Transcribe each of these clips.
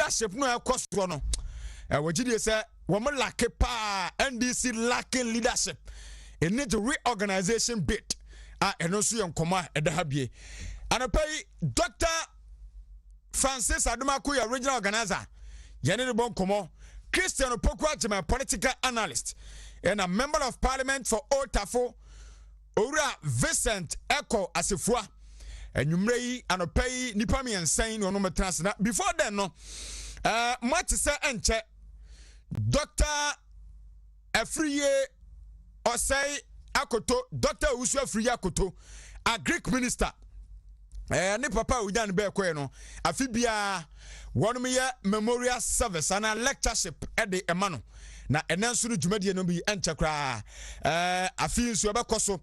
leadership no ekosoro no wajidi say woman lack pa NDC lacking leadership. It needs a reorganization bit and also yon koma edahabie and pay Dr. Francis Adumakuya regional organizer Yanni Bon Komo Christian Opokwa my political analyst and a member of parliament for Otafo Ora Vincent Echo Asifua and Numrei and pay Nipami and saying no transna before then no much say enche Dr. Afriye or say Akoto Dr. Usu Afriye Akoto a Greek minister ne papa ujan be ko no afibia Wontumi memorial service and a lectureship at the emano na enanso no dwumade no bi enche kra afi nso be koso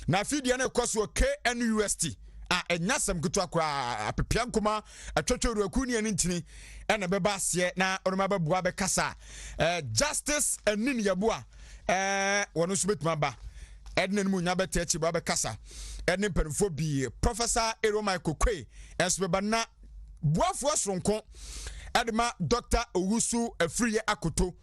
na afidie na koso KNUST enyasem kutu akwa apepia nkoma atwetweru akuni ani ntini ena beba ase na onoma bebua be kasa justice enin yabua wono so betuma ba edna mu nya beta achi ba be kasa ene mpanfo bi professor Eroma Kokwe enso beba na buafo sonko edma Dr. Owusu Afriye Akoto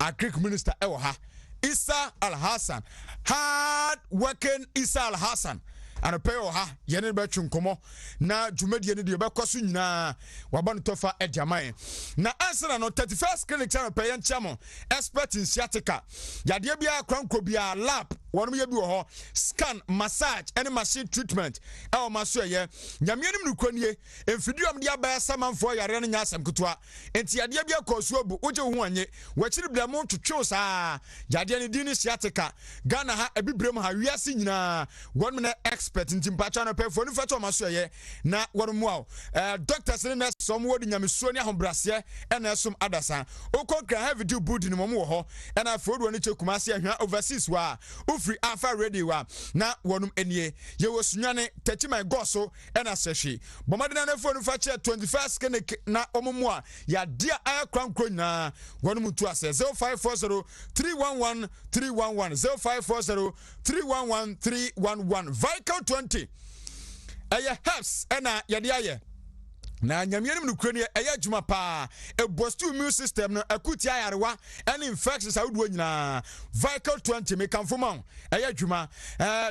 a Greek minister ewo ha Isa Al-Hassan hard working Isa Al-Hassan and pay ha yene betwum komo na dwumadie ne de bekoso nyina waba no tofa ediaman na answer no 31st clinic channel pay nchamo expert in sciatica yade bia kranko bia lab wono ye bi wo ho scan massage and machine treatment e o maso ye nyamenim no kwanie emfidiom de aba samanfo yare no nyasam kutoa enti yade bia koso obu oje hu anye wachiri bia mo twetwe saa yade ne di ni sciatica Ghana ha ebibrem ha wiase nyina wono na expert ntimpacha no pefo ni fato maso ye na worumu a doctors ne some wodi nyamesuo ne ahobrase e na esom adasa okokra have do budi ni momo ho e na afrodo ni chekumase ahwa overseas wa ufri afa ready wa na wonum enie ye wosunwane tachi my goso e na sehwe bomade na fo ni fache 21st clinic na omomu a ya dia aya krankro na wonum tu ase 0540 311 311 0540 311 311 Vical 20 aya helps ena yade aye na nyamianim no kurani aya djuma pa e bostu immune system no akuti ayarewa any infections awudo nyina Vical 20 me kanfoma aya djuma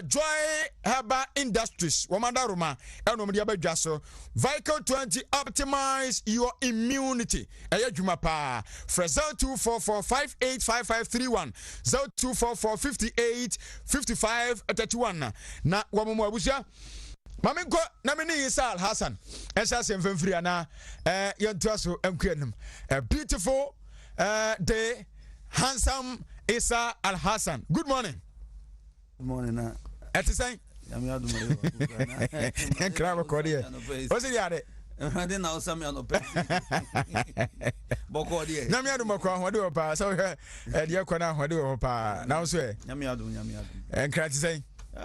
Joy Herbal Industries womanda roma enom de abadwa so Vical 20 optimize your immunity aya djuma pa Frezel 244585531 0244585531 na womomo abusia Maminko na meni Isa Al-Hassan esa semfemfiri ana yentuaso enkuenum a beautiful day handsome Isa Al-Hassan. Good morning. Good morning na etisai yami adumare na krabo kodi o se yade ade na osami anope boko de yami adum ko ahode o pa so de ko na ahode o pa na so yami adum enkratisai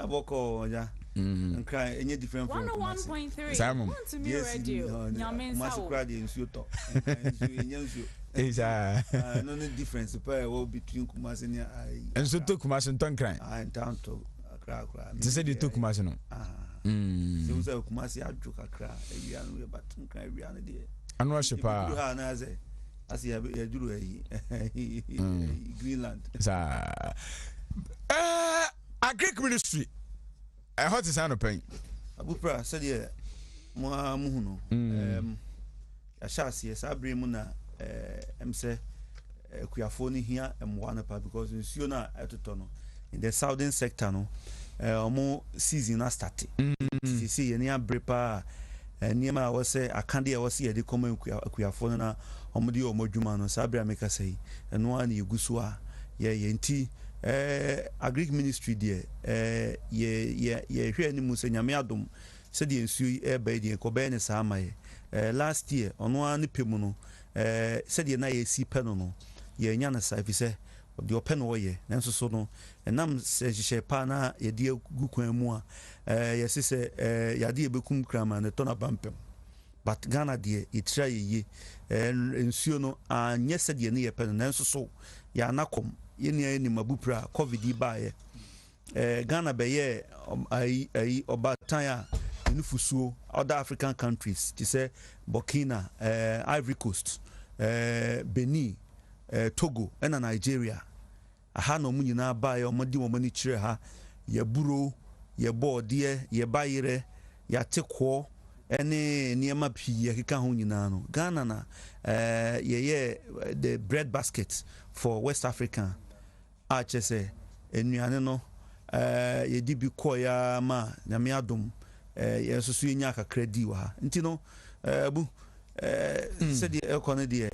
boko ja nkra enye different from 101.3 Simon Wontumi radio Masukra de nsuo to enye nsuo isa no difference between Kumasi and enso to Kumasi ntonkran in town to Accra. They said you took Kumasi no so say Kumasi adwo kakra ewia no but nkran ewia no de anu ahyepa ha na say asi ya duru Greenland sa a Greek ministry hot is an open abupra said ye mo hu no ya shasi sabre mu na say kuyafo ni hia emwa pa because nsuo na etoto no in the southern sector no omo season na start see ye ni abrepa niema wo say akande ye wo say de koma kuyafo na omo de omo dwuma no sabre ameka say eno ana yeguso a ye nti agric ministry there ye hwe ni musa nyame adom se de nsuo e ba de ko be ne sa amaye last year ono an pemu no se de na ye si pe no ye nya na sa fi se de open wo ye nanso so no enam se hye pa na ye de gukwan mu a ye se ya de bekum krama ne tona bampem but Ghana de itra ye nsuo no anye se de ne ye pe no nanso so ya nakom yeni ni mabupra covid bae Ghana beye ai obatanya nufusuo other African countries to say Burkina Ivory Coast Benin, Togo, and Nigeria. Aha no mu nyina ba ye omodi wo mani kire ha ye buro ye boode ye bayire ya tekwo ene niema pi ye keka ho nyina no Ghana na ye the bread basket for West Africa a chese enuane no ye di bi koya ma nyame adom ye soso nya kakra di wa nti no bu said the economy de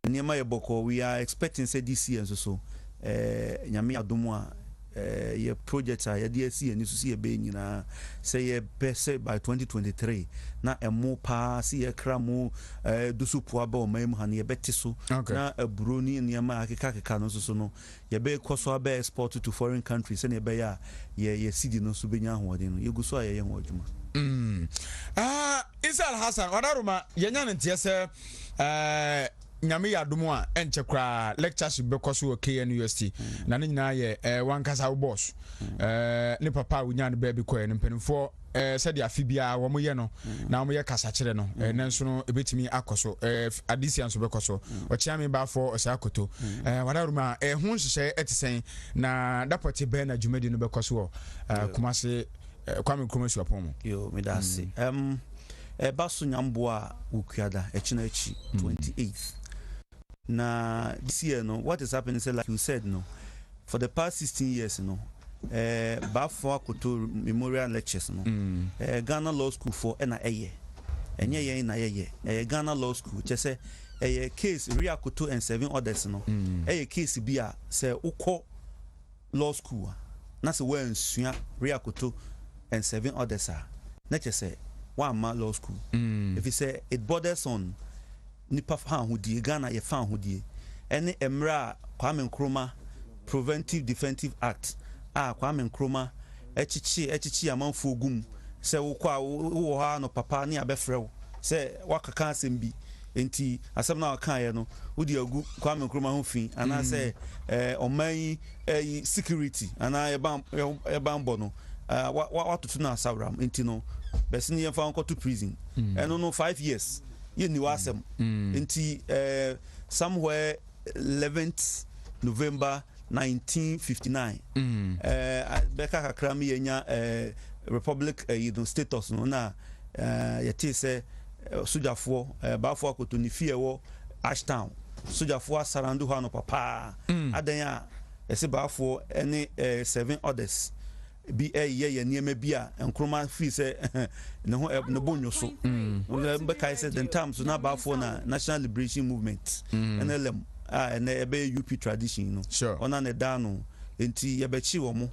niema ye boko we are expecting say this year so nyame adom a ye project a ye dey see ani so see ye be nyina say ye best by 2023 na emo pa see ye kra mu dusupo aba o mam ha na ye beti so na aburoni niema akeka no so no ye be koso aba export to foreign countries say ye be ya ye city no so benya hoɔden no ye gu so a ye ho adwuma Isal Hassan wadaruma yenya ntie se nyame yadomo a enche kra lectureship be koso o KNUST na ne nyina ye wankasa wo boss ne papa wonya ne baby koye ne mpanimfo said ya fibia wo moye no na wo moye kasa kire no nanso no ebetimi akoso adisia nso be koso o chiame ba for o sa akoto wadaruma ho nhyehyɛ etisen na dapoti be na dwumadi no be koso kumase kwame nkrumah apon yo me da se baso nyambo a ukuada echina echi 28th na this year no what is happening is like you said no for the past 16 years no bafo akoto memorial lectures no Ghana Law School for na enye na Ghana Law School chese case Riakoto and 7 others no case bi a say ukọ law school na se we nsua Riakoto and 7 others na chese one man law school if you say it borders on nipa fa hodie Ghana ye fa hodie ene emra Kwame Nkrumah Preventive Defensive Act Kwame Nkrumah echichi amanfo ogum se wo ha no papa ne abefrew se wakaka asem bi enti asem na waka ye no wodi agu Kwame Nkrumah ho fi ana se oman security ana e ban bo no watoto na asawram enti no person ye fa to prison eno no 5 years ye ni wasem enti somewhere 11th November 1959 beka kakra mi yenya republic status no na yete se sojafo bafo akoto ni fie wo Ashtown sojafo asarandu ha no papa adan a ese bafo ene 7 others bi ye niema bi a Nkrumah fi se ne ho ne bonyo so be kai se the terms na bafo na National Liberation Movement NLM and ebe UP tradition no sure ona ne da no enti yebechi wo mo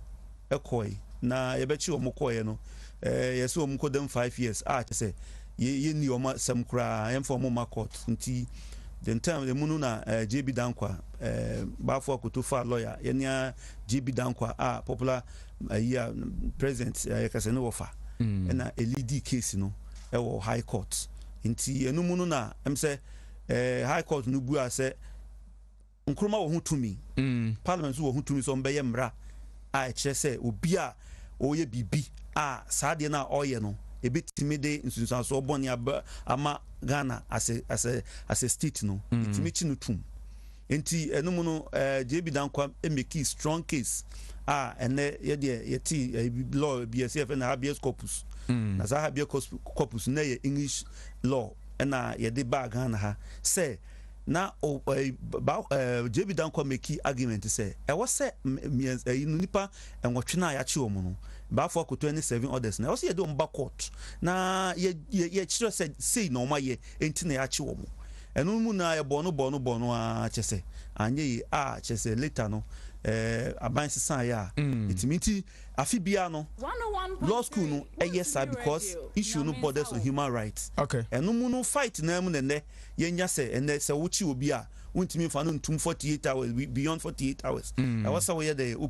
ekoi na yebechi wo mo koye no yesi wo mo ko dem 5 years say ye ni wo ma sem kra emfo mo ma court enti the time the munu na JB Dankwa bafo akoto fa lawyer ye nia JB Dankwa popular president yakase no wofa na a lead case no e wo high court enti enu munu na em say high court no bu ase Nkrumah wo Wontumi parliament wo Wontumi so mbeye mra kire se obi a oye bibi saade na oye no ebetimi de nsunsanso oboni ama Ghana as a state no etimi chi no tum enti enum no JB Dankwa make strong case ene ye de yeti law BSF na habeas corpus na za habeas corpus na ye English law na ye de ba Ghana ha say na JB Dankwa make argument say e was say nipa enwotwe na ya che omo no ba for ko 27 others na was ye do mba court na ye chiro say no ma ye enti na ya che omo enu mu na ye bono a chese anye chese later no aban sisan ya itimiti afibia no law school no yes because issue no borders on human rights okay enu mu no fight na mu ne yenya se ene se wuchi obi a untimi fa no ntum 48 hours beyond 48 hours I was aware the who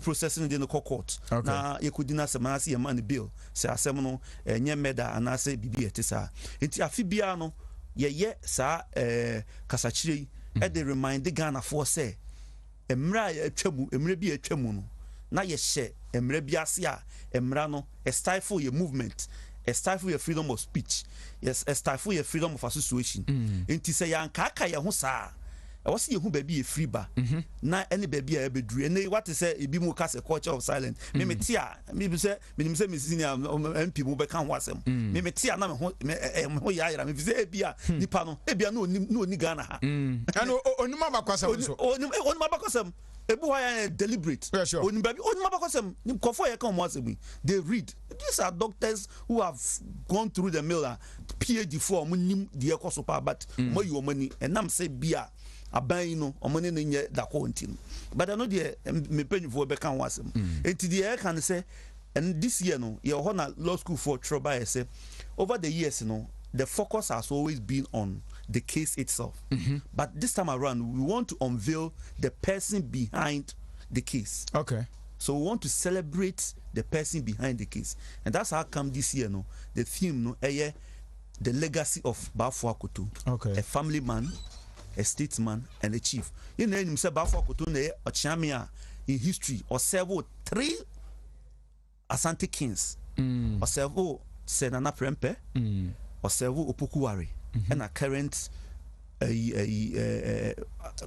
processing in the court na yekudina se manase ye man bill se asem no enye meda anase bibi etisa enti afibia no ye sa kasachire e dey remind the Ghana for say emra atwamu emra bi atwamu no na ye hye emra bi ase a emra no stifle your movement stifle your freedom of speech. Yes, stifle your freedom of association. Enti say yankaka ya ho saa. I was see who baby a free bar. Na any baby a bedru. And what to say it be more cast a culture of silence. Me tia, maybe say Miss MP will become wasem. Me tia na ho ya me say ebia nipa no ebia no ni Ghana. Ano onima bakwasam so. Onima bakwasam. Ebu why deliberate. Sure. Onima bakwasam ni kofo ya come wasem. They read. These are doctors who have gone through the mill, PhD for nim the ekosopa, but more your money and nam say bia aban no omone no nye da ko ntim. But I know the me penfo be kan wasem. Enti the air can say, and this year no your honor law school for trouble say over the years no the focus has always been on the case itself. But this time around we want to unveil the person behind the case. Okay. So we want to celebrate the person behind the case. And that's how come this year no the theme no the legacy of Bafo Akoto. Okay. A family man, a statesman, and a chief. You know himself Bafo Akoto ne a chamia in history or several 3 Asante kings. Or several Senana Prempe or several Opokuwari and a current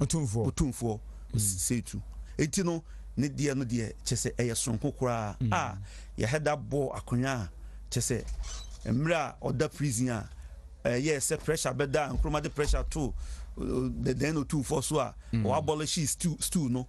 Otumfo say to it you know ne dia no dia chese sonko kura ya head ball akonya chese emra oda prison yes pressure beda nkroma de pressure too the then Otumfo so or abolish stew no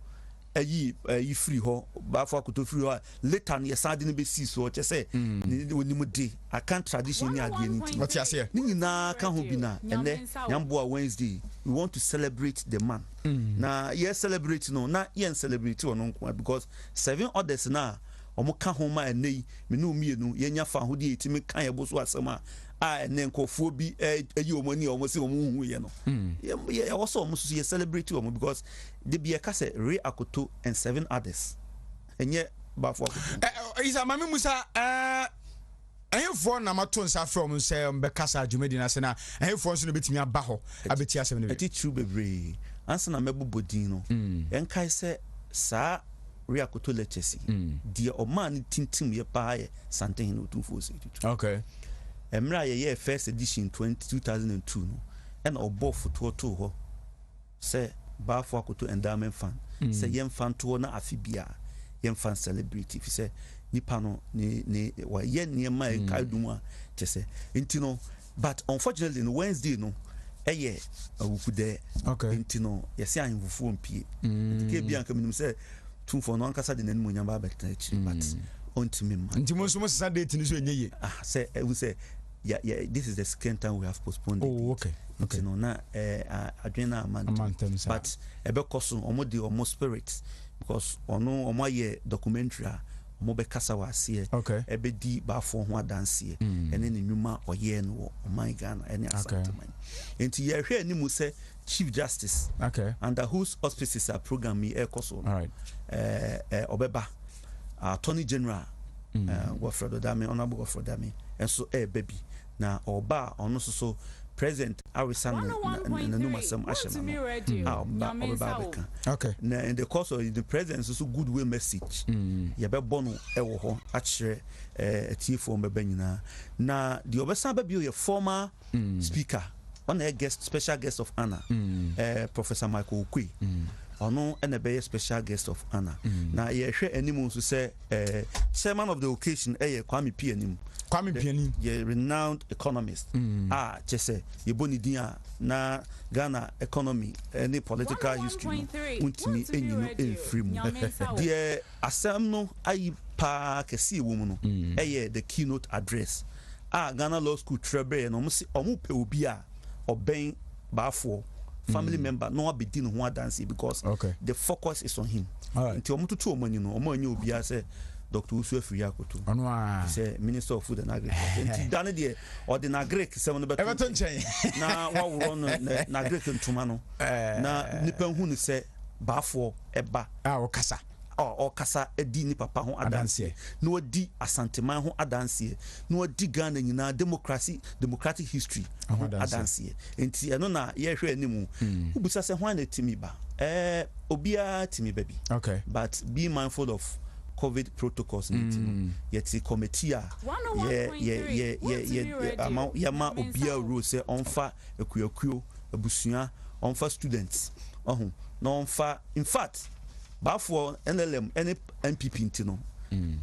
ayi free ho Bafo Akoto free ho later ne sade ne be see so chese ni onimu de akan tradition ni ade ni ti What you say? ni na ka ho bi na ene nyambo Wednesday we want to celebrate the man. Na yes celebrate no na yen celebrate ono because 7 others na omo ka ho ma enei me no mienu yenya fa ho de etimi kan ye boso asema ene nkofo bi eyi omani omo se omo hu ye no ye also omo so ye celebrate omo because the be ka say Ray Akoto and 7 others enye Bafo Akoto Isa mami Musa ahemfo na mato nsa from say mbekasa adwumedi na se na ahemfo nso no betimi aba ho abeti asem ne be eti true bebre ansa na mebobodin no enkai se sa Ray Akoto lectures dia o man tintim ye pa ye santen no Otumfo se tutu. Okay. Emra ye first edition 2002 no and obo foto to ho say Bafo Akoto endowment fund say yem fan to na afibia yem fan celebrity fi say nipa no ne wa ye niema e kadum a chese ntino but unfortunately no Wednesday no awukude okay ntino yesi ahemfufo mpie ntike bia nka minim say Tumfo no ankasa de nanim nyamba betach but ontimi ma ntimo so mo date ni so enyeye say we say yeah this is the second time we have postponed okay you know na adwena man but ebe koso omo de omo spirit because ono omo ye documentary omo be kasa wase ebe di Bafo ho adanse ene ne nwuma oye no oman Ghana ene asante man enti ye hwe ani mu say Chief Justice under whose auspices are program me koso all right obeba Attorney General Wilfred Odame honorable Wilfred Odame and so baby na oba ono so President Arisan na numa sam ashema okay na in the course of the president so goodwill message ye be bono ewo ho a kire atiefo mbeba nyina na the obesa ba bio ye former speaker on a guest special guest of honor Professor Michael Okwe ono ene be special guest of honor na ye hwe animu so say chairman of the occasion Kwame Pianim ye renowned economist chese ye boni dia na Ghana economy any political history untimi enyino enfrimu the asem no ayi pa kesi wo mu no the keynote address Ghana Law School trebe no omo pe obi a oben Bafo family member no be din ho adanse because the focus is on him until omo tutu omo no omo anya obi a say Dr. Usu Efiri Akoto say Minister of Food and Agriculture enti dane de ordinary agric se no beto na wa woro no na agric ntuma no na nipa hu ni say Bafo eba okasa okasa edi ni papa ho adanse no odi asanteman ho adanse no odi Ghana nyina democratic history ho adanse enti eno na ye hwe animu ubusa se ho na timi ba obia timi baby okay but be mindful of COVID protocols yet committee yama obia rule say onfa ekuyakuo abusua onfa students no onfa in fact for NLM any MPP ntino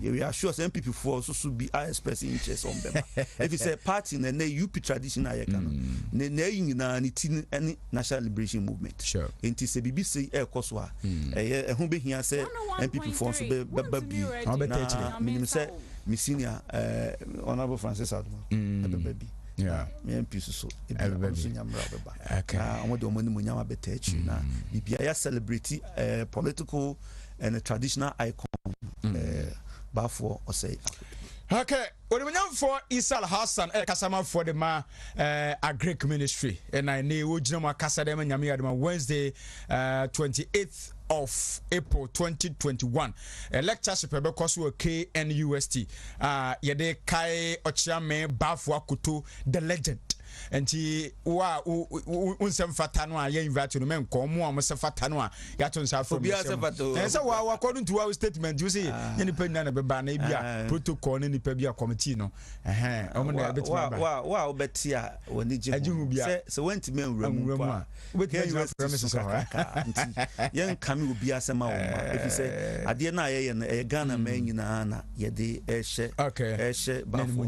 we are sure MPP for so be expressing interest on them if it's a party na UP traditional yakano na nyina ni tin any national liberation movement sure enti se BBC e koso a ho be hia se MPP for so be bi na minim se mi senior honorable Francis Aduma be yeah me MP so everybody nyamra beba and what the money munyama beta na bibia ya celebrate political and traditional icon Bafo or say okay when we for Isal Hassan kasama for the ma agric ministry and I know ojina kasa dem nyame adama Wednesday 28th of April 2021 a lectureship ebe koso KNUST yede kai ochiame Bafo akuto the legend enti wa unsem fatano a ye invite no men ko mo am se fatano a ya to nsa from say wa according to our statement you say any penna na beba na bia protocol ni pa bia committee no omo na beti wa obeti a woni je se went men wuramu pa obeti you promises yen kame obi asema wo ma if say ade na ye ye Ghana man nyina na ye de ehye Bafo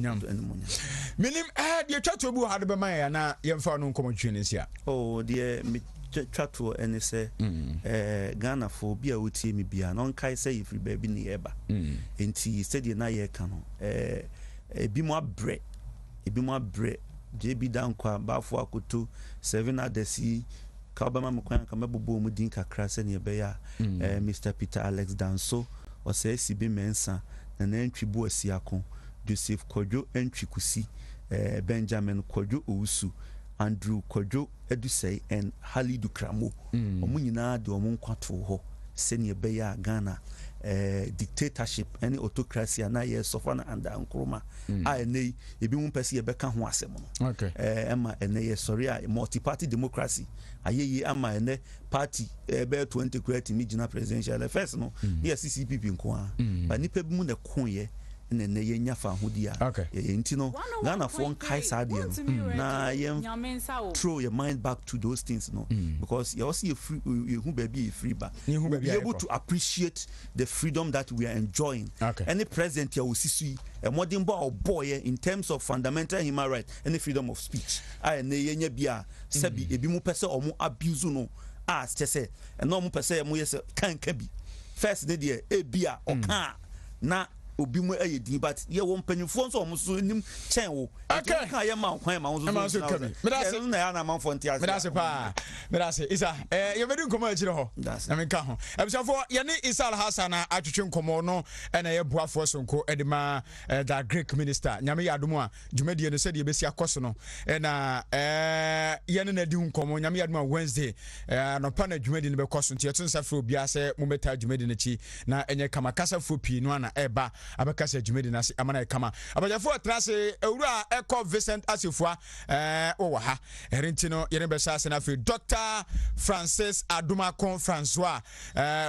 minim de twa to bu had be man na yemfa no nkomotwe ne sia oh de me twato ene se Ghana for bia wotie me bia no nkai se yefri ba bi ne eba enti steady na ye ka no ebi mo abre JB dankwa Bafo akoto 7 adasi ka obama mkwan ka mabobo mu din kakra se ne be ya Mr Peter Alex Danso o se sibi mensa na nantwi bo asiako Joseph Kojo entwi kusi Benjamin Kojo Owusu Andrew Kojo Edusei and Halidu Kramo omu nyina de omu nkwato ho sene be ya Ghana dictatorship any autocracy na ye sofana anda nkroma nei ebi mu pese ye beka ho asem no okay ema ene ye sorry a multi party democracy ayeye ama ene party be 20 create migina presidential first no ye CCPP nko a ba nipa bi mu na konye ne ye nyafa hodia enti no Ghana for kai sadie na ye throw your mind back to those things no because you also free you baby free ba be able to appreciate the freedom that we are enjoying any president here osisi a modern boy in terms of fundamental human rights and the freedom of speech I ne ye nya bia sabi ebi mu pese omo abuse no as say and no mu pese mo yes kan bi first ne de e bia o kan na obi mu ayedin but ye won panifo nso omo so nim chen wo kan ye ma kwan ma wo so na ya na manfo ntia me da se isa ye bedu nkomo agire ho na me ka ho ebisafo ye ne Isal Hassan atwetwe nkomo no na ye boafo sonko edema da Greek minister nyame yadomu a dwumadie no se de besi akoso no na ye ne na di nkomo nyame yadomu Wednesday no pa na dwumadie no be koso ntia to nsa fro obi ase mo meta dwumadie no chi na enye kama kasa fo pi no na eba abakasa dwumadi na amana kama abajafo trase ewura eko Vincent Asifua o wa ha erinti no yene be sha na fe Dr. Francis Aduma François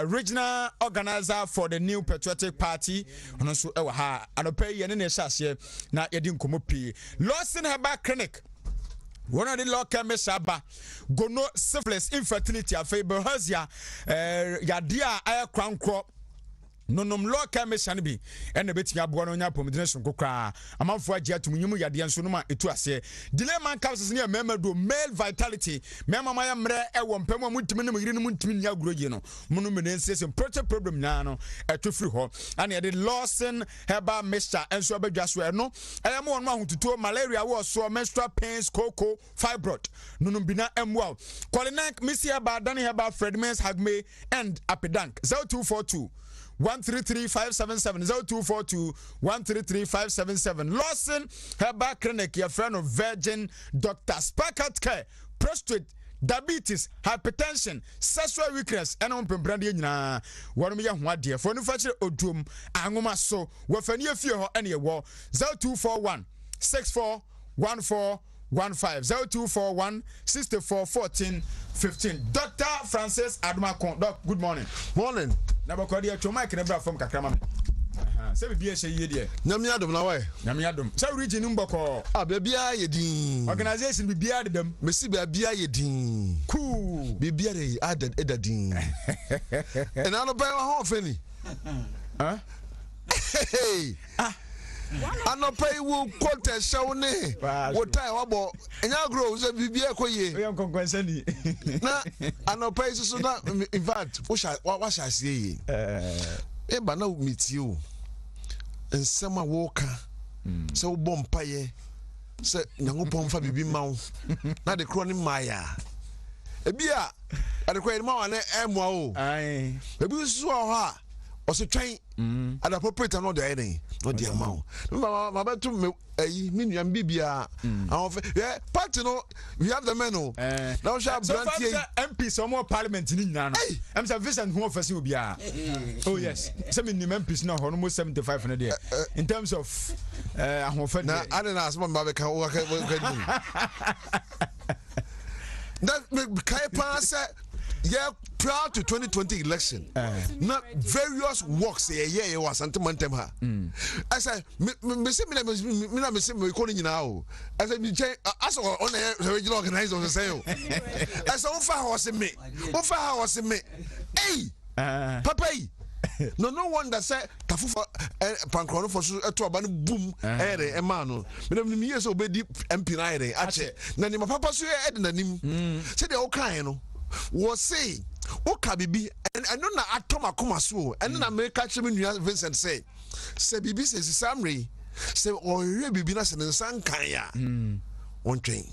regional organizer for the New Patriotic Party ono so e wa ha anope yene ne sha se na yedi nkomo pi Lawson Herbal Clinic one of the local mesaba gono syphilis infertility afa behazia yadia aya krankro nonom local mission bi ene betia bo no nya pomdine sonko kra amanfo agia tumunyum yade nso no ma etu ase delay man capsules ne memado male vitality mema maya mre ewo mpam amutimi ne miri ne mutimi nya guroje no munu me nse protein problem na no etu free ho ane yade Lawson Herbal Mixture enso abadwa so eno eyamo won ma hotuto malaria wo so menstrual pains cocoa fibroid nonom bina emwa Colinac Misia Badan Herbal Fredmans Hagme and Apedank 0242 133577 0242 133577 Lawson Herbal Clinic your friend of Virgin Dr. Sparkat Care prostate diabetes hypertension sexual weakness and on pembrande nyina wonu me ho ade for no facture odum angoma so wafani afie ho ene wo 0241 641415 0241 6414 15 Dr. Francis Aduma Doc good morning morning na bakodi ya choma kine bra from kakrama Say be a say ye. Nyame adom na why? Nyame adom. Say region mboko. Ah, bia ye din. Organization be bia dem. Mesi bia ye din. Cool. Be bia dey added edadin. And I no pay ho feni. Huh? Hey. I no pay wo contest show ne. Wo time wabo. Enya grow say bibia ekoye. We am konkwensani. Na I no pay so na in fact what shall say? Eba na meet you. Nsɛm a wɔka sɛ wobɔ mpaeɛ sɛ nyankopɔn fa biribi ma wo na de korɔ ne mmaeɛ ebi a adekɔ yɛde ma wa ne ɛmmoa o ebi nso wɔ hɔ a ɔsɛ twɛn adapɔprɛta no ɔde ayɛ den na ɔde ama wo mabɛto ayi me nuam bibia ahɔfɛ party no we have the men o na wohwɛ aberantie MP sɛ ɔmɔ parliament ni nyinaa no ɛm sɛ Vincent ho ɔfɛ sɛ obiaa oh yes sɛ menim MPs no hɔ no mo 75 no deɛ in terms of ahoɔfɛ na ade na asɛma mbabɛka wokadi na mekae paa sɛ yeah, prior to 2020 election, not various works yeah was antimantem ha. I said, me calling you now. I said, as on the original organizer of the sale. I said, Ofa was in me. Ofa was in me. Hey, Papa. No wonder say tafufa pankrono for to aban boom ere e mano me years obedi MP na ere ache na ni papa so e de nanim say de o kan no wo say o ka bibi eno na atoma koma so eno na me ka che me nua Vincent say bibi say samre say o hwe bibi na se nsan kan ya on train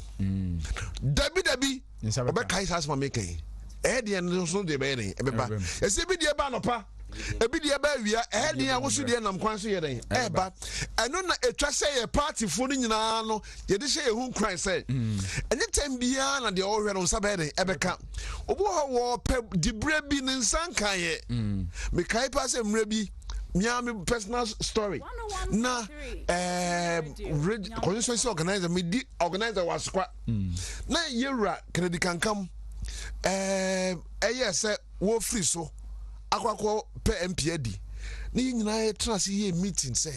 dabi obekai sas ma make e de no so de be ne e be ba e se bi de ba no pa ebi de ba wia ehde a wo so de nam kwan so ye den ba eno na etwa say ye party fo no nyina no ye de say ye hu kran say anytime bia na de o hwe no nsa be den e be ka obo ho wo pe dibre bi ne nsan kan ye me kai pa say mra bi me personal story na constituency organizer me di organizer was kwa na yewra credit kankam say wo free so akwakọ pe MP adi ni nyina tra se ye meeting say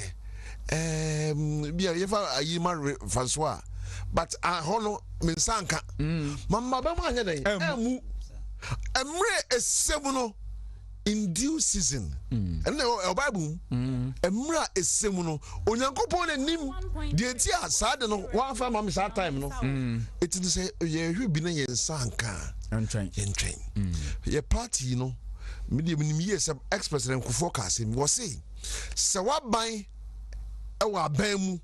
bia ye fa ayima François but hono mensanka mamma ba ma anya den emu emre esemu no in due season and the Bible emra esemu no onyankopon anim de ti asade no one fa mam sa time no it is say ye hwe bi na ye nsanka entwen ye party no medium years ex-president Kufoka say was say waban e wa ban mu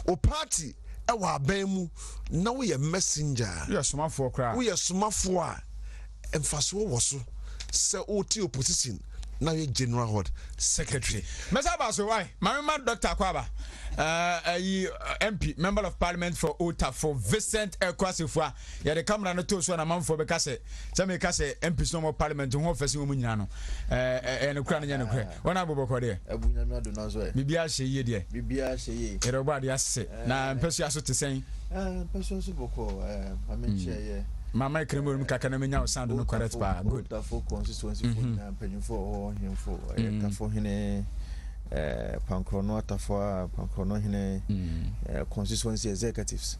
o party e wa ban mu na we ye messenger we are smafo kra we are smafo a emfaso wo so say o ti opposition na we general hod secretary mesa ba so why my Dr. Kwaba MP member of parliament for Ota for Vincent Ekwasifua ya de camera no to so na manfo be kase se me kase MP no more parliament ho ofese wo nyina no no kura no kura wona boboko de abunya mi adona so bibia hye de bibia hye ere ba de ase na mpesu aso te sen mpesu aso boko amenche ye mama kremo mu kaka na menya o sound no correct pa good for constituency for na penyu for him for ka for hine pankrono atafo pankrono hine constituency executives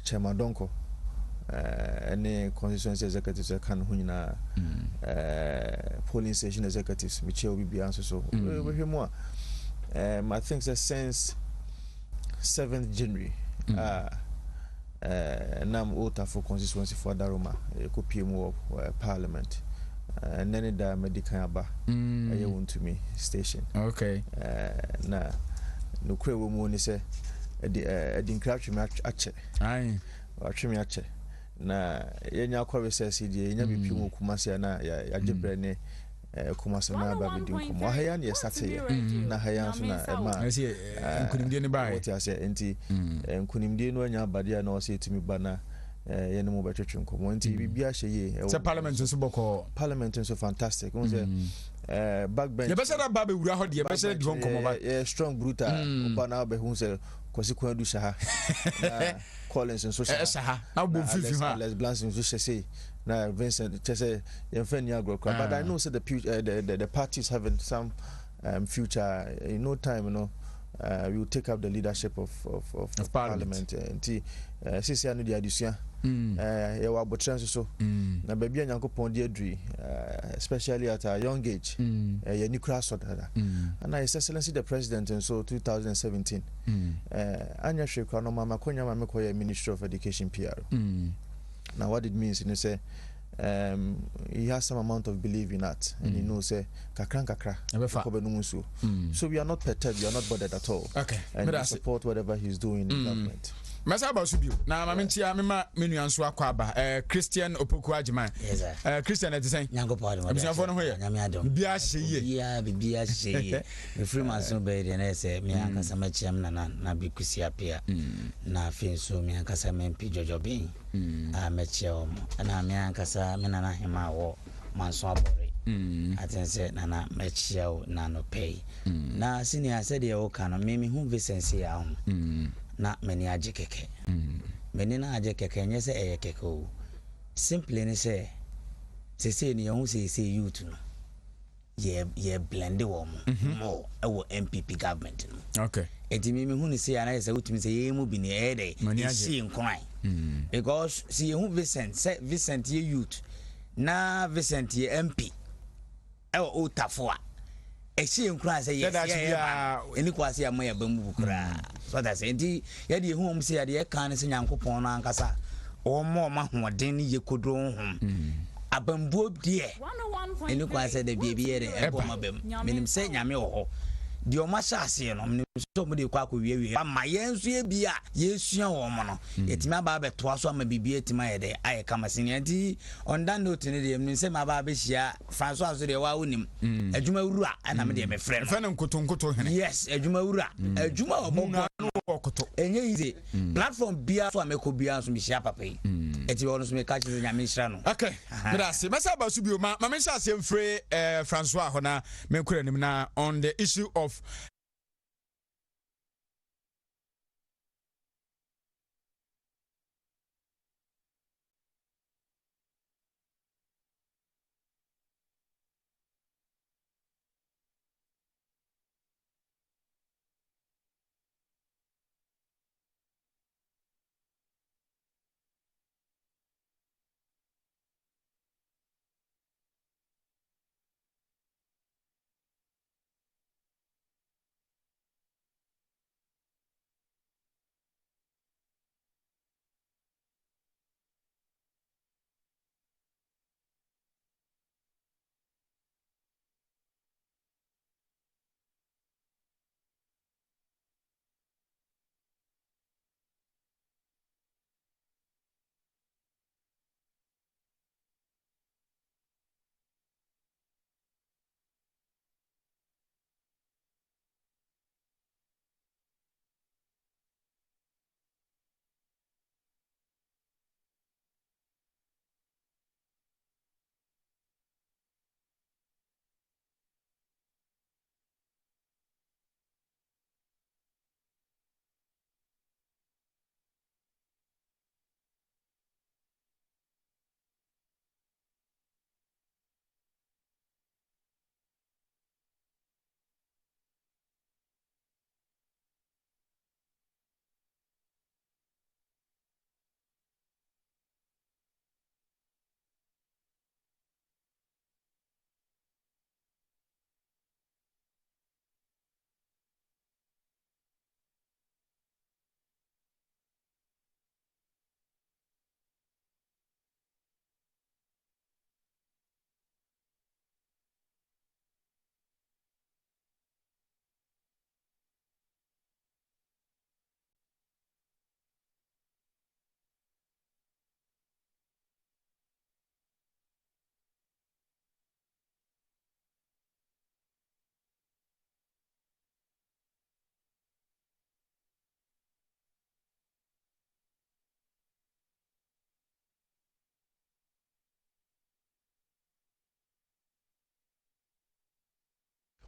chairman donko any constituency executives kan ho nyina polling station executives mi che obi bia nso so we hwemo I think since 7th January nam ota for constituency for Daroma copy mu parliament and then the medical aba aye Wontumi station okay na no kwe wo mu ni se edi nkratwe me ache ai atwe me ache na yenya kwa research die yenya bi pim Kumasi na ya jebre ne Kumasi na ba bi din komo haya ne yesate na haya so na ema nkunimdie ne bae what I say enti nkunimdie no anya abade na o se timi bana ye no mo betwetwe nkomo enti bibia hye ye parliament nso boko parliament nso fantastic won say backbench ye besa da ba be wura ho de ye besa di nkomo ba strong brutal oba na be hu say kwasi kwadu shaha Collins nso shaha na bo fifi ha let's blast nso say na Vincent say ye fan ya agro but I know say the party is having some future in no time, we will take up the leadership of parliament. Sisi anu di adusua. Yawa abotran so. Na baby Nyankopon di adri, especially at a young age. Ya nikura so dada. And His Excellency the President in so 2017. Anya hwekwa no mama konya mama koye Ministry of Education PR. Now what it means, say he has some amount of belief in that, and he knows kakra so we are not perturbed, we are not bothered at all. Okay, and we support whatever he's doing in government. Masa about Subiu. Now, Mamintia, Mima, Minuansu Aquaba, Christian Opoku Ajima. Yes, Christian at the same. Yango Pardon, I'm saying for no way. Biashi, the Freemason bed and I say, Mianka Samacham na Bikusia Pia, na Finsu, Mianka Samen Pijo Bin, I met you, and I Mianka Samana Hima or Manswabori. I then said, Nana, met you, Nano pay. Na senior said, you can mimi whom Vicency na many ajekeke many na ajekeke nye se eyekeke simply ni say ni yon say youth no ye blend wo more ewo MPP government no. Okay, enti mimi hu ni say ana say utimi say ye mu bi ni ede see nkwan because see hu Vincent ye youth na Vincent ye MP ewo otafo she nkran say yes eni kwase am ya bamu bukura so that say enti ye de hu say ya de kan say Nyankopon no ankasa o mo ma hoden ye kodro hum abambuo die eni kwase de bia bia de ebo ma bam menim say nyame wo ho de o ma sha ase no menim so mo de kwa wie ma yensu ye bia yesua wo mo no etimi aba be to aso ama bibia etima ye de aye kama sin enti on that note ne de menim say ma ba be hia François aso de wa wonim adwuma wura ana me de me frɛ no nkotonkoto hene. Yes, adwuma wura adwuma obogo okoto enye easy platform bia so ameko bia so me hia papa yi eti wo no so me ka chi nyame hira no. Okay, merci. Masa ba Subiu ma me sha asem frɛ François hona me kura nim na on the issue of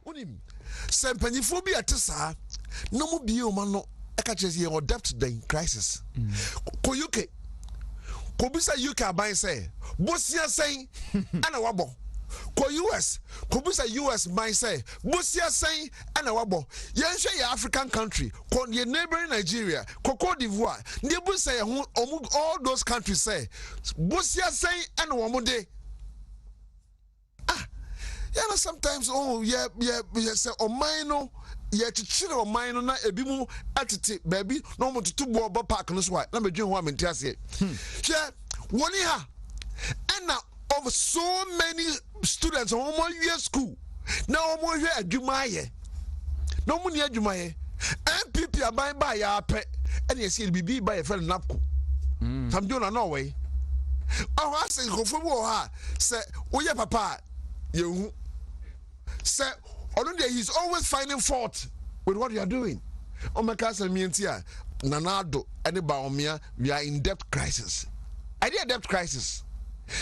unim sempanyifo bi atesa no mu biye o ma no e ka chese ye o debt den crisis ko UK ko bisa UK aban say bosia sen ana wabo ko US ko busa US man say busia say ana wabo yenhwe ya African country ko ye neighboring Nigeria ko Cote d'Ivoire ne busa ye ho all those countries say busia say ana wo de yeah sometimes say o mine ye chichire o mine na ebi mu atete baby no mo tutu bo park no so wa na medwen ho amenti ase hwe woni ha and of so many students on one year school now one year adwumaye no mu ni adwumaye MPP aban ba ya pe and you see bibi ba ya friend napko sam jona no way oh I say go for ha say oye papa yehu say he's always finding fault with what you are doing o meka say mi ntia nanado ene ba omia we are in debt crisis idea debt crisis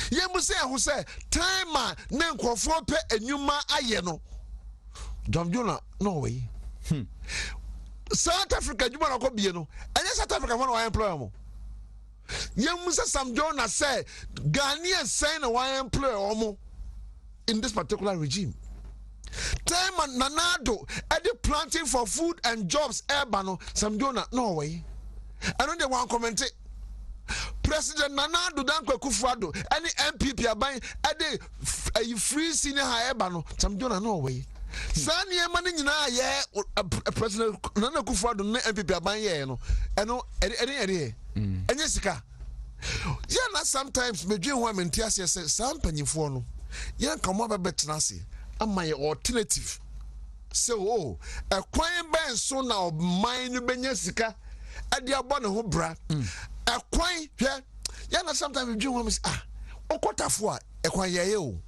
yemu say who say time na nkofo pe enwuma aye no Jona no way South Africa juma na ko bie no enye South Africa for no employer mo yemu say Sam Jona say Ghanaian say na why employer omo in this particular regime time nanado edi planting for food and jobs no Sam Jona no way I don't want comment it. President Nana Danko Kufuado, any MPP aban, a free senior high no, some don't know way. Sani Manina, yeah, President Nana Kufuado, MPP aban, yeah, no, and no, any, and Jessica. Yeah, not sometimes, but you want to say, some penny for no, yeah, come over better, I'm my alternative. So, a quiet band so now, mine, Jessica, at the abon of bra. A kwan yeah na sometimes we do want okotafo a kwan ye o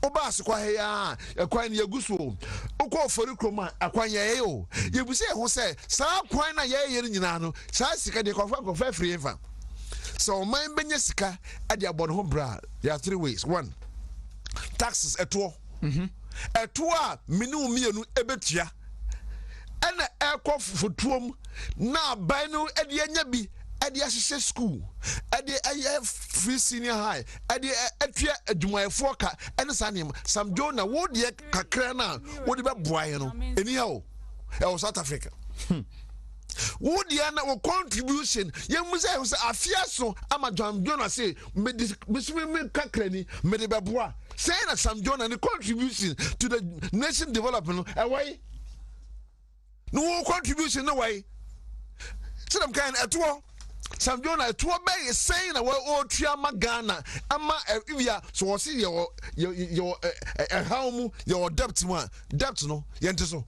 oba so kwa he ya a kwan ye guso okọ fori kroma a kwan ye o ye bu se ho se sa kwan na ye nyina no sa sika de kofa free fa so man benya sika ade abon ho bra there are 3 ways. 1, taxes eto eto a minu mienu ebetua ana ekọ futuom na ban no ade anya bi adi asese school adi free senior high adi atwa adwumayefo ka ene sanem Sam Jona wo de kakra na wo de beboaye no anyhow South Africa wo de na wo contribution ye mu say afia so ama Jona say me kakra ni me de beboa say na Sam Jona ni contribution to the nation development away no contribution no way so them kind at Sam Jona to obey is saying that well Tiama Ghana ama so was your home your debt no yentiso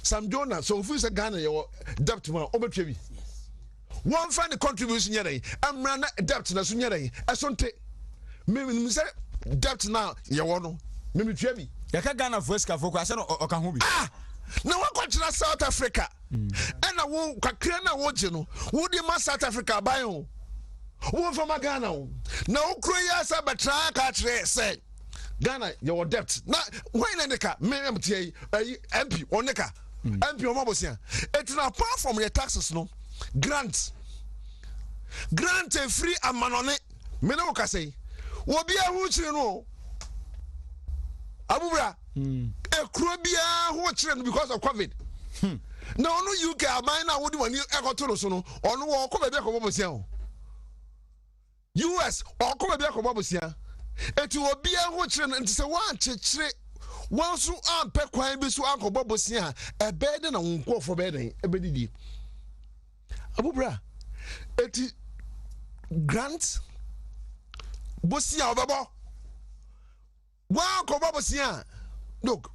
Sam Jona so if you say Ghana your debt one obetwe one find the contribution yere amra na debt na so yere esonte me say debt now ye wono me twa bi yaka Ghana voice for kwase no oka ho bi na wakwachira South Africa ena wo kakra na wo je no wo di ma South Africa ban o wo from Ghana o na wo kro ya sa betra ka kire say Ghana your debt na when na neka me mtie MP oneka MP o mabosia it na apart from your taxes no grant free amanone me na wo ka say wo bia hu kire no abubra ekrobia ho kire no because of COVID no UK aban na wodi wani ekotoro so no ono wo ko bebe ko bobosia o US o ko bebe ko bobosia eti obi ho kire no ntse wan chekire wan so ampe kwan bi so anko bobosia ebe de na wonkofo be den ebe didi abubra eti grant bosia obebo wan ko bobosia look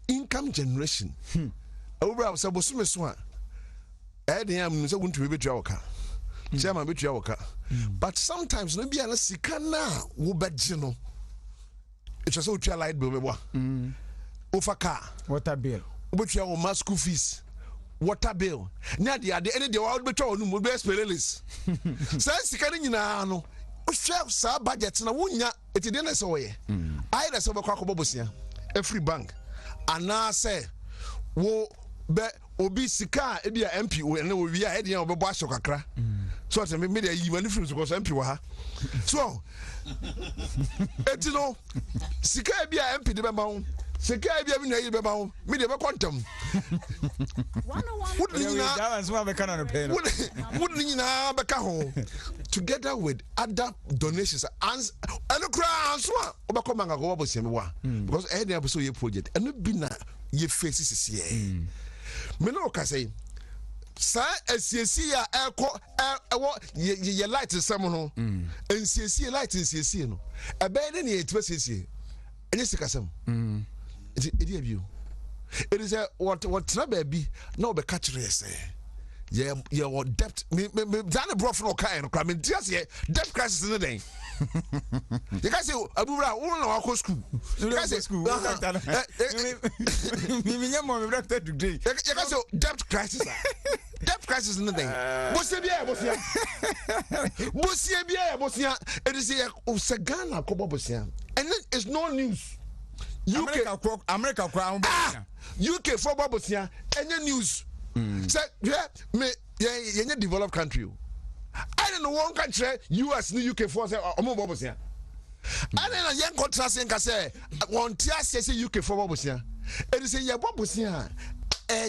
income generation over so bosume so a am so won't be betua waka chairman betua waka but sometimes no bia na sika na wo beje no it was so light bill bebo over car water bill betua wo ma school fees water bill na dia de any de wo betua onu mo be speleless say sika ni nyina no o hwe sa budget na wonya etide na so ye ai da so be kwa kobobosia every bank ana say wo be obi sika e bia MP we na wo wi a e de obebo ahye kakra So I me media you many films because MP wa. So eti no sika bia MP de be ma ho. Sika bia me na yi be ma ho. Me de be kontam. 101. Together with other donations and cry so obekoma ngago bosia me wa because e dey so ye project and bi na ye face sisi me no ka say sa asiesi ya eko ye light sem no ensiesi light ensiesi no e be ne ye tiba siesi enye sikasem e dey bio it is a what na baby na obeka kire say yeah debt me dan bro for no kind no me just debt crisis in the day you guys say abura won na wako school you guys say school me nyamo me doctor today you guys say debt crisis in the day bosia bia it is a Ghana ko bosia and it's no news America UK for bosia any news say me yeah developed country I don't know one country US ni UK for say omo bobosia I don't know young contrast nka say one tia say UK for bobosia it is a yeah bobosia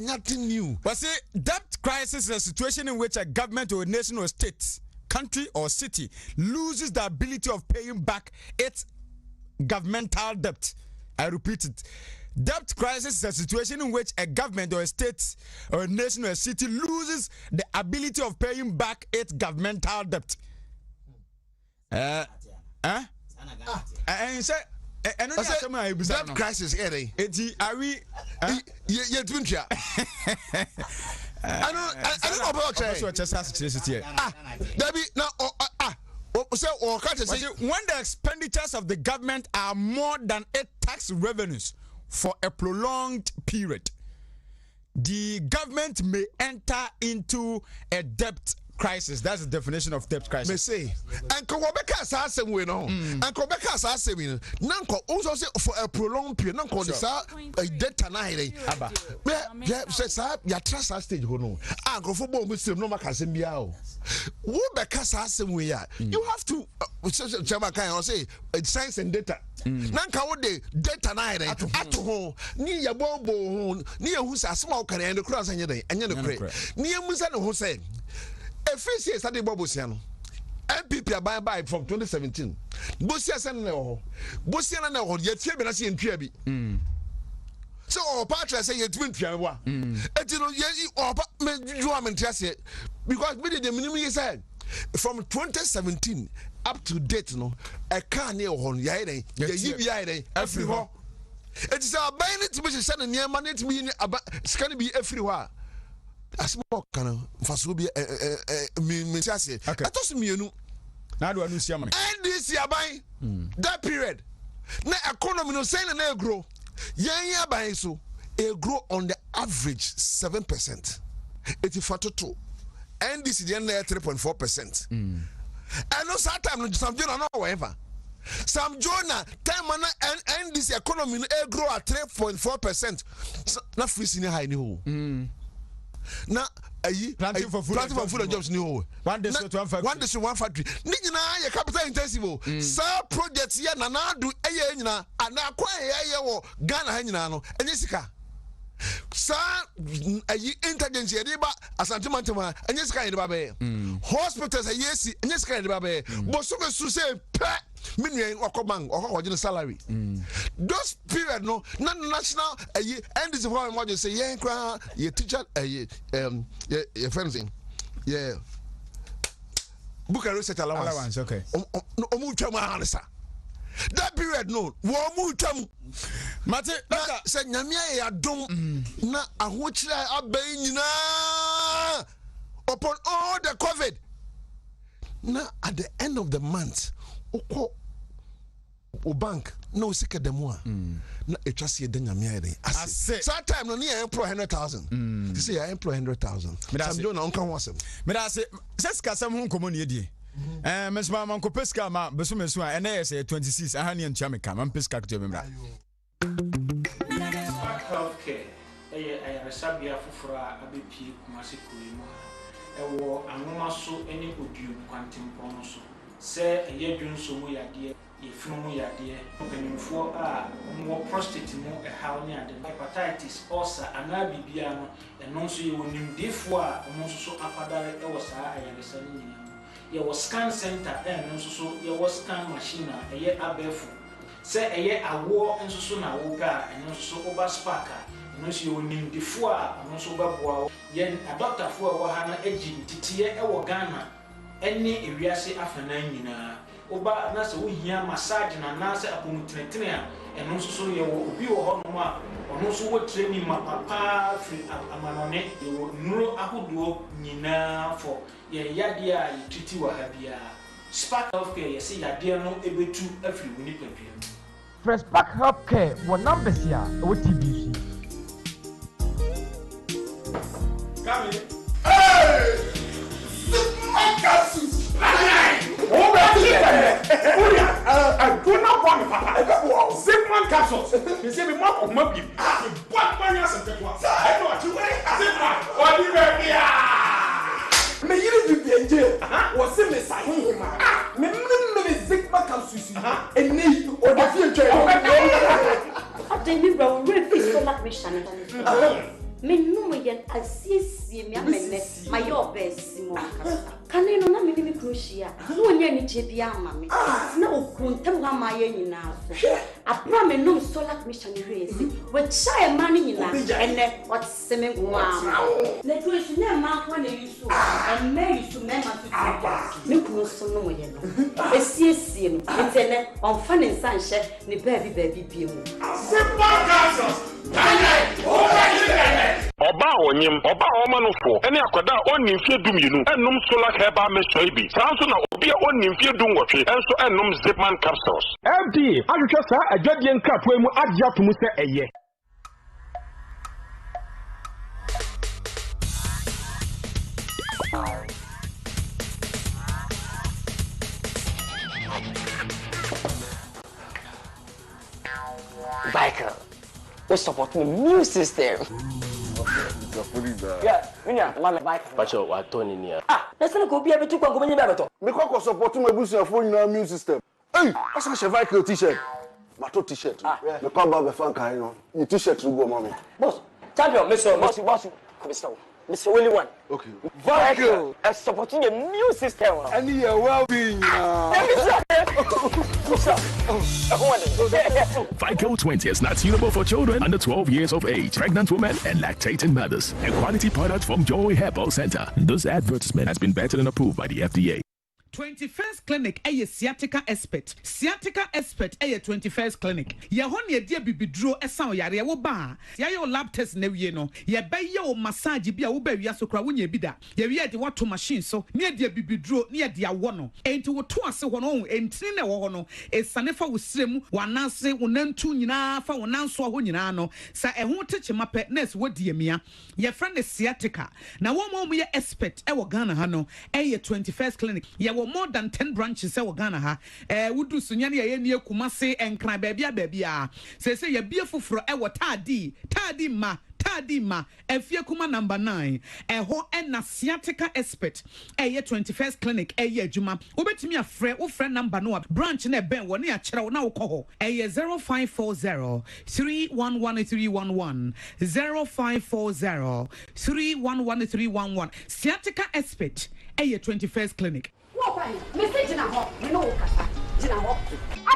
nothing new but see debt crisis is a situation in which a government or a nation or state country or city loses the ability of paying back its governmental debt. I repeat it. Debt crisis is a situation in which a government or a state or a nation or a city loses the ability of paying back its governmental debt. Debt crisis, are we? I don't know about when the expenditures of the government are more than its tax revenues for a prolonged period, the government may enter into a debt crisis. That's the definition of debt crisis. Me say, Uncle Rebecca says we know. Uncle Rebecca says we know. Nanko also say for a prolonged period. Nanko this a debt tonight. Aba. Yeah, say ya trust stage go no. Uncle for bo muslim no makasem bia o. Wo Rebecca says we ya. You have to Chama kan say science and data. Nanka wo de data night ato ho. Ni ya bobo ho. Ni ya hu sa small kan and the cross anya den. Anya no kre. Ni ya musa no ho say efisi study Bobosia no MPP by from 2017 Bosia sen na ho Bosia na ho ye tie bi na se ntua bi so o patra say ye tumi ntua wa etino ye o pa me ju am ntia se because me the minimum you said from 2017 up to date no e ka na ho ya ire ye yibi ya ire afri ho it is a buy it to se na niam na timi ni scan bi afri ho asmo kana faso bi me tiase atos mienu na do anu sia man and this yaban that period na economy no say na grow yan yaban so e grow on the average 7%. 82 and this is the 3.4%. And no time no some journal no whatever some journal time and this economy e grow at 3.4%. na free senior high ni ho na planting for food and jobs ni ho one day one factory ni nyina ye capital intensive sa project ya na na do eye nyina ana kwa ye wo Ghana ha nyina no enye sika sa intelligence ye ba asante mantema enye sika ye ba be hospitals ayesi enye sika ye ba be boso be su se pe minwe okoman okogye salary those period no na national and this one what you say ye kra ye teacher ye fencing yeah book and research allowance okay no omu twama hansa that period no wo mu twam mate na say nyamia ye adom na ahochira abai nyina upon all the covid na at the end of the month o bank no sika demo na etwase de nyamia ere ase that time no near employ 100,000 you say I employ 100,000 some do na onka ho asem me da se sika sam ho komo ne die mesma man ko peska ma beso meso a ene yes 26 aha ne ntua me ka man peska to me mra healthcare resabia fufura abepi kumasi kuimu ɛwɔ anoma so ne oduo kwantempɔn no so sɛ ɛyɛ dwonso mu yadeɛ yɛfunu mu yadeɛ mpanimfoɔ a wɔwɔ prostate mu ɛhaw ne ade hepatitis ulcer anaa biribiara no ɛno nso yɛwɔ nimdeefoɔ a wɔn nso so akwadare ɛwɔ saa ayaresa no nyinaa mu yɛwɔ scan center ɛno nso so yɛwɔ scan machine a ɛyɛ abɛɛfo sɛ ɛyɛ awoɔ nso so na wɔpɛ a ɛno nso so ɔba spark a ɛno nso yɛwɔ nimdeefoɔ a ɔno nso bɛboa wo yɛn adɔktafoɔ a ɛwɔ ha no agyi nteteɛ ɛwɔ Ghana ɛne ewiase afanan nyinaa oba na sɛ wohia massage na na sɛ apɔmutenetene a ɛno nso so yɛwɔ obi wɔ hɔ nom a ɔno nso wɔ training ma papa firi amanɔne yɛwɔ nnuro ahodoɔ nyinaa fɔ yɛ yadeɛ a yɛtriti wɔ ha biara Spark Healthcare yɛsɛ yadeɛ no ɛbɛtu afiri wo nipadua mu Fresh Spark Healthcare wɔ numbers a ɛwɔ TBC. Come in. Hey! My castles! Oh, I do not want Papa. Zipman capsules. You see, the mark of Moby. What money has it? I know what you want. Zipman. What do you mean? Me, you didn't be in jail. Was it Miss Ahima? Me, Zipman capsules. And need or the future. I didn't know where this for that mission. Me no yen asisi me amene my your best simon kan no na me ni kroshia no nya ni chebi ama me na okuntam ha ma ye nyina so abra me no solar mission resi we chai man nyina ene what seme ngwa na kroshi na ma kwa na yusu en me yusu me ma tu me kunu so no ye no esiesie no entene on fa ne nsa nhye ne baabi bie mu Oba onyim oba omanofo ene akwada onni mfie dum yinu enum solar herbal mixture bi sanso na obi onni mfie dum wotwe enso enum Zipman capsules MD ahwehwe saa adwadie nkratoa mu agya to mu sɛ ɛyɛ Biker, we support the new system. Yeah, mama bike. Pacho wa Tony ni. Let's go be able to go many better. Me ko support my business for your immune system. Hey, that's a Cheval t-shirt. Mato t-shirt. Me ko ba be fan kan no. Your t-shirt go mommy. Boss, champion, boss. Mr. Willie one. Okay. Biker, supporting the new system. And your well-being. Vico 20 is not suitable for children under 12 years of age, pregnant women, and lactating mothers. A quality product from Joy Herbal Center. This advertisement has been vetted and approved by the FDA. 21st Clinic a sciatica expert. Sciatica expert a 21st Clinic. Ye hon ye dia bibidro esan yare wo ba. Ya yo lab test na wie no. Ye be ye o massage bi a wo ba wi asokra wo nya bi da. Ye wi de wato machine so. Ne dia bibidro ne dia wo no. Enti wo to ase ho no entini na wo ho no. Esane fa wo srem wanase wo nantu nyina fa wo nanso ho nyina no. Sa ehun teche mape nurse wo die mia. Ye friend sciatica. Na wo mo ye expert e wo Ghana ha no. E 21st Clinic. Ye more than 10 branches e Ghana ha wudu sunya ne ye nie kumase enkran baabia say ye bia foforo e wo tadi ma efie kuma number 9 ho na sciatica expert 21st Clinic adwuma obetimi afre wo frɛ number no branch na ben wo ne a kyerɛ wo na wo kɔ hɔ 0540 311311 0540 311311 sciatica expert 21st Clinic. Message na ho, me no kasa. Gina ho. I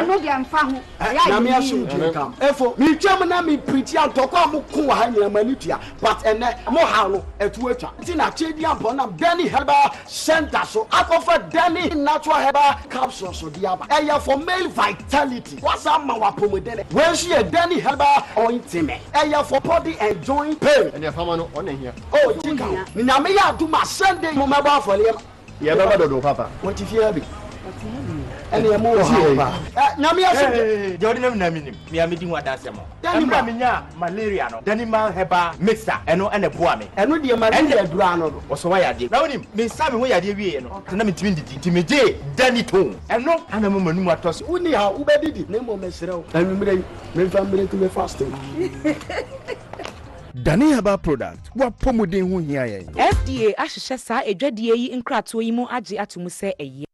know the am fahu. Na me asu kam. Efo, me twam na me pretty antoko amuko wa ha nyina manitua, but ene mo ha no etu atwa. Ti na chedi ampo na Danny Herbal Center so. Akofa Danny Natural Herbal Capsules so dia ba. Eya for male vitality. What's am ma wa pomodene. When she a Danny Herbal ointment. Eya for body and joint pain. And your family on here. Oh, Jinka. Na me ya do my Sunday mo maba for le. Yeah, baba do papa. What if you have it? And you more ha. Na me aso. The ordinary na minim. Me amedi hu adasem. Emra me nya malaria no. Danny man heba mixer eno ene boa me. Eno de malaria dura no. Oso wa yade. Na wonim me sabe ho yade wie no. Na me timi didi. Timi je Danny ton. Eno ana me manum atos. Uni ha wo bedidi. Na mo mesrew. Anwumre me fa mre to be fasting. Dani Herbal product wa pomodin ho hia yen. FDA ahyehyɛ saa edwadie yi nkrato yi mu agye atomu sɛ ɛyɛ.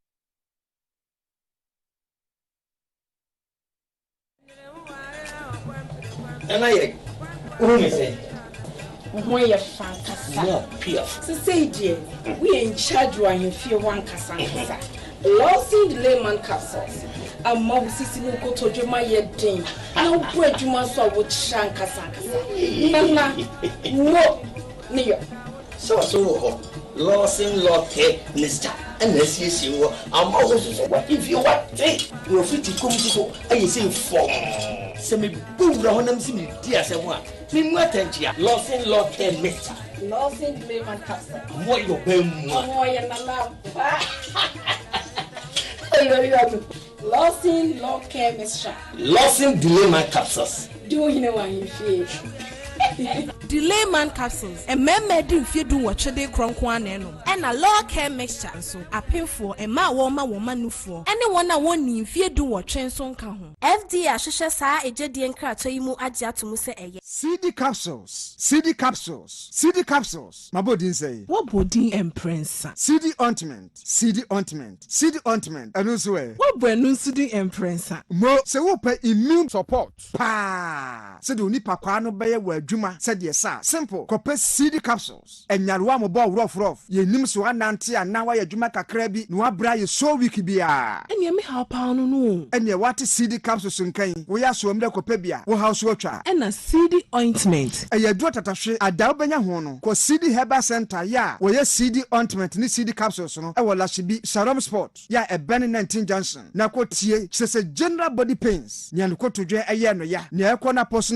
Ana ye. Who say? When you're fantastic. Say, dear, we in charge when you feel one cassan. Losing the layman capsules. A mob sissy will go to my yet dame. I'll break you must saw with Shankasan. Nana, what near? So, losing Lotte, Mister, and this is you. I'm also what if you want take your feet to come to go. I say, for semi boom, Rohanam Simi, dear someone. Attention, losing Lotte, Mister. Losing the layman capsule. What your bem? More than Losing law care mixture. Losing delay capsules. Do you know what you feel? Delay man capsules. A man made in fear do what they cronk one and a law care mixture. So a pay for a ma woman no for anyone I want in fear do what trains on come. FDA Ashisha Sa a Jedian Kratoimu Adia to Muse Eye. CD capsules. CD capsules. CD capsules. My body say. What body and prince? CD ointment. CD ointment. CD ointment. And also what brand CD and prince? Mo se wo pe immune support. Pa. Se do ni pakwa no be wa adwuma said yes sir simple copper CD capsules enyarewa mo bo rough ye nim so anante ana wa adwuma kakra bi no abra ye so week bia ene me ha pa no ene what CD capsules nkan wo ya so mde copper bia wo house watcha ena CD ointment eye do tatahwe ada obenya ho no ko CD Herbal Center ya wo ye CD ointment ni CD capsules no e wo Lashibi Sharom Sport ya e Ben 19 Junction na ko tie se general body pains nya no ko todwe eye no ya na e ko na poso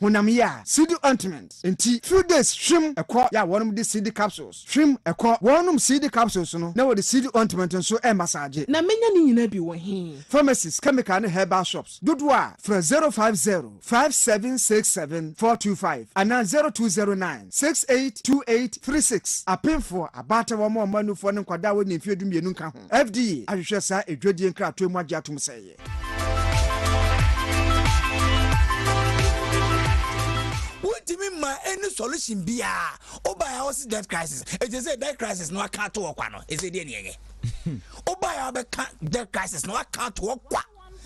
honam ya CD ointment enti few days shrim ekọ ya wonum de CD capsules shrim ekọ wonum CD capsules no na wo de CD ointment nso e massage na menya ni nyina bi wo he pharmacies chemical and herbal shops dodo a for 050-5767-425 and 0209-682836 apemfo abata wo mo manufo ne kwada wo ne mfie dumienu nka ho FDA ahwehwe sa edwadie nkrato mu agye atom seye any solution bia oba house debt crisis it is a debt crisis no account to work no is it dey oba ya be debt crisis no account to work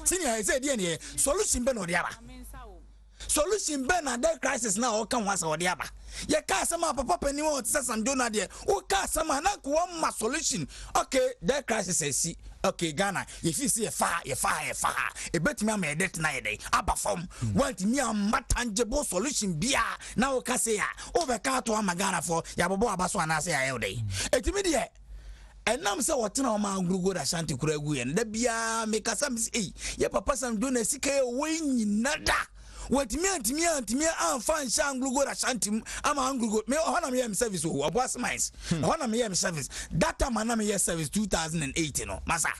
senior is it dey solution be no dey aba solution be na debt crisis na o kan wasa o dey aba ye ka sama papa pani won tsam do na dey o ka sama na ko ma solution okay debt crisis esi okay Ghana if you see a fire e bet me am e det na e dey aba form want me am tangible solution bia na o ka say ya o be ka to am Ghana for ya bobo abaso anase ya e dey etimi de enam se wotena o ma ngurugo da shanti kura gu ye da bia me kasa me ye papa sam do na sika e we nyinada watimi antimi amfa nsha anglugo da shantim ama anglugo me hona me yem service o boss mines hona me yem service that time na me yem service 2008 no masa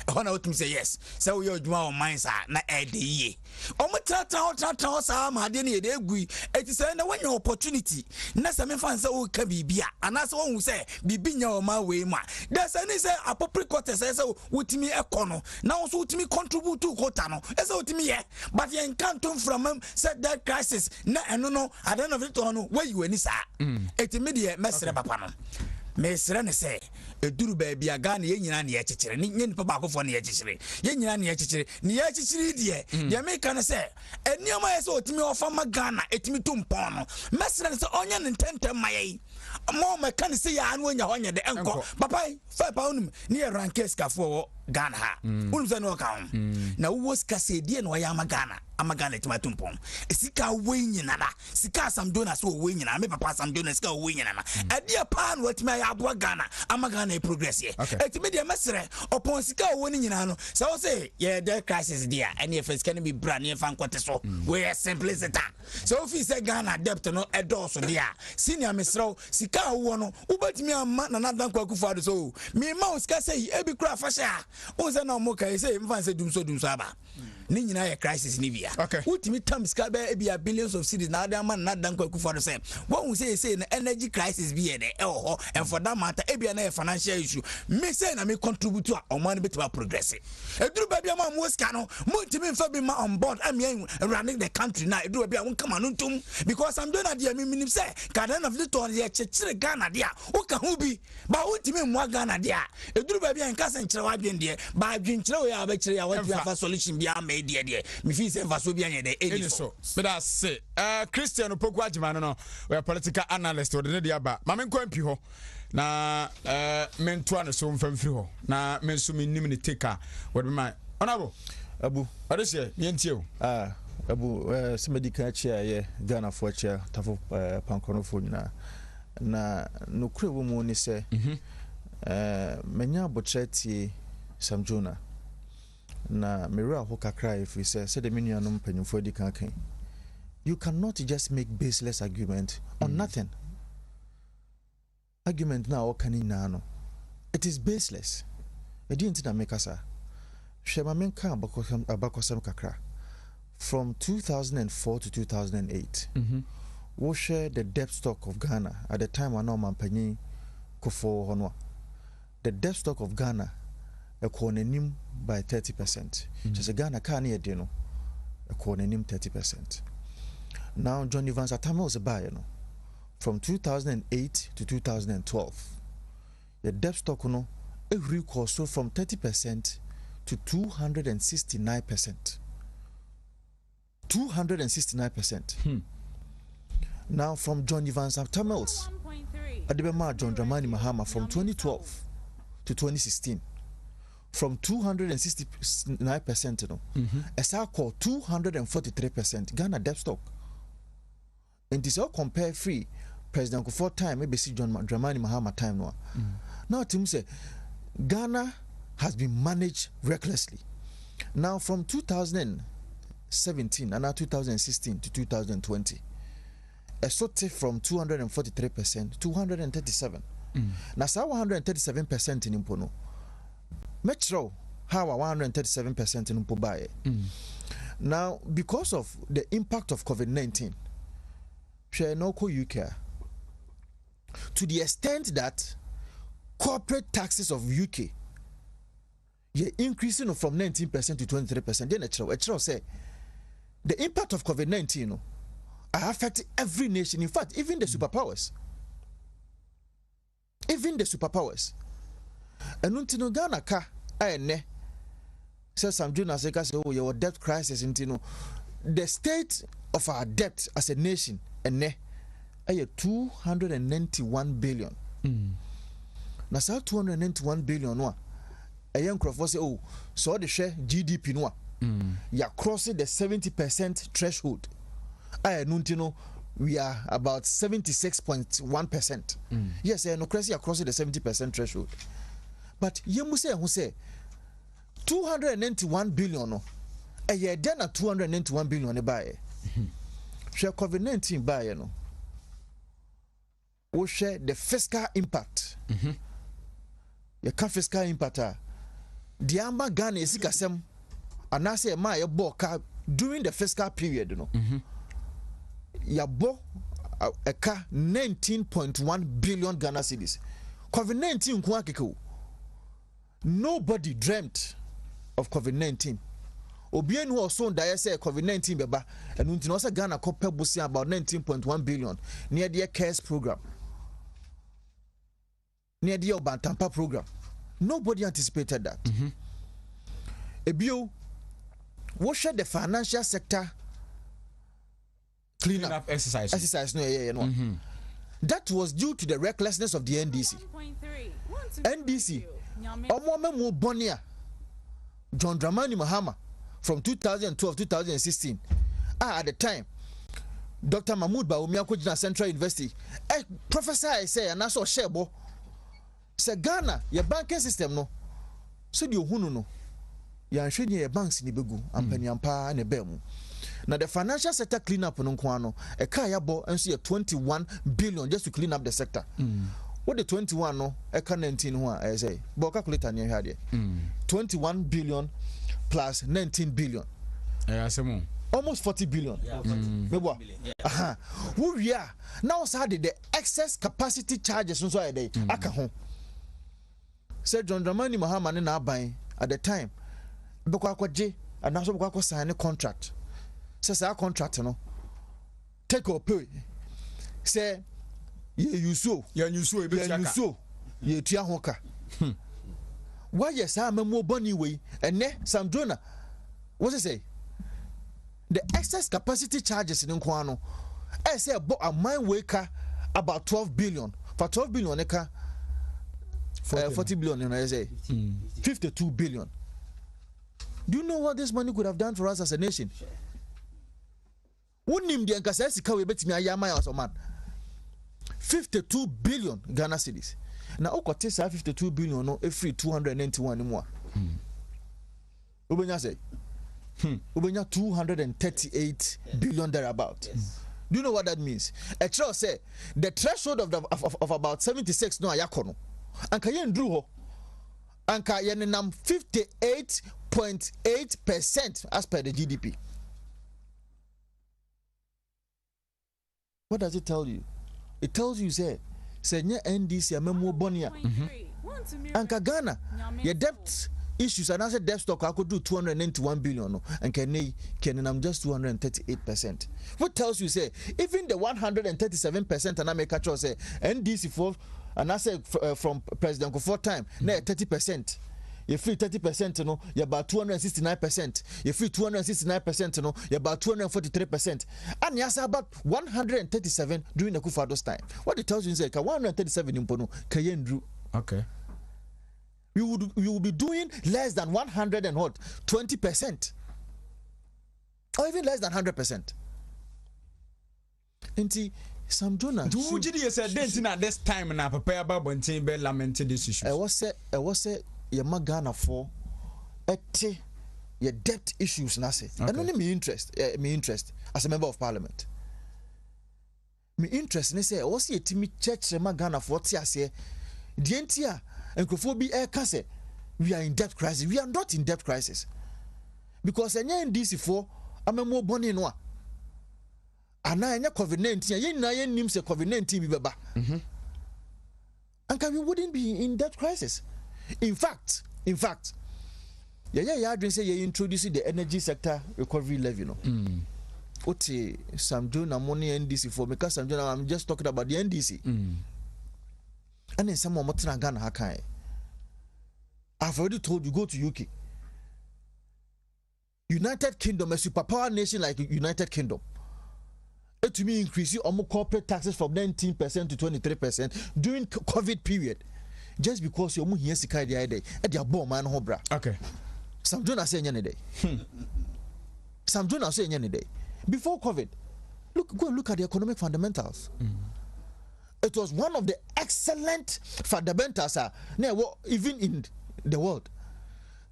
hona otum say yes so we odwuma on mines na ede o mo trata sa ma de ne de egui eti say na wanya opportunity na se me fan say o ka bibia ana se won say bibi nya o ma we ma there say ni say appropriate quarter say wotimi ekono na wo so wotimi contribute to quota no say wotimi ye but ye can't from said that crisis na eno no I don't know if it no where you any sa eti me de mesre papa no mesre ne say eduru ba bia ga na ye nyina na ye kekere ni nye papa akofo na ye kekere ye nyina na ye kekere ni ye kekere die ye me kan say enioma ye say otimi ofa magana etimi tumpon no mesre ne say onye ne tentem maye mo me kan say ya anu nya honye de enko papa fa pa unum ni ye rankes kafo Ghana ha unum say no ka na wo ska say die no ya magana amagana etimi tumpon esika we nyina da sika sam dona so we nyina me papa sam dona sika we nyina na adie pa no watimi ya abo Ghana amagana e progress ye etimi de mesre opon sika wo ni nyina no so wo say ye the crisis dia any first can be brand ye fan kwete so we simplicity so if you say Ghana debt no edoso dia senior mesro sika wo no ubatimi amma na nadan kwakufu ado so me ma sika say e bi kura fasha o say na mo kai say mfa say dumso aba ne nyina yɛ crisis ni bia wotimi tam ska be bia billions of cities na adam man na dan kwaku for say what we say na energy crisis bi yɛ de ɛwɔ hɔ and for that matter bia na financial issue me say na me contribute to ɔman bit about progress eduru ba bia ma mo ska no mo timi mfa bi ma on board am running the country na eduru bia won kama no ntum because I'm doing that me minim say garden of the ton ye chechire Ghana dia wo ka hu bi ba wotimi mo Ghana dia eduru ba bia nka se nkyere wa dwen de ba dwen kyere wo ya ba kyere ya wa fa solution bia ma de de me fi se fa so bia nye de eni so but I say Christian Opoku Agimano no we political analyst we de dia ba ma me nkwa mpi ho na mentoa no so mfamfiri ho na menso menim ne take we be my honorable abu adese me ntie o abu somebody can chair ye Ghana for chair tafo pankono fo nyina na no kure wo mu ni se menya botreti samjona na mera ho kakra if we say the minuanum panyufo di kan kan you cannot just make baseless argument on nothing. Argument now kanina no it is baseless. E di ntina make asa hwema menka abakosam kakra from 2004 to 2008 we share the debt stock of Ghana at the time when man panyin kofo hono the debt stock of Ghana economy by 30%. Just Ghana can ye no economy 30%. Now John Evans Atama was a buyer no from 2008 to 2012 the debt stock no every cost so from 30% to 269%. 269%. Now from John Evans Tamils Adibema John Dramani Mahama from 2012 to 2016 from 269% no as I call 243% Ghana debt stock. And this all compare free President Kufuor time maybe see John Dramani Mahama time no. Now Tim say Ghana has been managed recklessly. Now from 2017 and now 2016 to 2020 a sort from 243% to 137. Now so 137% in Impono. Metro how 137% in Impobaye. Now because of the impact of COVID-19 share no UK to the extent that corporate taxes of UK you're increasing from 19% to 23%. Then a say the impact of COVID-19 affect every nation. In fact, even the superpowers. Even the superpowers. And until Ghana ka ne says some journalists say oh your debt crisis into the state of our debt as a nation and ne 291 billion. Now say 291 billion no a young crop say oh so the share GDP no you are crossing the 70% threshold. We are about 76.1%. Yes, no crazy are crossing the 70% threshold. But you must say who say 291 billion no a year then at 291 billion buy. Share COVID-19 buy no. We share the fiscal impact. You can fiscal impact the amba Ghana is kasem and I say my boka during the fiscal period you know yabo a car 19.1 billion Ghana cedis. COVID-19 kwakiko nobody dreamt of COVID-19 obien who also die say COVID-19 beba and until also Ghana copper busi about 19.1 billion near the CARES program near the Obantampa program. Nobody anticipated that. Ebio, what should the financial sector clean up exercise? No. That was due to the recklessness of the NDC. NDC, Omwame Bonia, John Dramani Mahama, from 2012 2016. At the time, Dr. Mahmoud Bawumia Central University, professor I say, and I saw Shebo. Say Ghana, your banking system no. So the hunu no. Ya shwenye your banks ni begu ampeni ampa ne bemu. Now the financial sector clean up no kwano. E kaya bo enso ye 21 billion just to clean up the sector. What the 21 no e ka 19 ho I say. Bo calculator ne hade. 21 billion plus 19 billion. almost 40 billion. Who we are now started the excess capacity charges so are they aka ho. Said John Dramani Mahama na aban at the time beko akwaje and also beko sign a contract. Says our contract no take or pay. Say you so ye tua hoka. Why yes I am more bunny way and ne Sandrona what's it say? The excess capacity charges in Nkwano, I say about a mine waker about 12 billion. For 12 billion, 40 billion, I say 52 billion. Do you know what this money could have done for us as a nation? Wouldn't him the Ankasasi we bet me a yama or man 52 billion Ghana cedis. Now, Okotesa 52 billion, no, a free 291 more. Ubenya say. Ubenya 238 billion thereabout. Yes. Do you know what that means? A trust say the threshold of about 76 no ayakono. Anka yen drew ho. Anka yen nam 58.8% as per the GDP. What does it tell you? It tells you say nye NDC amemo bonia. Anka Ghana your debt issues and as a debt stock I could do 291 billion no, and can I'm just 238%. What tells you say even the 137% and I make a choice say NDC for and I say from President Kufuor time na 30%. You free 30%, you know, you're about 269%. You free 269%, you know, you're about 243%. And yes, about 137 during the Kufuor's time. What it tells you is that 137 in Pono, Kayendru. Okay. You will be doing less than 100 and what? 20%. Or even less than 100%. And some donors. Do you say at this time now prepare about Bontin be lamenting this issue? I was say your Ghana for your debt issues na say. And only me interest as a member of parliament. Me interest ne say was ye timi church Ghana for ti ase. The entia and Kofobi air kase we are in debt crisis. We are not in debt crisis. Because enya NDC for amemo boni no a. Ana enya COVID-19 yen na yen nim say COVID-19 bi beba. And we wouldn't be in debt crisis. In fact, you say you introduce the energy sector recovery levy, no. Ote Samjo na money NDC for because Samjo I'm just talking about the NDC. And then some more Ghana hakai. I've already told you go to UK. United Kingdom, a superpower nation like United Kingdom. It to me increase almost corporate taxes from 19% to 23% during COVID period. Just because you're here sikai the idea at your bomb man hobra. Okay. Some do not say any day. Some do not say any day. Before COVID, go and look at the economic fundamentals. It was one of the excellent fundamentals even in the world.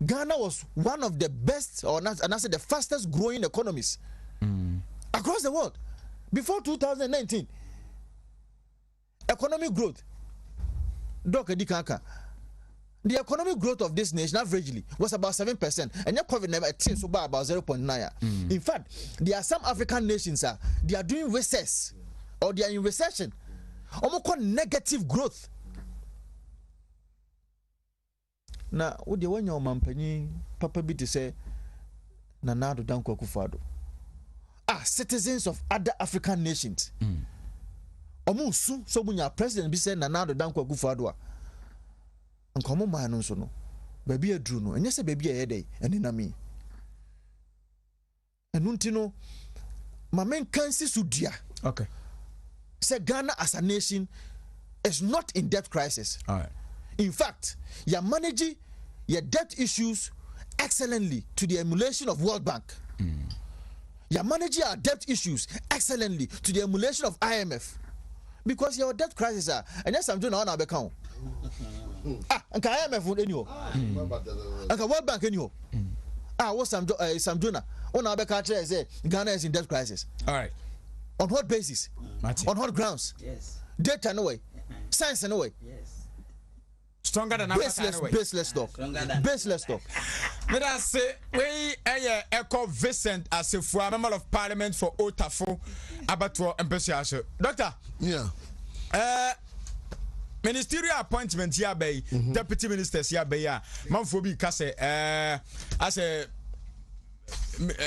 Ghana was one of the best, or not, and I said the fastest growing economies across the world. Before 2019, economic growth. The economic growth of this nation averagely was about 7%, and your COVID never seems so bad about 0.9. In fact, there are some African nations they are doing recess or they are in recession, almost called negative growth. Now, what do you want your mampany Papa B to say? Nanado Danko Kufado. Citizens of other African nations. Omusu so bunya president bi say Nanado Danko Akufo-Addo nkomo man no so no baby adru no enye se baby ayede ene na me enunti no mamen kansi sudia. Okay. Say Ghana as a nation is not in debt crisis. All right. In fact, you manage your debt issues excellently to the emulation of World Bank. You manage your debt issues excellently to the emulation of IMF. Because your debt crisis and yes, I'm doing on our account. And IMF anyhow. And World Bank anyhow. What's some doing on our account say Ghana is in debt crisis. All right. On what basis? On what grounds? Yes. Data no way. Science no way. Yes. Stronger than baseless talk. Baseless talk. But I say, we echo Vincent as a member of parliament for Otafo, Abattoir, and Persiasho. Doctor? Yeah. Ministerial appointment here by deputy ministers here by Manfobi Kase as a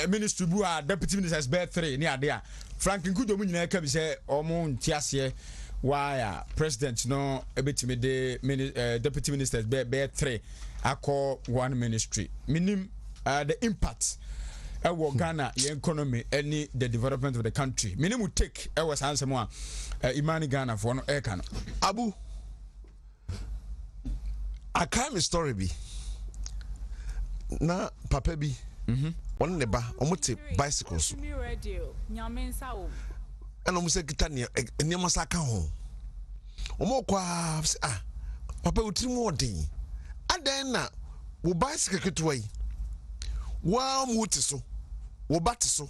ministry deputy ministers bear 3 near there. Franklin Kudo Munina can say Omon Tiasie why president no a bit me the deputy ministers bear 3 I call one ministry. Minim the impact our Ghana economy any the development of the country. Minim will take our answer more Imani Ghana for no aircan. Abu I can't story be na papa bi on neba omote bicycles and omo kita ne masaka ho omo kwa papa utiri mu odin adan na wo bicycle ketwai wa muti so wo bat so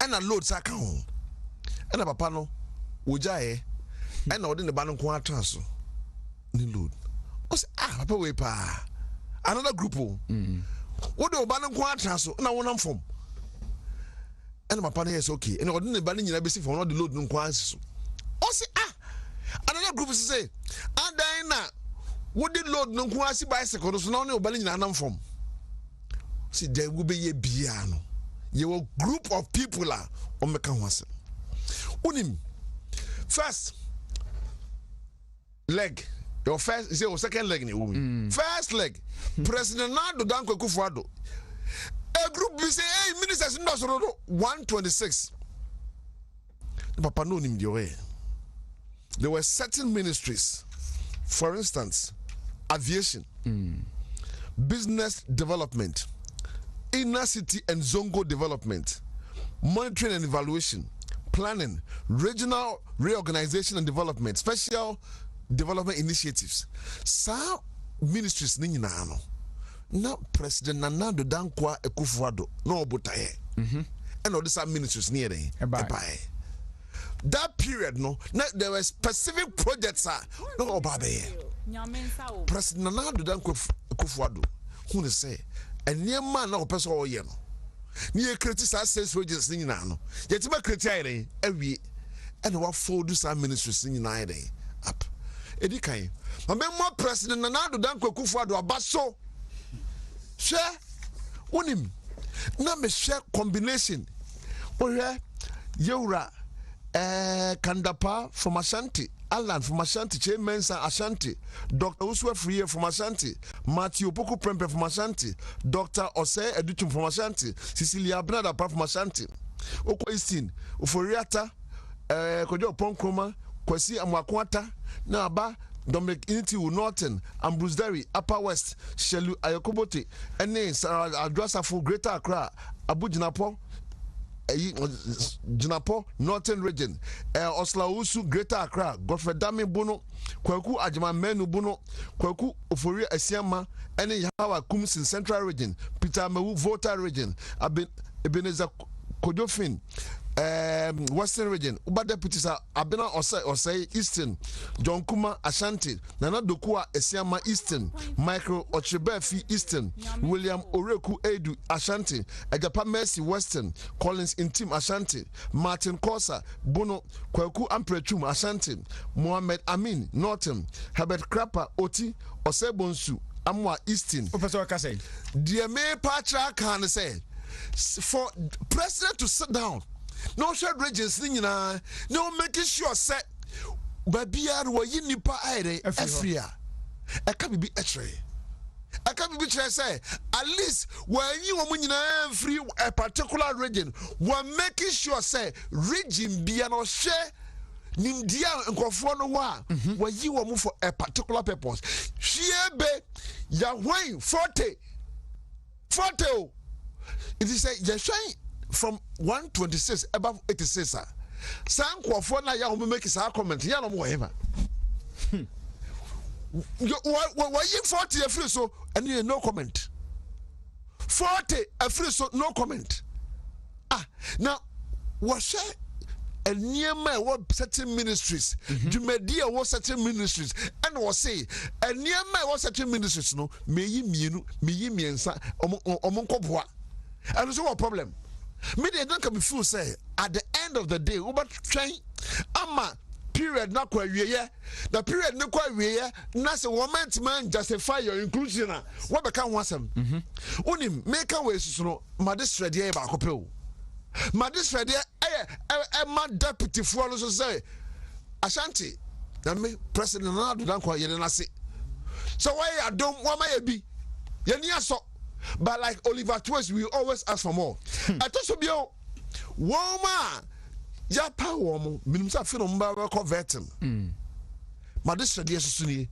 ana load saka ho ana papa no wo jae ana odi ne ba no ko atraso ni load o say papa we pa another group what do ban ko atraso na wonam fom and my partner is okay and ordinary ban nyina be see for not the load nko anso o say another group say adan na what the load nko asi bicycle so na no ban nyina nam fom see there will be ye bia no you a group of people o meka ho ase unim first leg your first is your second leg ni first leg President Nando Danko Kufuado a group be say hey ministers no 126 papa no nim the way there were certain ministries, for instance aviation, business development, inner city and zongo development, monitoring and evaluation, planning, regional reorganization and development, special development initiatives. Some ministries ni nyina no na President Nana Dankwa Ekufuado no obotaye and all these ministries near there that period no there were specific projects no obabe President Nana Dankwa Ekufuado who say and near man na person o ye no ni e criticize sales wages ni nyina no yet ma criticize awie and what fold some ministries ni nyina there up edikan Remember President Nana Dankwa Ekufuado abaso share unim na me share combination ohe Yeura Kandapa from Ashanti, Alan from Ashanti, Che Mensa Ashanti, Dr. Uswa Friye from Ashanti, Matthew Poku Prempe from Ashanti, Dr. Ose Educhum from Ashanti, Cecilia Brada from Ashanti, Oko Eastin, Uforiata, Kojo Ponkroma, Kwesi Amwakwata, Naba, Dominic Inti Norton, Ambrose Derry, Upper West, Shelu Ayokobote, Ene Sarah Adrasafo, Greater Accra, Abu Jinapo, Jinapo, Northern Region, Oslausu, Greater Accra, Godfrey Dami Bono, Kwaku Ajama Menu Bono, Kwaku Uforia Esiama, Ene Yahawa Kumsin Central Region, Peter Mewu Volta Region, Ebenezer Kodofin, Western Region, Uba deputies are Abena Osei Eastern, John Kuma Ashanti, Nana Dokua Esiama Eastern, Michael Ochebefi Eastern, William Oreku Edu Ashanti, Ajapa Mercy Western, Collins Intim Ashanti, Martin Kosa, Bono, Kwaku Amprechum Ashanti, Mohammed Amin Norton, Herbert Krapper Oti, Osebonsu, Amwa Eastern. Professor Akase. Dear May Patra can say, for president to sit down. No shared regions no making sure set babia wo yinipa aire afria e ka bibi etre I can't be say at least when you are free a particular region we're making sure say region be no share Nimdia and Kofono wa where you are move for a particular purpose share be Yahweh 40 it is say Yahweh from 126 above 86 San Kwafona ya make his comment ya no whatever why you 40 a free so and you no comment 40 a free so no comment now what share eniyama wo certain ministries dwumadi wo certain ministries and was say eniyama wo certain ministries no meyi miensa omonkoboa and so what problem me dey don't come feel say at the end of the day we try ama period na kwa wieye the period na kwa wieye na say woman man justify your inclusion what be kan wasem unim make way susu no magistrate dey ba ko pe o magistrate dey ma deputy for no so say Ashanti na me president na do dan kwa ye na say so why adom wa ma ye bi ye ni aso but like Oliver Twist we always ask for more atosubio woman ya pa woman minimum sa fi no mba converting magistrate dey susu ni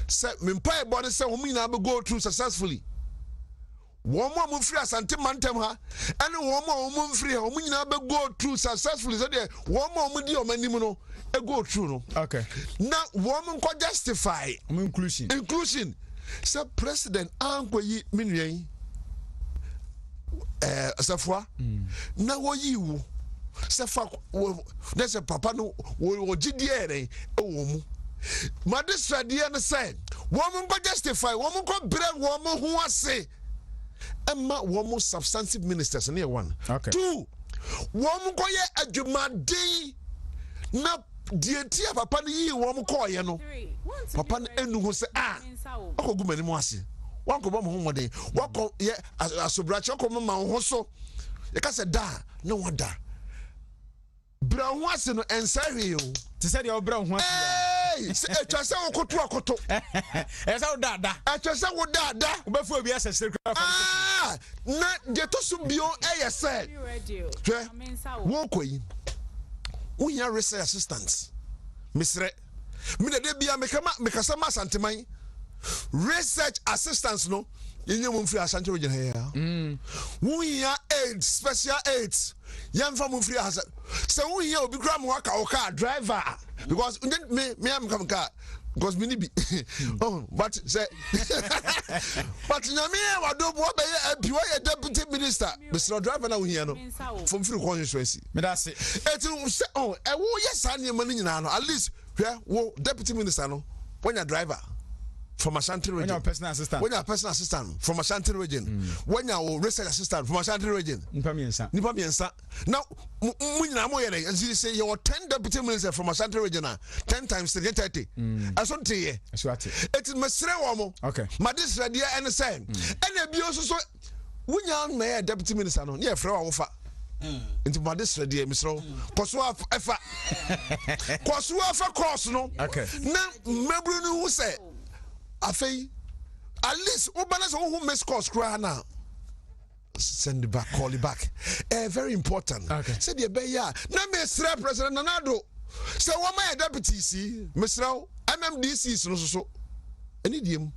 say me pa e body say woman na go through successfully woman free Asante mantem ha and woman free ha woman na go through successfully so dey woman di o manim no e go through no okay now woman ko justify inclusion say president ankoyi minuen asafwa na wo yiwu sefa there's a papa no wo gidie re e wo mu magistrate dey na say woman ko justify woman ko brand woman ho ase emma woman substantive ministers near one okay 2 woman ko ye adwumaden na dietia papa ni yi woman ko ye no papa enu ho say akogu mani mu ase wan ko bo mo ho den wako ye asobrache ko ma ho so ye ka say da na wada bra ho ase no ensahwe o ti say dey bra ho ase etwa say okoto akoto esa wo dada etwa say wo dada wo be fu obi asese kra na je to so bio say hwe wo koyi wo ya research assistants misre me de bia me kasa ma santeman research assistants no yenye mo mfiri Ashanti region here wo ya aid special aids yan fa mo mfiri Ashanti so wo ya obi kra mo waka o car driver because me am come car because me ni bi oh but say but nyame wa do bo be MP wa deputy minister Mr. driver na wo hia no from free constituency me da say etu say oh e wo yes an yema ni nyina no at least wo deputy minister no when your driver from Ashanti region, when your personal assistant from Ashanti region, when your research assistant from Ashanti region, nipa miensa now munyina mo yere as you say your 10 deputy minister from Ashanti region 10 times 30 asonte ye it is mesre wo mo okay magistrate dey and say and e bi oso so wunya me deputy minister no ye frɛ wo fa into magistrate dey mesro koso afa koso afa course no okay na mebru no who say afei at least o balance who miss course cry now send it back call it back very important okay said the be ya na me sra president nanado say wo my deputy si mesra MMDC so any diem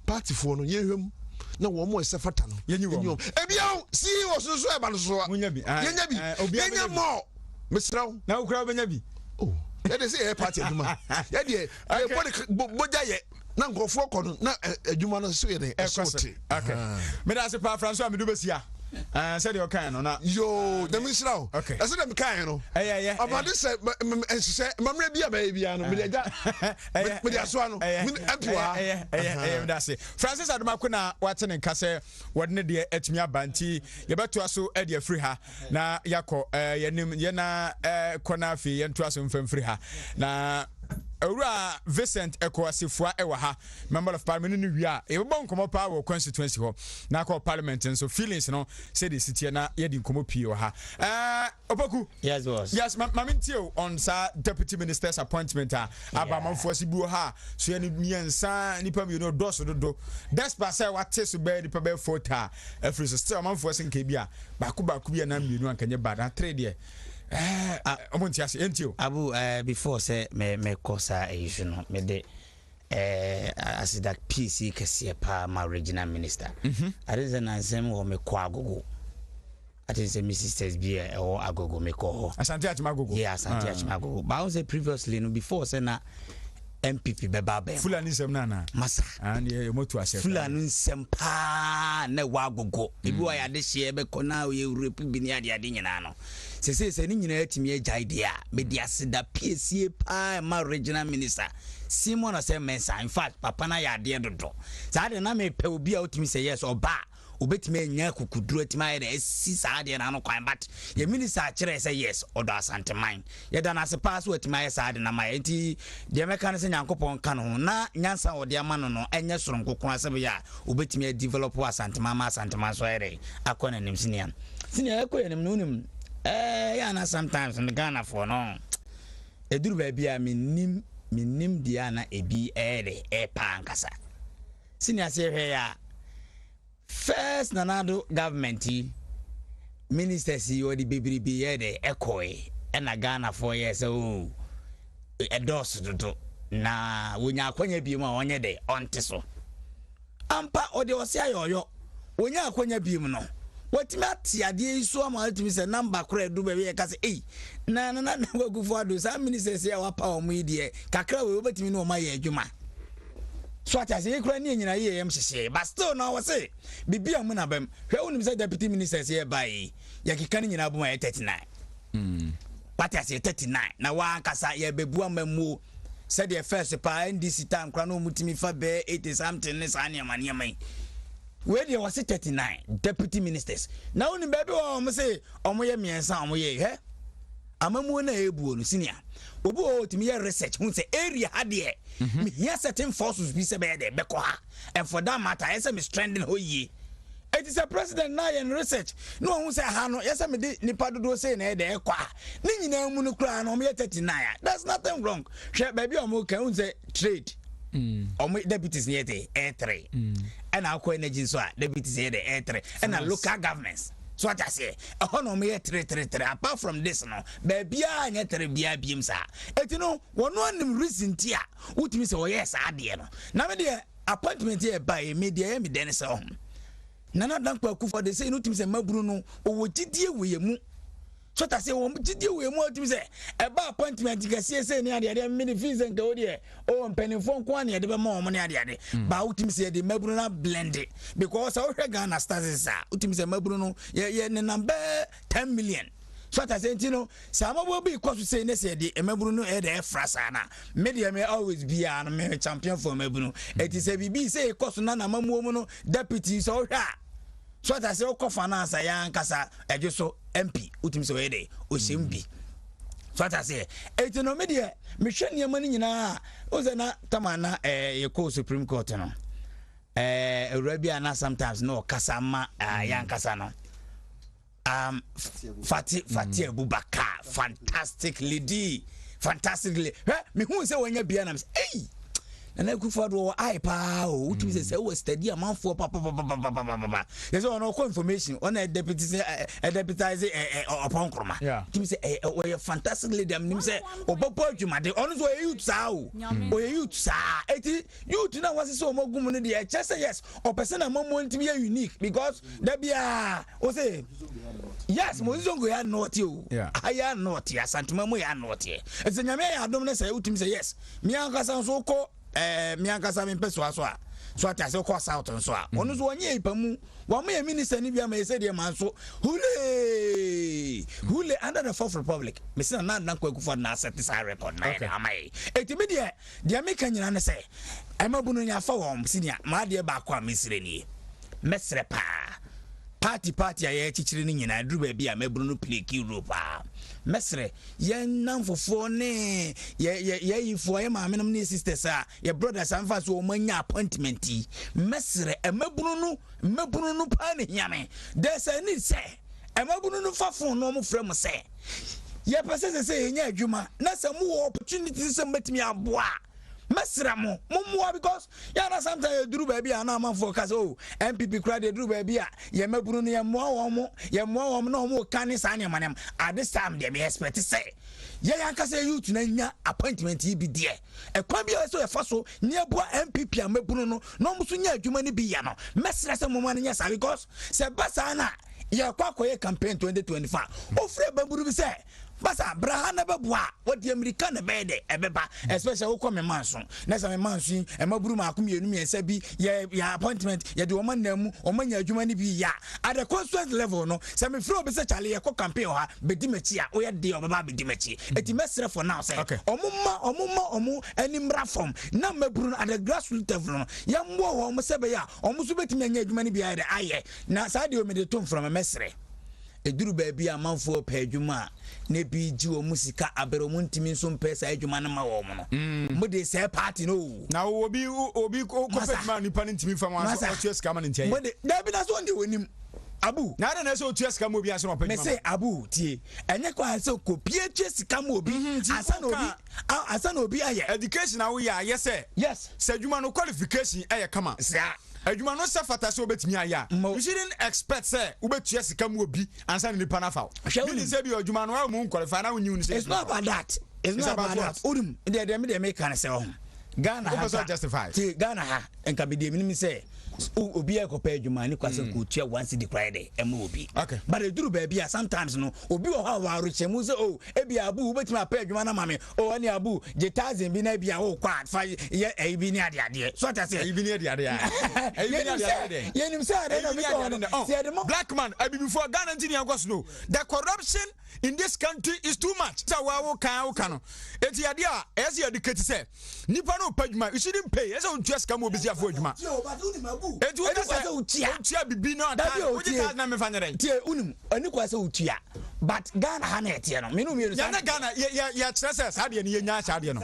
party for no yehwem na wo mo se fata no yenyom ebia si wo so e ba no so munya bi yenya mo mesra na wo kra obenya bi oh ya dey say party aduma ya dey boja ye na nkofo kono na adwuma no so ye ne esote okay me da se pa François me do besia said you kind no na yo the misraw okay I said them kind no yeah about this say mamre bia ba bia no me dey me dey aso no me empua me da se Francis Adomako na wate ne nkase wode ne de atumi abanti ye beto aso e de afiri ha na yakọ ye na kona afi ye nto aso mfamfiri ha na Ura Vincent Ekwasifwa ewa ha member of parliament ni wi a e bo nkomo pa wo constituency ho na call parliament so feelings no say the city na ye di nkomo pii ha Opoku yes boss yes mamintio on sa deputy minister's appointment aba manfo sibu ha so ye ni miensa nipa mi no doso dodo despite say what so be nipa be fota every so still manfo sin ka bia baku bia na mienu ankanye bad trade Abu before say me kosa issue no me de as that PC kese pa my regional minister I didn't ansem wo me kwa agogo I didn't say Mrs. Sisters be or agogo me ko Asante Achimagogo yeah Asante Achimagogo but I was say previously no before say na MPP beba be Fulani sem nana masa and ye moto ashe Fulani sempa na wagogo ebi wa ya de hye be kona ye Europe bi ni ade nyina no se ni nyina atimi agya idea me di aseda PSA pa ma regional minister Simon say mensa in fact papa na ya de dodo sa de na me pe obi a otimi say yes oba obetime anya kukuduro atima ye de si sa de na no kwan but ye minister kire say yes odo asante mine ye da na se pass wetima ye sa de na ma enti de meka ne se nyankopon ka no na nyansa ode ama no no enye soronkokon asebe ya obetime develop asante mama asante man so ye de akona nim sinia ekoye nim no nim ya na sometimes in Ghana for no eduru ba bia minim dia na ebi de pa nkasa sinia se hwe ya first nanado government ministers yi odi bebribi ye de ekoi na Ghana for years o edos dodo na wonya akwanya bi mu onye de onte so ampa odi ose ayoyo wonya akwanya bi mu no watimi atiade iso ama watimi se number kora du ba we ka se na wagufo ado sa ministers ya wapa o mu ide kakra we obetimi no ma ye adwuma so ati ase kura ni nyina ye yem hyehye but still na wo se bibia mu na bam hwe wonim se deputy ministers ye bai ya kika ni nyina boma ye 39 party ase 39 na wa kasa ye bebu amamu said the first pa NDC time kura no mutimi fa be 80 something ne sa ne amane we dey was 39 deputy ministers na wonim baby wo say omoye miensa omoye he amamu na ebuo no senior obi o timi ye research hu say area hade me here certain forces be say be there beko ha and for that matter yes me stranding hoye it is a president na ye research no hu say ha no yes me di nipa dodo say na there ekwa ni nyina mu no kura na omo 39 that's nothing wrong hwe baby omo kan hu say trade omo deputies near the A3 and our energy so deputies near the A3 and local governments. So what I say, a honor me 333. Apart from this, no, baby, I get a bia beams. Et you know, one reason tia, what me say, oh yes, I dear. Now, dear appointment here by media, me Dennis home. Nana don't work for the same no to say, Mabruno, or what did you with you? So I say, what did you with more to say? About appointment, you can see, say, near the many fees and go there. Oh, and penny phone one year, the more money at the other. But him say the Mabruna blended because our Ghana stars, Utim say Mabruno, yeah, number 10 million. So I say, you know, some will be because we say, the Mabruno had a frasana. Media may always be a champion for Mabruno. It is a BB say, cost none among woman deputies or that. So I say, Okofana, Sayan Kasa, and just so MP, Utim so ede, Osimbi. So I say, no media, mission your money na, was na Tamana, a Supreme Court, no. Arabia na sometimes no Kasama, Yan Kasano. Fatih Abubakar, fantastic lady, fantastically. Me who say when you be an hey. And I could for I pow, which is a steady amount for papa. There's no information on a deputy, upon Croma. Yeah, to say, oh, you're fantastically damn say, oh, Papa, you might the honest way you saw, or you saw, you to know what's so more good money. Just say yes, or person a moment to be unique because there be a, or say, yes, Mozongo, are not you. Yeah, I am not here, Santimamu, are not here. As a Yame, I don't say, say yes. Mianka sounds so called. Mianka Samin Pessoa, so I say, course out and so on. One was 1 year per moon. 1 year minister, Nibia may say, dear man, so Hule under the Fourth Republic. Mr. Nanko for Nasa, this I record. Okay, Etimedia, the American say, I'm a Bunia form, senior, my dear Bakwa, Miss Reni. Mesrepa. Party I teaching in I drew baby a Bruno Plick Europa. Mesre, yen none for 4 ne, ye for my minimum sisters are your brothers and fast woman appointment. Mesre, a Mebruno Pani Yame. There's a need say, a Mebruno Fafon no more from say. Ye person say, yeah, Juma, not some more opportunities to meet me a bois. Mesramo, Mumwa because Yana sometimes you drew baby and I'm for Caso, MPP cried the drew baby, Yamabrunia Moamo, Yamoam no more canny signing my name. At this time, they may expect to say, Yanka say you to name appointment he be dear. A quambia so a fossil near Bois MPP and Mebruno, no Musunya, you money be yano, Mesra some money, yes, because Sebasana, your Quacoy campaign 2025. Oh, Fred Baburu say. basa brahana beboa what the American bede ebeba especially wo come manso na say manso e maburu ma akom yenu miensa bi ya appointment ya de woman namu omanya adwuma ni bi ya at the constituent level no say me free obese chale ye ko campaign ha bedi machi a wo ye de obaba bedi machi eti mesre for now say omo animra form na maburu at the grassroots level no ya mbo wo mo sebe ya omo so betimi anya adwuma ni bi ya de aye na sa de o me de tom from mesre eduru baabi amanfo pɛdwuma na bi ji o musika abere mu ntimi nso mpɛsa adwuma na ma wo mo no mo de say party no na obi ko pɛdwuma nipa ntimi fam aso o sika ma ntia mo de da bi na so ndi wonim abu na na so otua sika mo obi aso no pɛdwuma me say abu tie enye kwa se ko pie tue sika mo obi asa na obi aye education na wo ya aye say yes se adwuma no qualification aye kama adwuma no se fata se obetimi aya you shouldn't expect say obetua sika mu obi ansa ni nipa na fa ni say bi adwuma no mu qualify na wonyi say it's not about that it's not about that odum de me kan say Ghana ha justify Ghana ha enka be de mi say obi e ko pa adwuma ni kwase ko tua once the Friday ema obi okay but the duru ba bia sometimes no obi wo ha wa rochemu say oh ebi abu obetimi pa adwuma na mame oh ani abu je tazin bi na bia wo kwa fa ye ebi ni ade so ta say ebi ni ade ebi ni ade ye nim say ade no black man abi before Ghana ntini akwas no the corruption in this country is too much so wa wo kan no eti ade a ese educate say nipa no pa adwuma you shouldn't pay ese on tua sika mo obi sia fo adwuma etu o say utia bibi no ata o ji ta na me fa nyere tie unum ani kwa say utia but Ghana ha na etie no me no ya na Ghana ya kire say de ne ye nya sa de no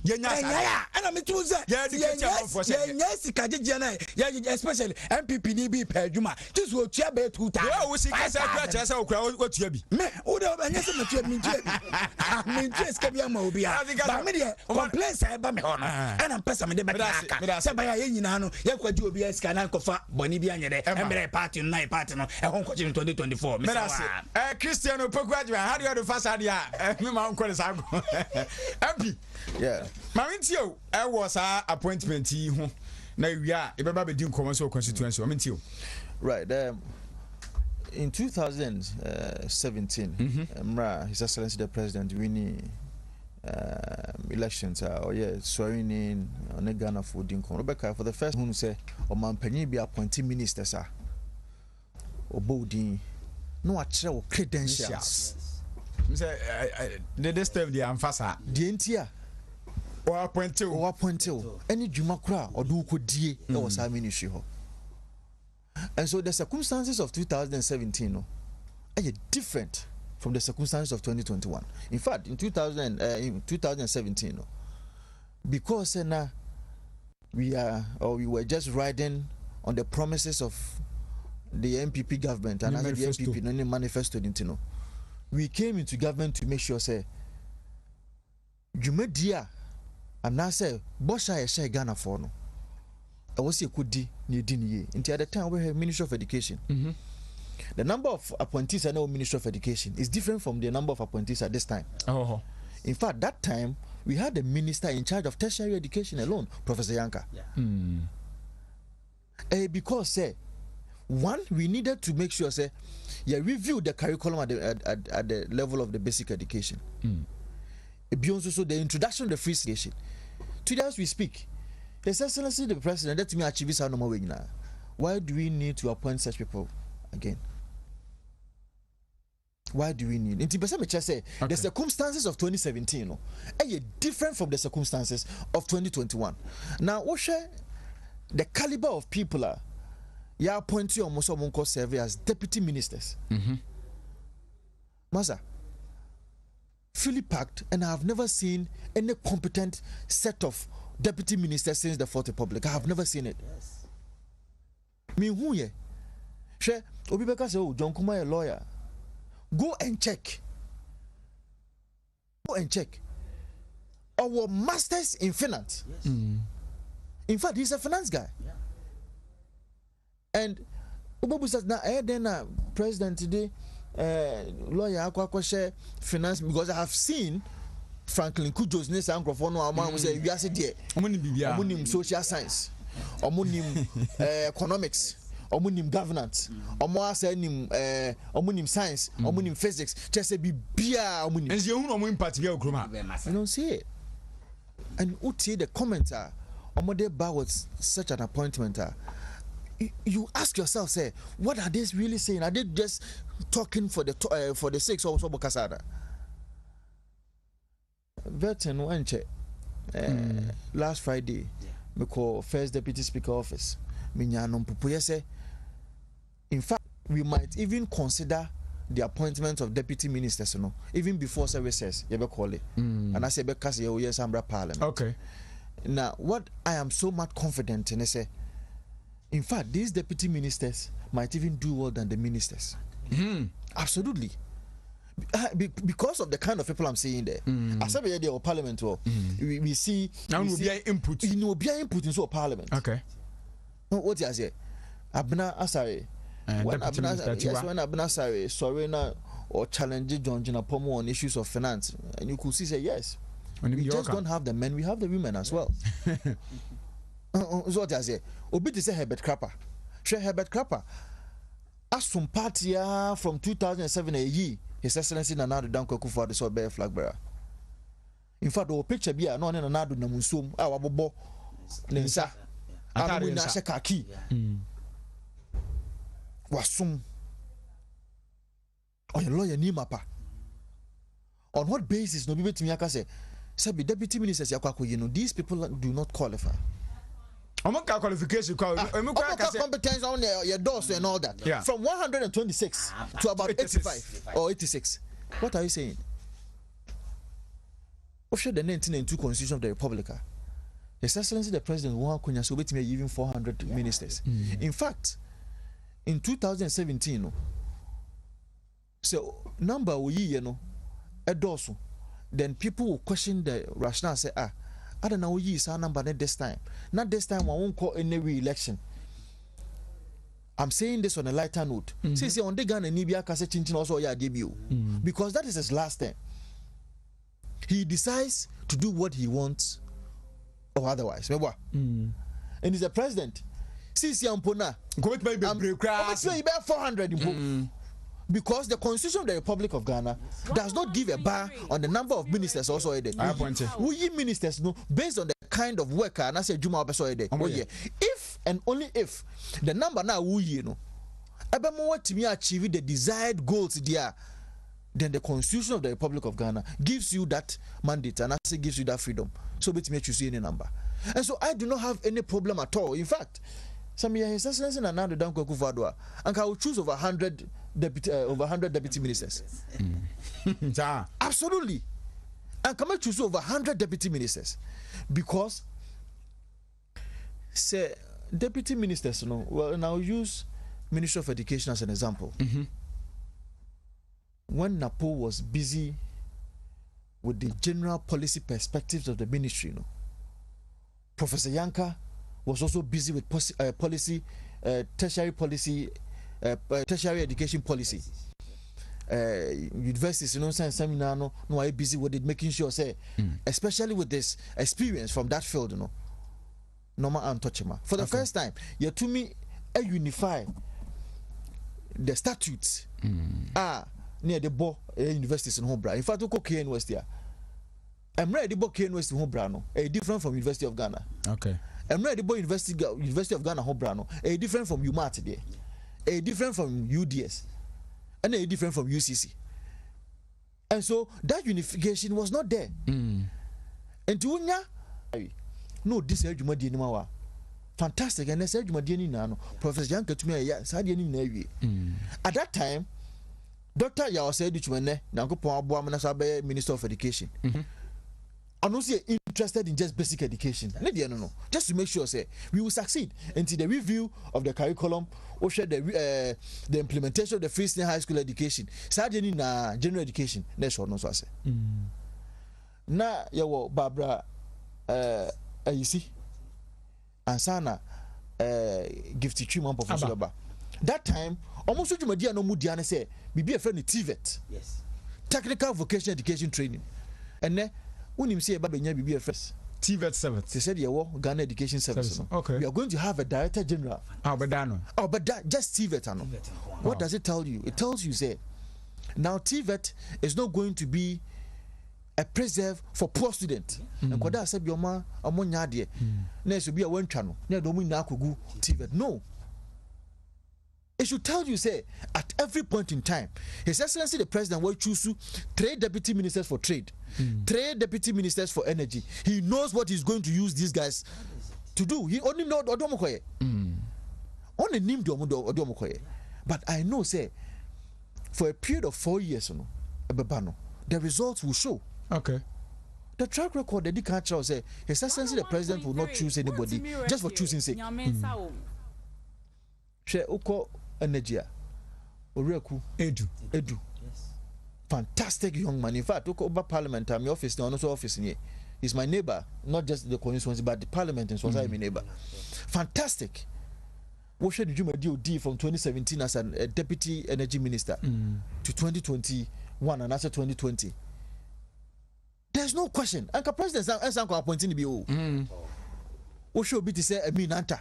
ye nya sa ya ana me tu say ya nya sika jeje na ya especially MPP ni bi pa adwuma ti so utia be 2000 yo wo sika say kra kire say okra wo tua bi me wo de anya say me tua bi me tua sika bi ama obi a ba me de complaints e ba me ho no ana mpesa me de ba aka say ba ya ye nyina no ye kwaji obi a sika na kofa boni bi anyere embre party no na party no e ho nkwaji 2024 me say Cristiano Pogwajwa how do you fast adia me ma nko sa go MP yeah ma wintio e was appointment yi ho na wia e beba be di nkomo so constituency o mentio right in 2017 His Excellency the President winning elections swearing in on Ghana for di nkomo Rebecca for the first who say o mampanyi bi appointing ministers obodin no actual credentials say this time the amfasa the entia or appointed any dwuma kra odu kodie e was our ministry ho and so the circumstances of 2017 no are different from the circumstances of 2021 in fact in 2017 no because we were just riding on the promises of the MPP government and the MPP no manifesto didn't know. We came into government to make sure say Jumedia and now say Bosha e share Ghana for no. I was a could di ni ye. Until at the time we have Ministry of Education. The number of appointees at the Ministry of Education is different from the number of appointees at this time. In fact, that time we had the minister in charge of tertiary education alone, Professor Yanka. Because say one, we needed to make sure say review the curriculum at the level of the basic education. Beyond also the introduction of the free education. Today as we speak, His Excellency the President let me achieve this no more way now. Why do we need to appoint such people again? Why do we need? The circumstances of 2017 are different from the circumstances of 2021. Now, the caliber of people are appointed almost serve as deputy ministers. Maza, fully packed, and I have never seen any competent set of deputy ministers since the Fourth Republic. I have never seen it. Me who ye? She Obibeka say, "Oh, John Kuma a lawyer." Go and check. Go and check. Our masters in finance. In fact, he's a finance guy. And Ubabu says now, then president today, lawyer share finance because I have seen Franklin Kujo's name microphone. No, say we are there. Omunim social science, omunim economics, omunim governance omo asa nim omunim science omunim physics just say bibia omunim and you know impact bia okroma you don't see it and uti the commenter omode ba was such an appointment you ask yourself say what are they really saying? Are they just talking for the sake of so bokasada Vertin wenche last Friday me call first deputy speaker office in fact we might even consider the appointment of deputy ministers, you know, even before services you be call it and I say because you yes parliament. Okay, now what I am so much confident in is say in fact these deputy ministers might even do more than the ministers. Absolutely. Because of the kind of people I'm seeing there, as the parliament, we see now we be input. You know, be input into parliament. Okay. What you say? Abna Asare. When Abna Asare, sorry now, or challenge John Pomo on issues of finance, and you could see say yes. We just don't have the men; we have the women as well. So what you say? Obi say Herbert Crapper. Share Herbert Crapper. As from party from 2007 a year. His Excellency Nana Danko Kufuor so bear flag bearer. In fact, the picture be no na Nana na musum our bobo nensa amu na shekaki wasum on your lawyer ni mapa. On what basis no be betimi aka say be deputy ministers yakwa you know these people do not qualify. Amaka qualification competence on your doors and all that. Yeah. From 126 to about 85 or 86. What are you saying? After the 1992 Constitution of the Republic, His Excellency the President won Kunya so betime even 400 ministers. In fact, in 2017, so number we you know edoso, then people will question the rationale say I don't know who is our number this time. Not this time, I won't call any re-election. I'm saying this on a lighter note. See, on the Ghana Nibia Kase Chinchin also your debut. Because that is his last time. He decides to do what he wants or otherwise. And he's a president. See, Ampona. I'm 400 because the Constitution of the Republic of Ghana does not give a bar on the number of ministers also added. We ministers know based on the kind of worker and I say Juma if and only if the number now we know what to me achieve the desired goals there, then the Constitution of the Republic of Ghana gives you that mandate and I say gives you that freedom. So bet me choose any number. And so I do not have any problem at all. In fact, some years His Excellency Nana Danko Kufuor and I will choose over 100 deputy ministers. Absolutely. And come and choose over 100 deputy ministers because say deputy ministers, you know, well, and I'll use Ministry of Education as an example. When Napo was busy with the general policy perspectives of the ministry, you know, Professor Yanka was also busy with policy, tertiary policy, tertiary education policy. Universities, you know, seminar no are busy with it, making sure say, especially with this experience from that field, you know, normal untouchable. For the first time, you to me unify the statutes near the Bo universities in Hobra. In fact, we K University. I'm ready to K University Hobra no, different from University of Ghana. Okay. I'm ready to University of Ghana Hobra no, different from UMAT today. A different from UDS and a different from UCC, and so that unification was not there. And to no, this is Jumadi fantastic, and I said Jumadi Nano, Professor Janka to me, yes, I didn't know. At that time, Dr. Yao said, Dichmane, Nanko Boamana Minister of Education. I'm not interested in just basic education. No. Just to make sure, say, we will succeed until the review of the curriculum or share the implementation of the free high school education. Sadly, na general education. That's what no so I say. Na yawo Barbara, you see, and Sana, gifty tree man professor. That time, almost what you might no mudiane say, be a friend of TVET. Yes. Technical vocational education training, and then. When you say about Benya BB first, TVET service. They said, yeah, Ghana Education Service. Okay. We are going to have a director general. But that just TVET. What does it tell you? It tells you, say, now TVET is not going to be a preserve for poor students. And Koda said, your man, among Yadia, next will be a one channel, near Domina Kugu TVET. No. It should tell you, say, at every point in time, His Excellency the President will choose 3 deputy ministers for trade, 3 deputy ministers for energy. He knows what he's going to use these guys to do. He only knows Odomokoye. Only named Odomokoye. But I know, say, for a period of 4 years, the results will show. Okay. The track record, the can't say, His Excellency the President will not choose anybody just for choosing sake. Uko energy Oreku Edu fantastic young man. In fact, over parliament, my office now, also office here. He's my neighbor, not just the constituency, but the parliament and society, my neighbor. Fantastic. What should you do from 2017 as a deputy energy minister to 2021 and after 2020? There's no question. And the president is appointing the BO. What should be to say a Minanta?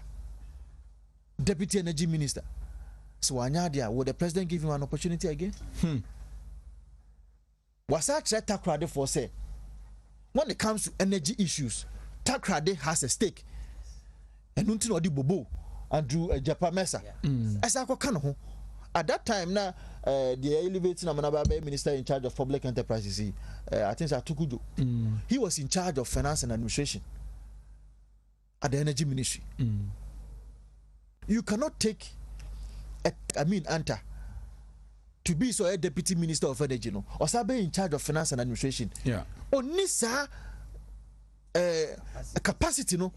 Deputy Energy Minister. So Anyadia, will the president give him an opportunity again? Was that Takrade for say? When it comes to energy issues, Takrade has a stake. And Nuntin Odi Bobo Andrew Japa Mesa. As I can at that time now, the elevating Amanababe minister in charge of public enterprises, I think Tukudu. He was in charge of finance and administration at the energy ministry. You cannot take Anta to be so a deputy minister of energy, no, or be in charge of finance and administration. Yeah. Only sir, capacity, no,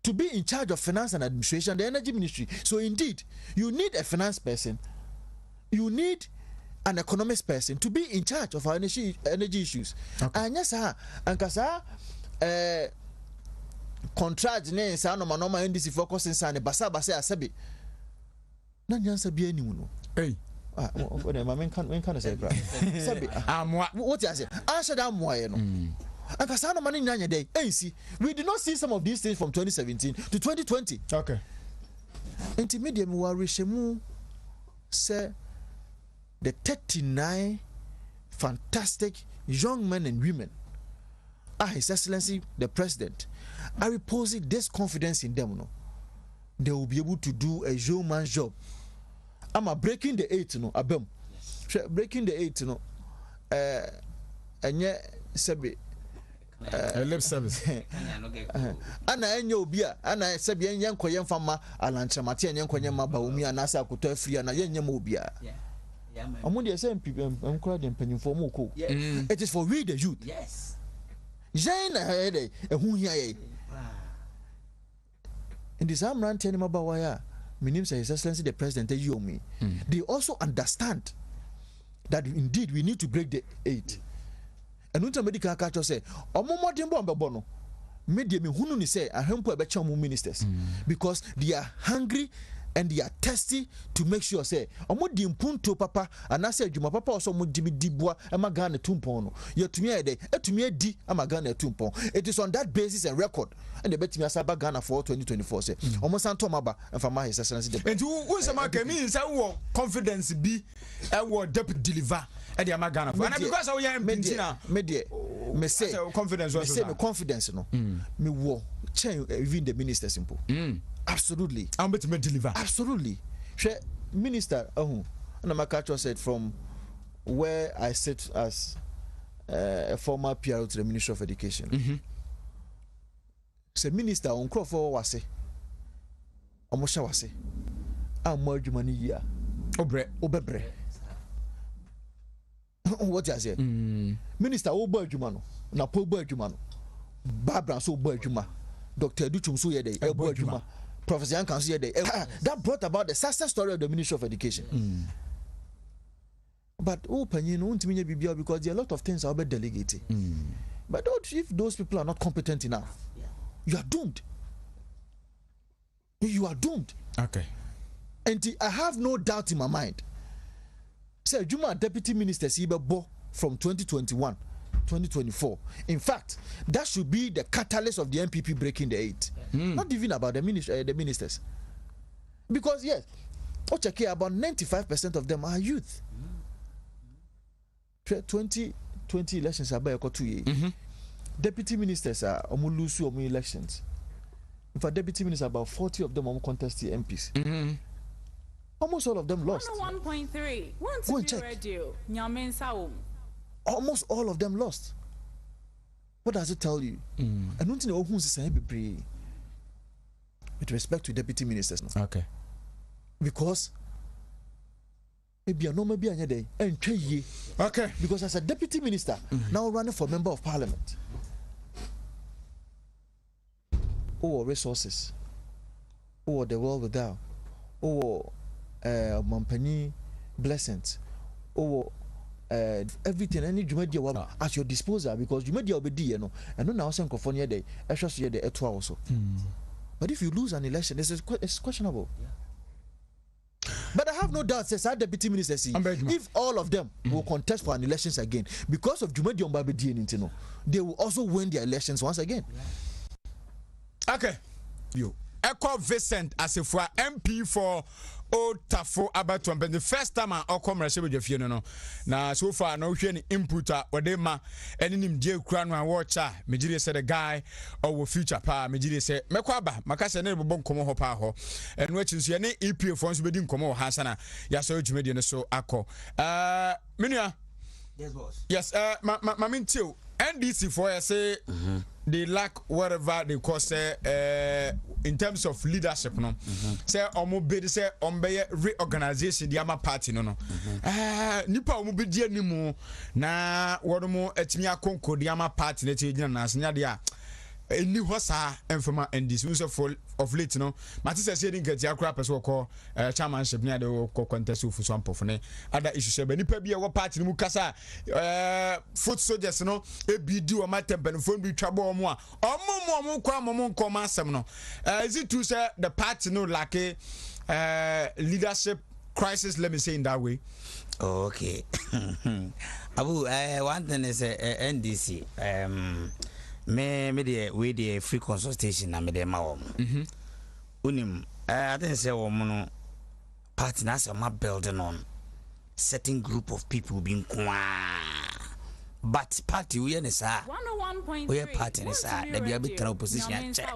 to be in charge of finance and administration, the energy ministry. So indeed, you need a finance person, you need an economist person to be in charge of our energy issues. Okay. And yes, sir, and kasa, contract ne sa no manoma NDC focus in basa asabi na nyansa bi ani no men kan say bra sabi amwa what you say answer that amwa no aka sa no man nyanya dey ensi we did not see some of these things from 2017 to 2020. Okay. Intermediate we were shemu say the 39 fantastic young men and women His Excellency the President, I repose this confidence in them. No, they will be able to do a yeoman's job. I'm breaking the 8, no, abem. Breaking the 8, no. And yet, Sebi. Lip service. Ana enyo bia, ana Sebi enyan koyen fama alancha mati enyan koyen mabaumi anasa kuto free ana yenye mobia. Amundi ese mkura dem penyin for moko. It is for we the youth. Yes. Jaina hede ehun hia ye. In this amran tell him about why my say His Excellency the President you me. They also understand that indeed we need to break the 8. And unta medical culture say omomo dembo ambebo no media me hunu ni say ahempo e be cha ministers because they are hungry and they are thirsty to make sure say omo di mpunto papa anase adwuma papa also mo di dibua ama Ghana tumpon no yetumi ede etumi adi ama Ghana tumpon. It is on that basis and record and the betimi asaba Ghana for 2024 say omo santo maba mfama His Excellency the and who say ma mean say wo confidence bi e wo deputy deliver e dey ama Ghana for and because we are media me say confidence was say me confidence no me wo change even the ministers simple. Absolutely. I'm better to deliver. Absolutely. Minister, and Makacho said from where I sit as a former PR to the Ministry of Education. Say minister on Crawford was say, Omosha was say, I'm more money here. Obre. What you say? Minister Obo Jumano, na po Bo Jumano, Barbara so Bo Juma, Dr. Duchum so yede, Ebo Juma. Professor Young Council Day. That brought about the success story of the Ministry of Education. But open, you know, because there are a lot of things are about delegating. But if those people are not competent enough, you are doomed. You are doomed. Okay. And I have no doubt in my mind. Say, Juma Deputy Minister Siba Bo from 2021 2024. In fact, that should be the catalyst of the MPP breaking the 8. Not even about the ministers. Because yes, about 95% of them are youth. 2020 elections are by 2 years. Deputy ministers are lose elections. In fact, deputy ministers, about 40 of them contest the MPs. Almost all of them lost. 101.3. Go and check. Radio. Almost all of them lost. What does it tell you? I don't know who's saying with respect to deputy ministers. No? Okay. Because maybe a day. Okay. Because as a deputy minister, now running for member of parliament. Resources. The world without. Mampani blessings. Everything any Jumedia at your disposal because Jumedia will be and no now send California day, extra year day also. But if you lose an election, it's questionable. But I have no doubt, says our deputy minister, if all of them will contest for an elections again, because of Jumedia Mbabedi and Intino, they will also win their elections once again. Okay. You. Echo Vincent as if for MP for Old Tafo about the first time I come with your funeral. Now, so far, no any input or dema any name J. Crown watcher. Majiri said a guy or future pa. Majiri said, Mekwaba, Macassa never bon come ho and which is any EP phones within Como Hansana. Yes, so Jumedian so ako. Minia. Yes, boss. Yes, Mamin too. NDC for I say they lack whatever they call say in terms of leadership no say omo be say ombeye reorganization the ama party no nipa omo be di animu na wodomo atimi akonko the ama party na chegina na asenya de a eni hosa enfama NDC so full of late no matisa say din get akura person ko chairmanship ne ade ko contest of so ampofone other issues be nipa bi e wo party mu kasa foot soldiers no e bi di o matempen phone bi twabo omo a omo kwa omo nkoma asem no is it true say the party no lack leadership crisis, let me say in that way? Okay. Abu, one thing is NDC me the free consultation na me de ma wo unim I think say wo no partners are building on certain group of people being but party we ne sa 101.3 we party ne sa da bia be tra opposition check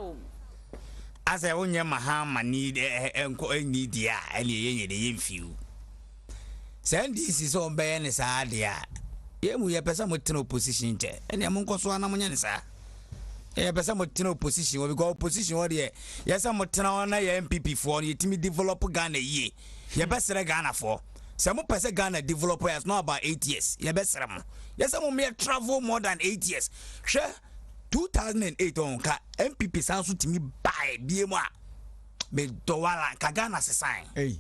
as I onye mahama need enko need dia ele ye de yemfiu send this is on be ne sa dia ye mu ye pesa mo tra opposition che ene mo nkoso ana mo nya ne sa e pesa mo tena opposition because opposition what there yes am tena na ya MPP for you timi develop Ghana ye ye besere Ghana for say mo pesa Ghana develop is not about 8 years ye besere mo yes am me travel more than 8 years she 2008 on ka MPP sanso timi buy bie mo a me dowala ka Ghana se sign me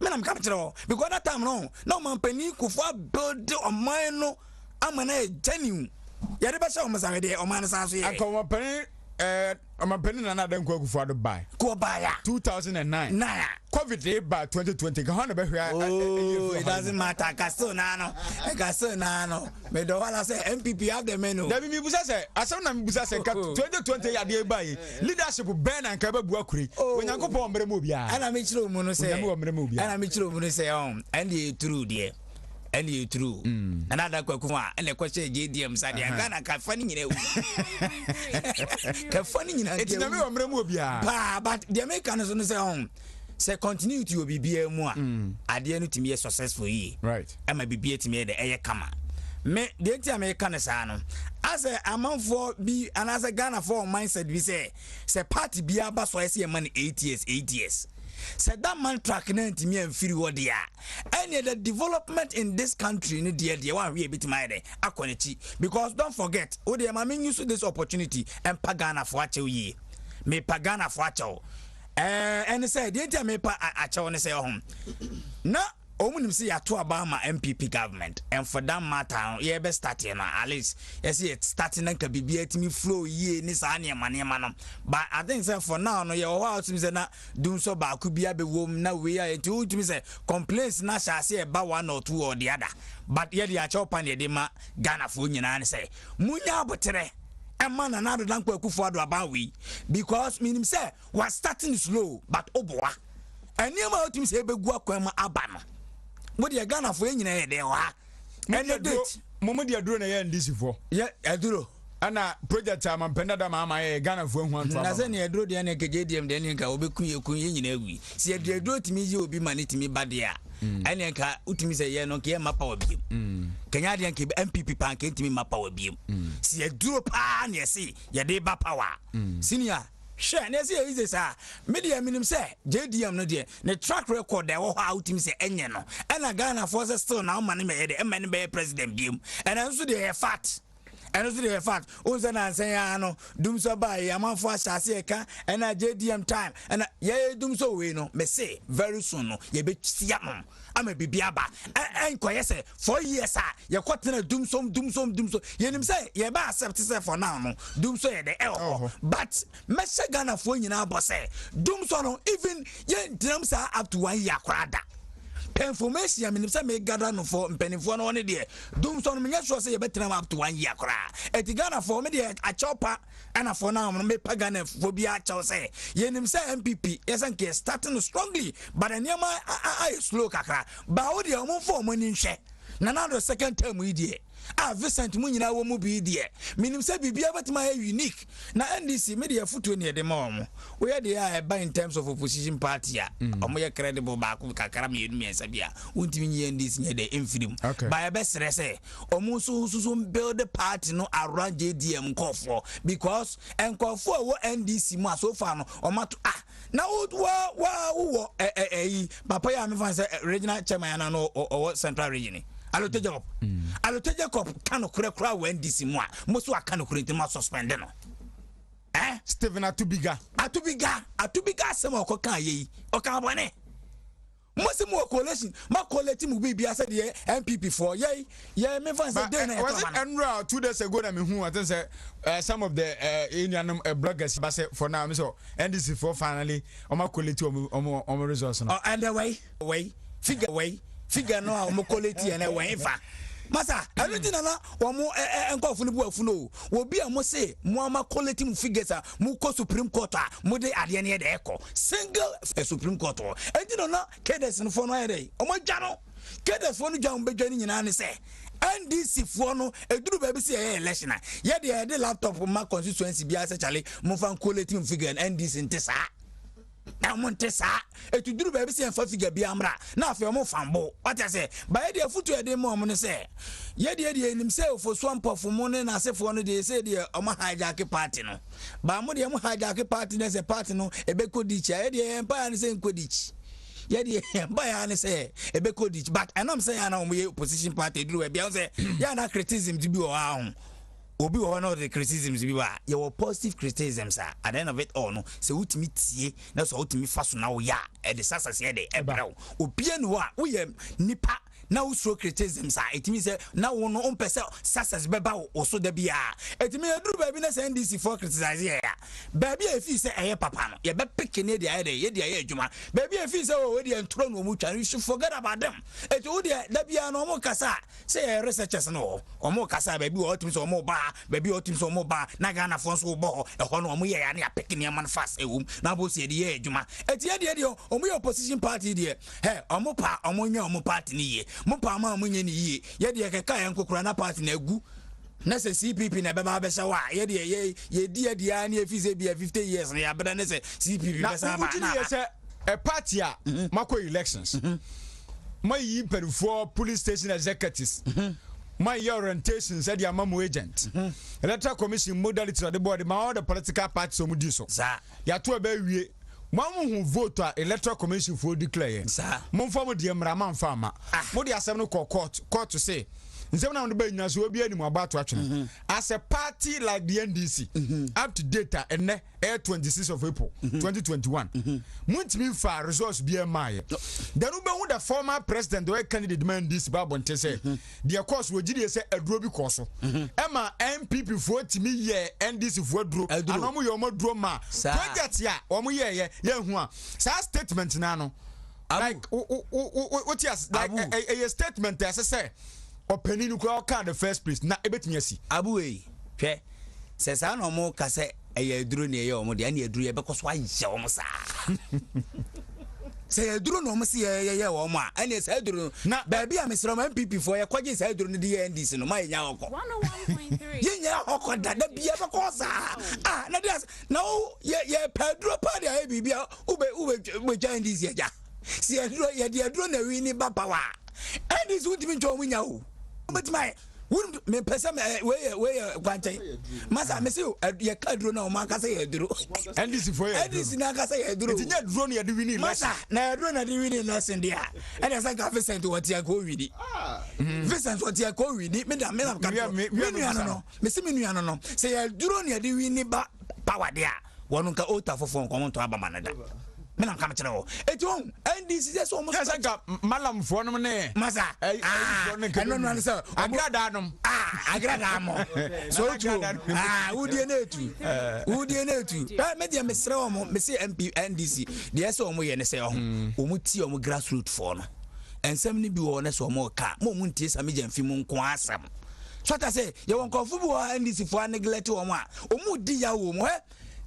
na me capture because that time no man pani Kufuor build on mine no amana genuine yare ba sha o masame de o man san so ye akoma pen na den ko Kufuor do buy ko buy 2009 covid dey by 2020 ka hono be hwa it doesn't matter ka so na no me do wala say MPP have the menu da mi busa say asem na mi busa say ka 2020 ya dey buy leadership ben and ka ba bu akuri onyankopon mbere mo bia ana me chiro mu no say and the true there and you true another kwakuma and the question JDM sadi Ghana ka fani nyina wu ka fani nyina it na me omre mu bia but the Americans no say continuity obi bia mu a ade no timi successful yi right ama bibia timi de eye kama me the American sa no as a amanfo bi and as a Ghana for mindset bi say party bia ba so say man 8 years said that man track na ntimi amfiri wo dia any the development in this country ni dia one we bit my akonechi because don't forget o dey ma use this opportunity and pagana for achew yi me pagana for achew and say the me pa achew ne say na omunim say ya to Obama MPP government and for that matter ye be starting na at least yes it starting na ka bibia timi flow ye ni sa na no but I think say for now no ye o how timi say na dum so ba ku bia be wom na we ya to timi say complaints na sha say e ba one or two or the other but ye dey a chopan ye dey ma Ghana fo nyina ne say munya abotere Emma na nado dan kwa kufu ado about we because meaning say was starting slow but oboa eniema otimi say be gu akwan ma aba no mo de Ghana fo nyina ye de wa ene date mo de aduro na ye ndisi fo ye aduro ana project amampenda da mama ye Ghana fo hu anto na se ne aduro de na KJDM de ne nka obekun ye nyina agui si aduro timi ye obi mani timi bade a ene nka utimi say ye no ke mapa obi kenya de nka MPP pan ke timi mapa obi si aduro pa na ye se ye de ba power senior share na say is say media minim say JDM no de ne track record dey wo how team say enye no and Ghana forces still now man me dey man be president biem and also dey fat and also dey fat unza na say ya no dum so ba ya manfo asase e ka and JDM time and ye dum so we no me say very soon no ye be sia no ama bibia ba en ko yese 4 years ye kwatena dum so ye nim say ye ba accept say for now no dum so ye de but mesha Ghana fo nyina bo say dum so no even ye drum say up to 1 year kwada information menim say me gather no for mpenifo no ne de dum so no me sure say ye betena up to 1 year kwara eti Ghana for me de a chopa and for now me Ghana for bi a chow say ye nim say MPP yes and starting strongly but eniema slow kakra ba wo de omo for money nhwe na now the second term we dey Vincent Munyina wo mu bi die minim say bibia betima unique na NDC media foto ne de ma omo we dey a in terms of opposition party a omo ye credible ba ku kakara me enu mensa bia wontimi nyi NDC nye de emfirim ba be sere say omo so build the party no around JDM nkofo because nkofo wo NDC mu so far no omato na wo papa ya me fan say regional chairman na no central region Alote Jacob kano kura when this moi most wa kano kure ma suspend no Stephen atubiga sem o kan yi o kan bone most mo coalition ma collect mu bi asa de MPP for ye me fan say dey na was it enroll 2 days ago na me hu I think say some of the Indian bloggers ba say for now me so NDC for finally o ma collect o results no and the way figure no a mo quality and when fa masa everything na omo enkofu ni bu afuno obi a mo say mo ama quality mu figures a mo ko Supreme Court a mo de ade ne de eko single Supreme Court enti no na kedes no for no ere omo gya no kedes for no gya mo bedwa ni nyina ne say NDC for no eduru ba bi say election a ye de laptop ma constituency bia say chale mo fan quality mu figure NDC ntesa Montesa, et tu do baby say for figure be amra. Now for more fambo. What I say, by the foot to a day more money say. Ye himself for swamp of money and I say for 1 day say dear Oma hijack party no. But Modiam hijack party as a party no, a beko ditch, a empire and saying kodich. Ye by an say a beko ditch, but I'm saying I know we opposition party do a Beyonce, yana criticism to be around. Obi one of the criticisms we were your positive criticisms are at the end of it all no say utimi tie na so utimi faso na wo ya e de sasa se de ebra obi enu a wo ye nipa na wo so criticisms are it means say na wo no ompese sasa beba wo so da bia it mean eduru ba bi na say NDC for criticize ya ba bi e fi say eye papa no ye be pick ne de aye ye de aye adwuma ba bi e fi say wo de ntro no mu twa you should forget about them it wo de da bia no mo kasa say researchers no o mo kasa ba bi wo timi so mo ba baby otim so mo ba na Ghana fo so bo e ho no omo ye ya na pick ne man fast e wum na bo se de ye adwuma etie de omo ye opposition party de he omo pa omo nya omo party ni ye mo pa ma omo nya ni ye ye de keka ya nkokura na party na agu na se CPP na be ba be sha wa ye de ye di ya na efize bia 50 years na ya beda na se CPP be sha ba na se a party a mako elections my yi perifo police station executives my orientation said your mamu agent electoral commission modality of the board my all the political parties so mudi so ya to be wie mamu hu vote a electoral commission for declare sa mon form de mra man fama mo de asem no court to say nsɛm na wɔde bɛ nyina so obi anim aba to atwene as a party like the NDC up to data ene 26th of April 2021 muntimi fa resource bi e maaye then ube hu the former president the candidate man this babonte say the course wo gidi say aduro bi koso ema MPP fo timi ye NDC fo aduro anomo ye omo duro ma project ya omo ye hu a sa statement na no like what yes like a statement as say opinion ko ka the first place na ebetimi asi abu e hwe se sa no mo ka se eye duro ne ye omo de na duro ye bekoso ayye omo sa se duro no mo se ye omo a ene se duro na ba bia mesro ma MPP fo ye kwaje se duro ne de NDC no ma ye nya hoko 101.3 ye nya hoko da bia bekoso na de na ye pedro pa de bibia ube ja NDC ya si aduro ye de aduro na wi ni baba wa NDC wutimi ncho mu nya o but my me pesa we kwante masa me se ye kaduro na o man ka se ye duro NDC for ye NDC na ka se ye duro ti nya duro na ye de wini masa na duro na de wini lesson dia and as I got Vincent what ya go wini Vincent what ya go wini me da ka me no me se me nua no se ye duro na ye de wini ba power dia wonu ka ota fofo nko to aba manada me nam kam kire o eti on NDC say so almost like malam fo no ne masa no no say agrada nom agrada mo so true udie na etu me dia me sere o mo me say MP NDC dia say o mo ye ne say o mo ti o mo grassroots fo no ensem ni bi wo ne so mo ka mo ntie sa me jamfi mu nko asam so ta say ye won ko fu bi wo NDC fo neglect o mo a o mo di ya wo mo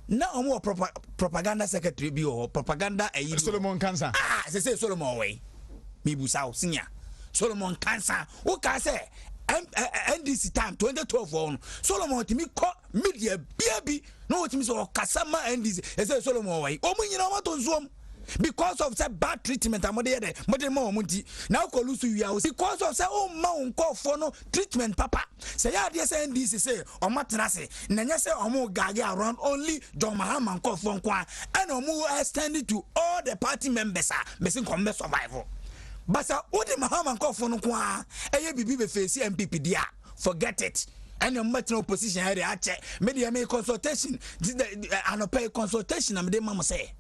na omo propaganda secretary bi o propaganda ayi Solomon Kansa say Solomon way mi busa o senior Solomon Kansa o ka say NDC time 2012 on Solomon timi ko media biabi no timi so kasama NDC say Solomon way o munyina o to nsuom because of say bad treatment amode ye de mode ma omunti na ko lusu wi house because of say o ma unkofo no treatment papa say ya de say NDC say o matena se na nya say o mo gage around only John Mahama unkofo nko and o mo extend to all the party members mesin come survival basa o de Mahama unkofo nko eye bibi be face MPP dia forget it and your maternal opposition here ache media me consultation anope consultation am de mama say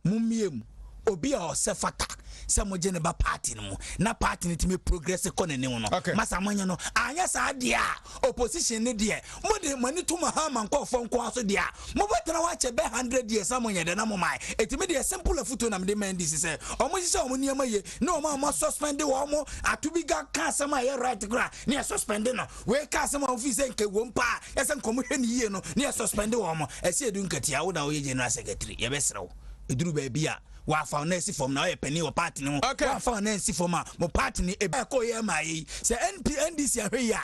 mumiem obi a osefata se mo je ne ba party no na party ne timi progress ko ne no masa manya no anya sa dia opposition ne dia mo de mani to Mahama nko fo nko aso dia mo betena wa che be 100 years amonya de na mo mai etimi de simple foto na me de NDC se o mo sise o mo niam ye na o ma suspend wo mo atubiga ka sama ye right gra ne suspend no we ka sama office nke wo mpa yesen ko mo hwe ni ye no ne suspend wo mo ese edu nkatia wo na wo ye general secretary ye be serew eduru ba bia wa fa na si form na o penny o party no wa fa na si form mo party ni e ba ko ye mai se NDC ahwe ya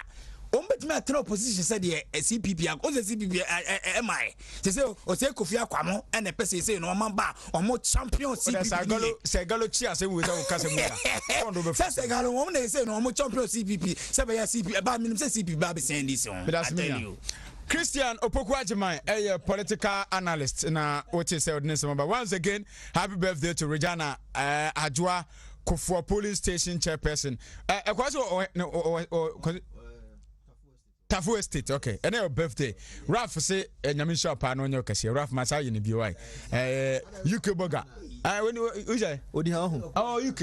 o mbetime atena opposition said the CPP o se CPP mai se o se Kofi Akwamo and the person say no man ba o mo champion CPP se galo chia se we say o kase mu se galo o na say no mo champion CPP se ba ya CPP ba minim se CPP ba be send this on I tell you Christian Opoku Ajiman, a political analyst na what is said but once again happy birthday to Regina Ajwa Kofo police station chairperson Tafu Estate, okay. And your birthday. Ralph say Nyamisha Pano on your cashier. Ralph Masai in the BY. UK Boga. When you say, oh, UK.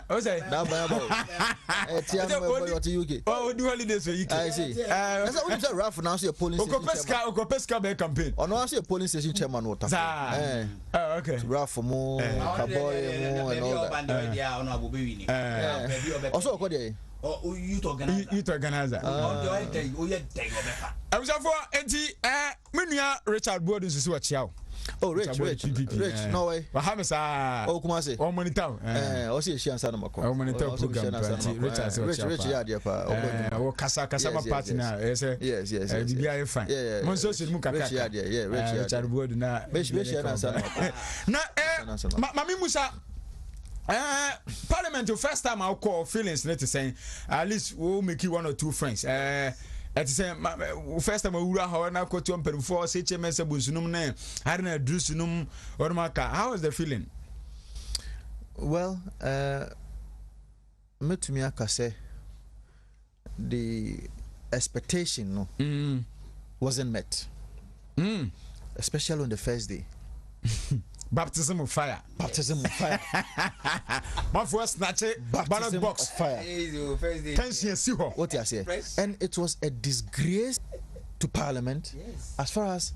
Ose. Oh, do holidays for UK. I see. That's what you Ralph now. See a police Pesca campaign. Or no, see a police station chairman. What? Okay. Ralph more, Caboy, more, and all that. Also, what day? Oh, youth organizer. I was for Minia Richard Borden is what you. Oh, Rich, no way. But how much oh, Kumasi, oh, Monitown, oh, see, she answered my call. Oh, Monitown Rich, oh, Casama party now. Yes, yes, fine. Yeah, Monso Mukaka, yeah, Richard Borden. Now, Mammy Musa. Parliament the first time I'll call feelings let's say at least we'll make you one or two friends at the same first time we how na ko to before say HMS busunum na harina drusunum or maka how was the feeling? Well metumi aka say the expectation wasn't met. Especially on the first day. Baptism of fire. Baptism of fire. My first snatch ballot box of fire. What you say? And it was a disgrace to Parliament as far as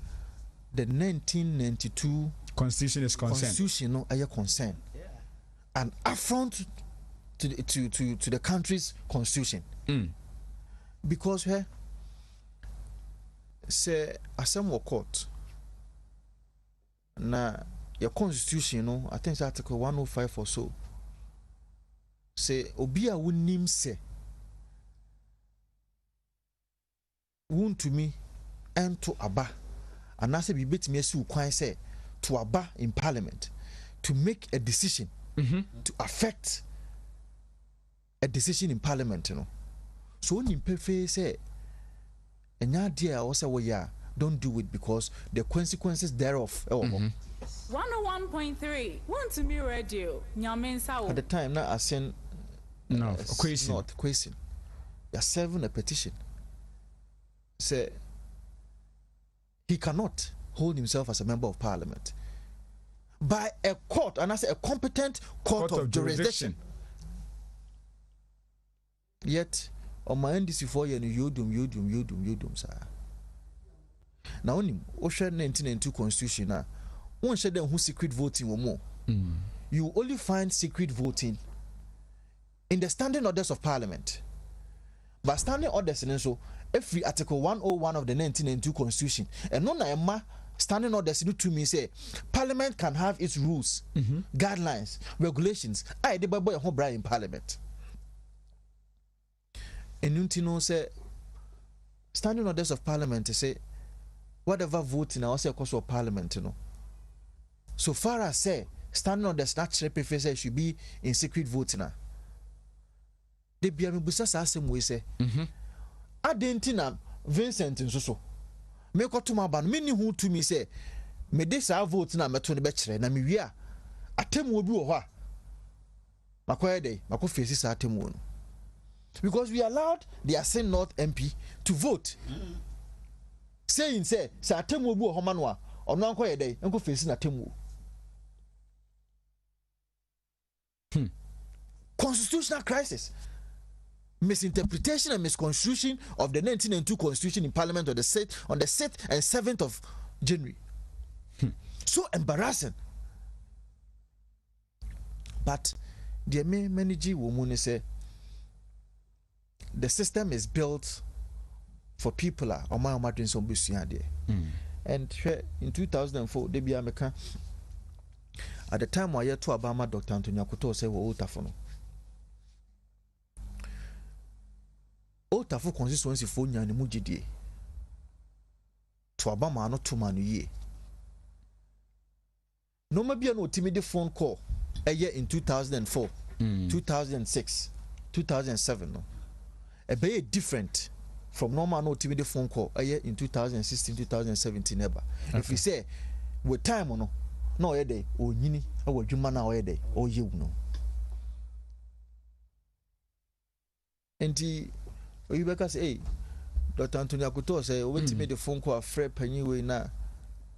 the 1992 Constitution is concerned. Constitution are concerned. An affront to the country's constitution. Because say Assembly Court na your constitution I think it's article 105 or so say obi a wonim say Wontumi ento aba anase bi betimi asi ukwan say to aba in parliament to make a decision to affect a decision in parliament so onim pefe say enya dia o say we ya don't do it because the consequences thereof 101.3 Wontumi radio nyamensa at the time now I sent question you're serving a petition say he cannot hold himself as a member of parliament by a court, and I say a competent court of jurisdiction. Yet on my NDC 4 year you sir. Now only Ocean 1992 constitution now one share them who secret voting or more. You only find secret voting in the standing orders of parliament. But standing orders in so every article 101 of the 1992 constitution and no na standing orders to me say parliament can have its rules, guidelines, regulations. I the boy who in parliament. And you say standing orders of parliament say whatever voting I also course of parliament so far as say standing orders not say should be in secret voting they be me busa sa asem we say adentina Vincent nso me kotuma ban me ni hu to me say me de sa vote na meto ne be kire na me wi a atemu obi wo ho a makoye dey makofesi sa atemu no because we allowed the Assin North MP to vote saying say sa atemu obi wo ho ma no a ono ankoye dey enkofesi na atemu constitutional crisis, misinterpretation and misconstruction of the 1992 constitution in parliament on the 6th and 7th of January. So embarrassing. But the manager woman say the system is built for people and in 2004 they be American at the time I had to Obama Dr. Antonio Akuto say we Otafono. Otafo constituency for nyane mugidie. To Obama no to manu ye. No maybe no timid phone call a year in 2004, 2006, 2007 no. A very different from normal no timid phone call a year in 2016, 2017 ever. Okay. If we say with time no no a day or yini or juma na a day or you no. And you better say, hey, Dr. Antonio Akuto say, "When to make the phone call, Fred Penny now."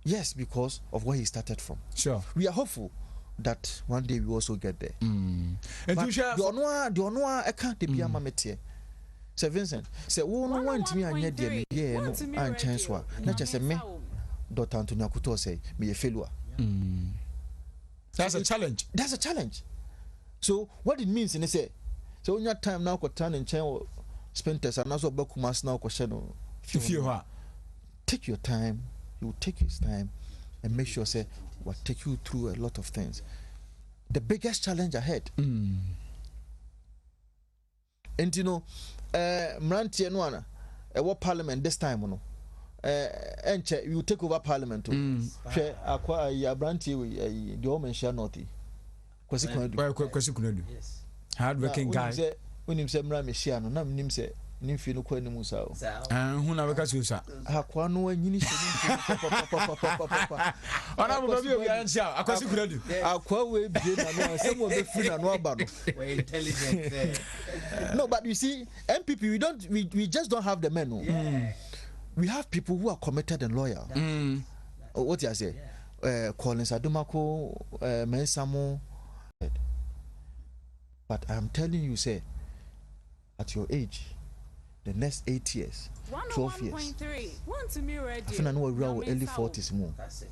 Yes, because of where he started from. Sure, we are hopeful that one day we also get there. And you share the honor, I can't be a mamete. Sir Vincent, say, "Oh, no one to me, I need the yeah, no, and chance one. Not just a me." Dr. Antonio Akuto say, "Be a failure." That's a challenge. That's a challenge. So what it means, and they say, so in your time now, got turn and change. Spend time and also Bakumas now question if you take your time, you will take his time and make sure say will take you through a lot of things. The biggest challenge ahead. And you know, Mranti and one what parliament this time no and you take over parliament share acquire your Mranti the woman share naughty. Yes. Hard working guy. When him say Mra Meshiano, na him say ni fi no kwa ni musa o hu na beka susa akwa no anyini ona bo bi obi ancha akwasi kuradu akwa we bie na no asem obe free na no aba no we intelligent no, but you see MPP we just don't have the men no. We have people who are committed and loyal. What you say? Collins Adumako, Mensamo. But I'm telling you, say, at your age, the next 8 years, 12 years, I think I know we're early 40s more. That's it.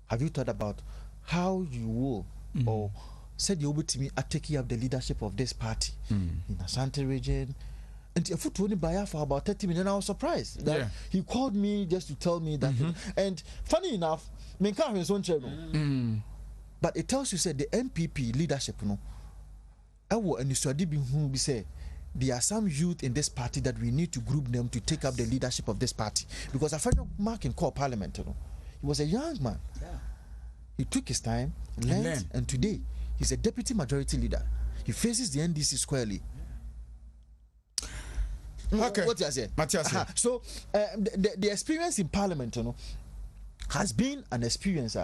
Have you thought about how you will or said you will to me at taking up the leadership of this party in Asante region? And if you buy for about 30 minutes, I was surprised that he called me just to tell me that. And funny enough, but it tells you, said the MPP leadership, and you say there are some youth in this party that we need to group them to take up the leadership of this party. Because I found Mark in core parliament, he was a young man. He took his time, learned, and today he's a deputy majority leader. He faces the NDC squarely. Okay. What you say? So the experience in parliament, has been an experience.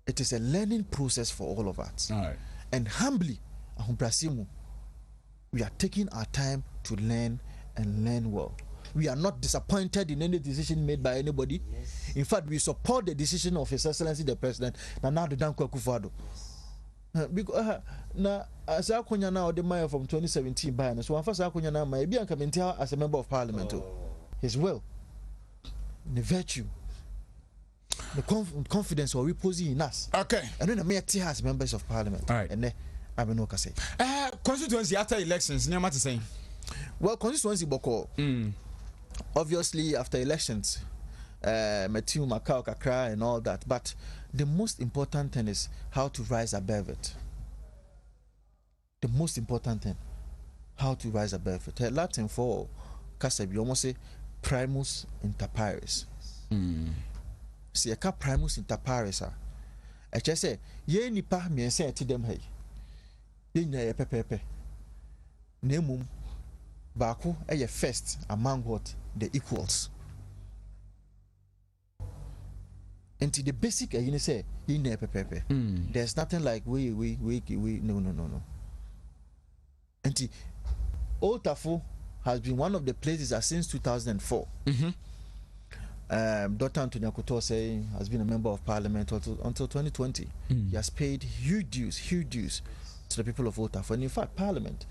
It is a learning process for all of us. All right. And humbly, we are taking our time to learn and learn well. We are not disappointed in any decision made by anybody. Yes. In fact, we support the decision of His Excellency the President. Nana Danko Akufo-Addo. Because na as Akunya now the mayor from 2017 by so one first Akunya now may be as a member of parliament. His will, the virtue, the confidence or reposing in us. Okay. And then the mayor as members of parliament. All right. And then I mean, okay, say. Constituency after elections, near what to say. Well, constituency boko. Obviously after elections, Matthew Macau Kakra and all that, but the most important thing is how to rise above it. The most important thing, how to rise above it. Latin for Kasabi, you almost say primus inter pares. See, a primus inter pares. I just say, ye nipa me say to them, hey, ye na pepe. Nemum Baku a first among what the equals. And to the basic, you say, there's nothing like we no. And Old Tafo has been one of the places that since 2004. Dr. Antonio Kutose has been a member of parliament until 2020. He has paid huge dues to the people of Old Tafo. And in fact, parliament,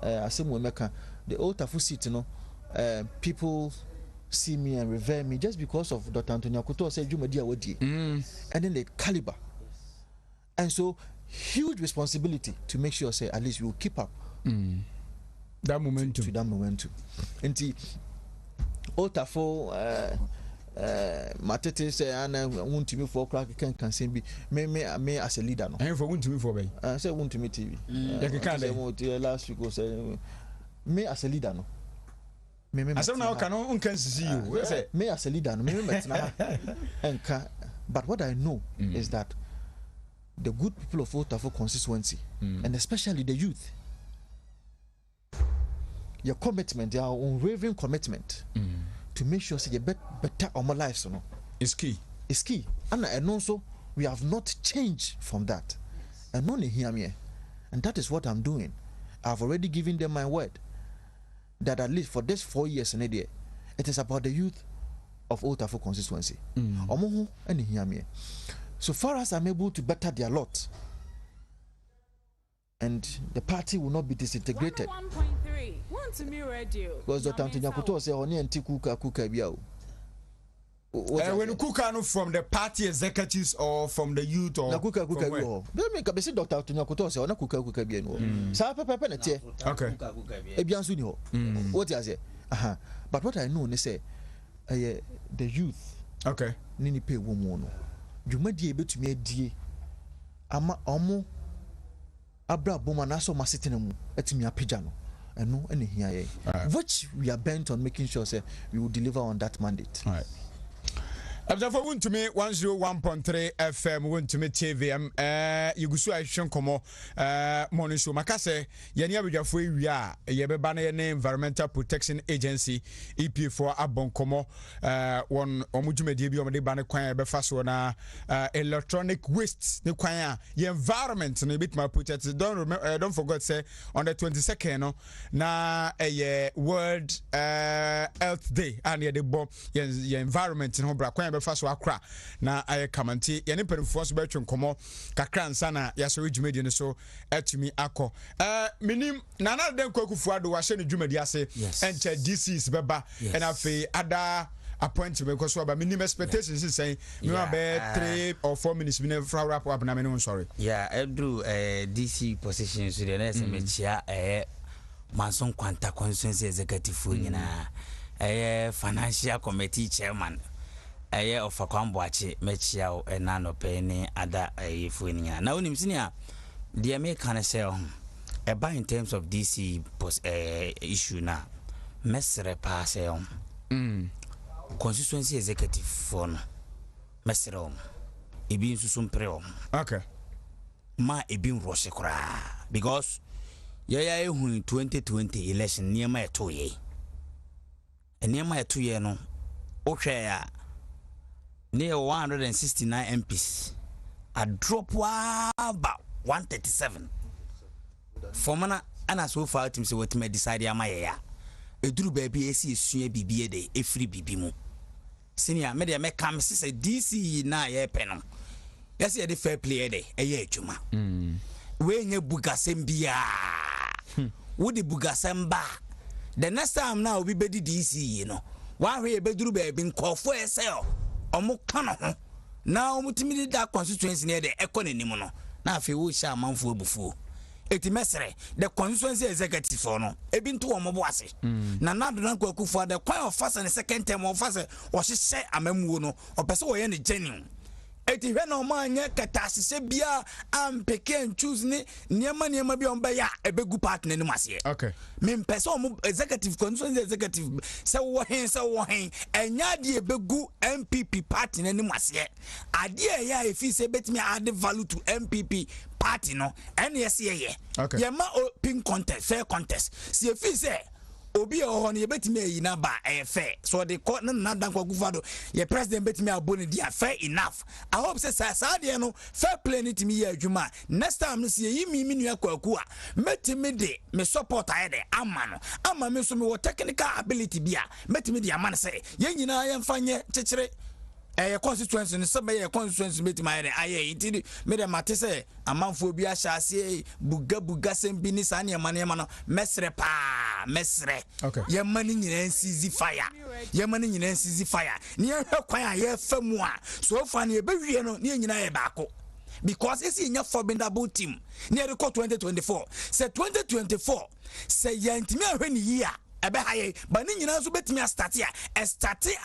the Old Tafo seat, people see me and revere me just because of Dr. Antonio Kuto said Jumadia Wadi. And then the caliber. And so huge responsibility to make sure say at least we will keep up that momentum. To that momentum. And the Otafo Matete say Anna Wontumi for crack can say be me as a leader. No. And for Wontumi for me. I say Wontumi TV. Last week was me as a leader. No. I said now can see you. Me as a leader, but what I know is that the good people of Otafo constituency, and especially the youth, your commitment, your unwavering commitment to make sure you better on my lives, is key. It's key, and also we have not changed from that. And only hear me, and that is what I'm doing. I've already given them my word that at least for this 4 years in a day, it is about the youth of Otafo constituency. And hear me. So far as I'm able to better their lot, and the party will not be disintegrated. 101.3 Wontumi Radio. Because Dr. Antonio Kuto say oni anti kuka biao. When you cook from the party executives or from the youth or kuka biao. Me ka be say Dr. Antonio Kuto say ona kuka bia no. Sa pepe na tie. Okay. E biansu ni ho. What you say? But what I know ne say the youth. Okay. Nini pe wo mu no. Dwumadi e betumi adie ama omo abra boma na so masitena mu etumi apagya no eno ene hia ye, which we are bent on making sure say we will deliver on that mandate. All right. Abjafo Wontumi 101.3 FM Wontumi TVM yugusu ahwehwe nkomo morning show makase yene abjafo ewia yebeba na yene Environmental Protection Agency EP4 abonkomo won omudwumade bi omde ba ne kwan ebefa so na electronic waste ne kwan a ye environment no bit my protect don't forget say on the 22nd no na World Health Day and ye bo ye environment no bra kwan befa so akra na aye kamanti ye ne perifo so betwe nkomo kakra nsa na ya so dwumadi no so atumi akọ minim na na den kwakufu ado wa hye ne dwumadi ase enche DCs beba and afi ada appointment because we minimum expectations is saying me be 3 or 4 minutes we never wrap up na me no sorry Edru DC positions so the na me chia Manson Kwanta constituency executive nyina financial committee chairman of Akwamboache mechia o na no pe ni ada fu nyina na onim sinia the me can say about in terms of DC issue na mesre pass constituency executive for no mesre ebi nsusu mpre okay ma ebi nrose kra because ya ehu 2020 election niema etoye no ohwe ya near 169 MPs a drop about 137 formana ana so far team say what me decide am ya eduru baby esi esua bibie de efri bibi mu senior me de me kam say DC na ye pe no yes ye the fair play de eye adwuma we nye bugasem bia wo de bugasem ba the next time now we be DC you know wa hwe beduru baby nkofo esel omo kano ho na omo timidi da constituency ne de economy no na afi wo sha manfo abufuo eti mesere the constituency executive for no ebi nto omo bo ase na nado na kwakufu the kwan of first and second term of first o hye amamuo no opese wo ye ne genuine eti hwe na omo anya katasese bia am pick and choose ni niema bia omba ya ebegu partner ni mase okay me mpese omo executive constituency executive se wo hen enya de ebegu MPP partner ni mase ade ya efi se betimi add value to MPP party no NS ye okay ye ma pin contest fair contest si efi se obi ho ne betimi ayi na ba fair so the court na dan kwagufado ye president betimi aboni dia fair enough I hope say sa de no fair play ni timi ye adwuma next time no si yi mi nua kwaku a metimi de me support ayede ama me so me wo technical ability bia metimi de amane say ye nyina ye mfanye chechire constituency ni sebe ye constituency beti ma aye intidi me de mate se amanfo bi ahya ase buga sembi ni sa ne ma no mesre okay ye mani nyina nsizi fire ni ye hwe kwan a ye famu a so fa ne be wie no ne nyina ye baako because esi nya formidable team near the 2024 say 2024 say yantimi ahwe ni yi a ebe haye but ni nyina so betimi start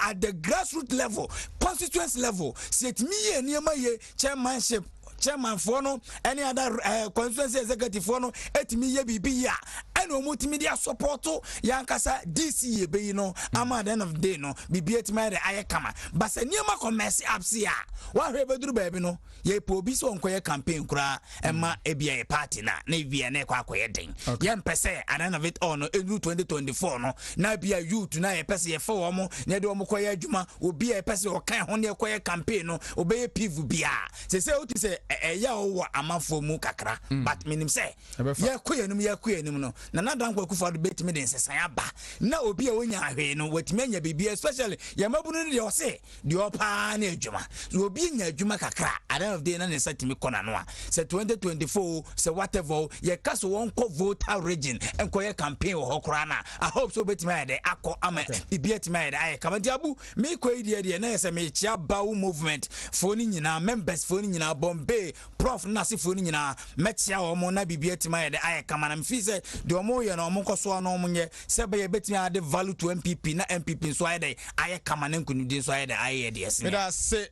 at the grassroots level constituency level set me ye niema ye chairman for no any other constituency executive for no etimi ye bibi ya and omutimi dia support yankasa DC ye be no am at the end of the day no bibi etimi de aye kama but se niema commerce apps ya wa hwe beduru baby no ye po bi so nkoye campaign kura ema ebia ye party na ebia na kwa akoye den ye mpese at the end of it all no 2024 no na bia youth na ye pese ye fo omo na de omo koye adwuma obi ye pese o kan ho ne koye campaign no obeye pivu bia se oti se eya wo amafo mu kakra but minim say ye koye num no na nadan kwakufa do betimi de nsesan aba na obi a wonya ahwe no watimi anya bibia especially ye mabunu ne de o se de opa na adwuma so obi nya adwuma kakra at the end of the day na nesatimi kona no a se 2024 se whatever ye kaso won ko voter region enkoye campaign wo hokora na I hope so betimi ade akọ ama bibia timi ade aye kamadi abu me koyi de na se me chia bawo movement phone nyina members phone nyina Bombay prof na se phone nyina metia wo mo na bibia timi ade aye kama na mfi se de omo ye na omo koso na omo nye se be ye betimi ade value to MPP na MPP so ade aye kama na nkunudi so ade aye de ese me da se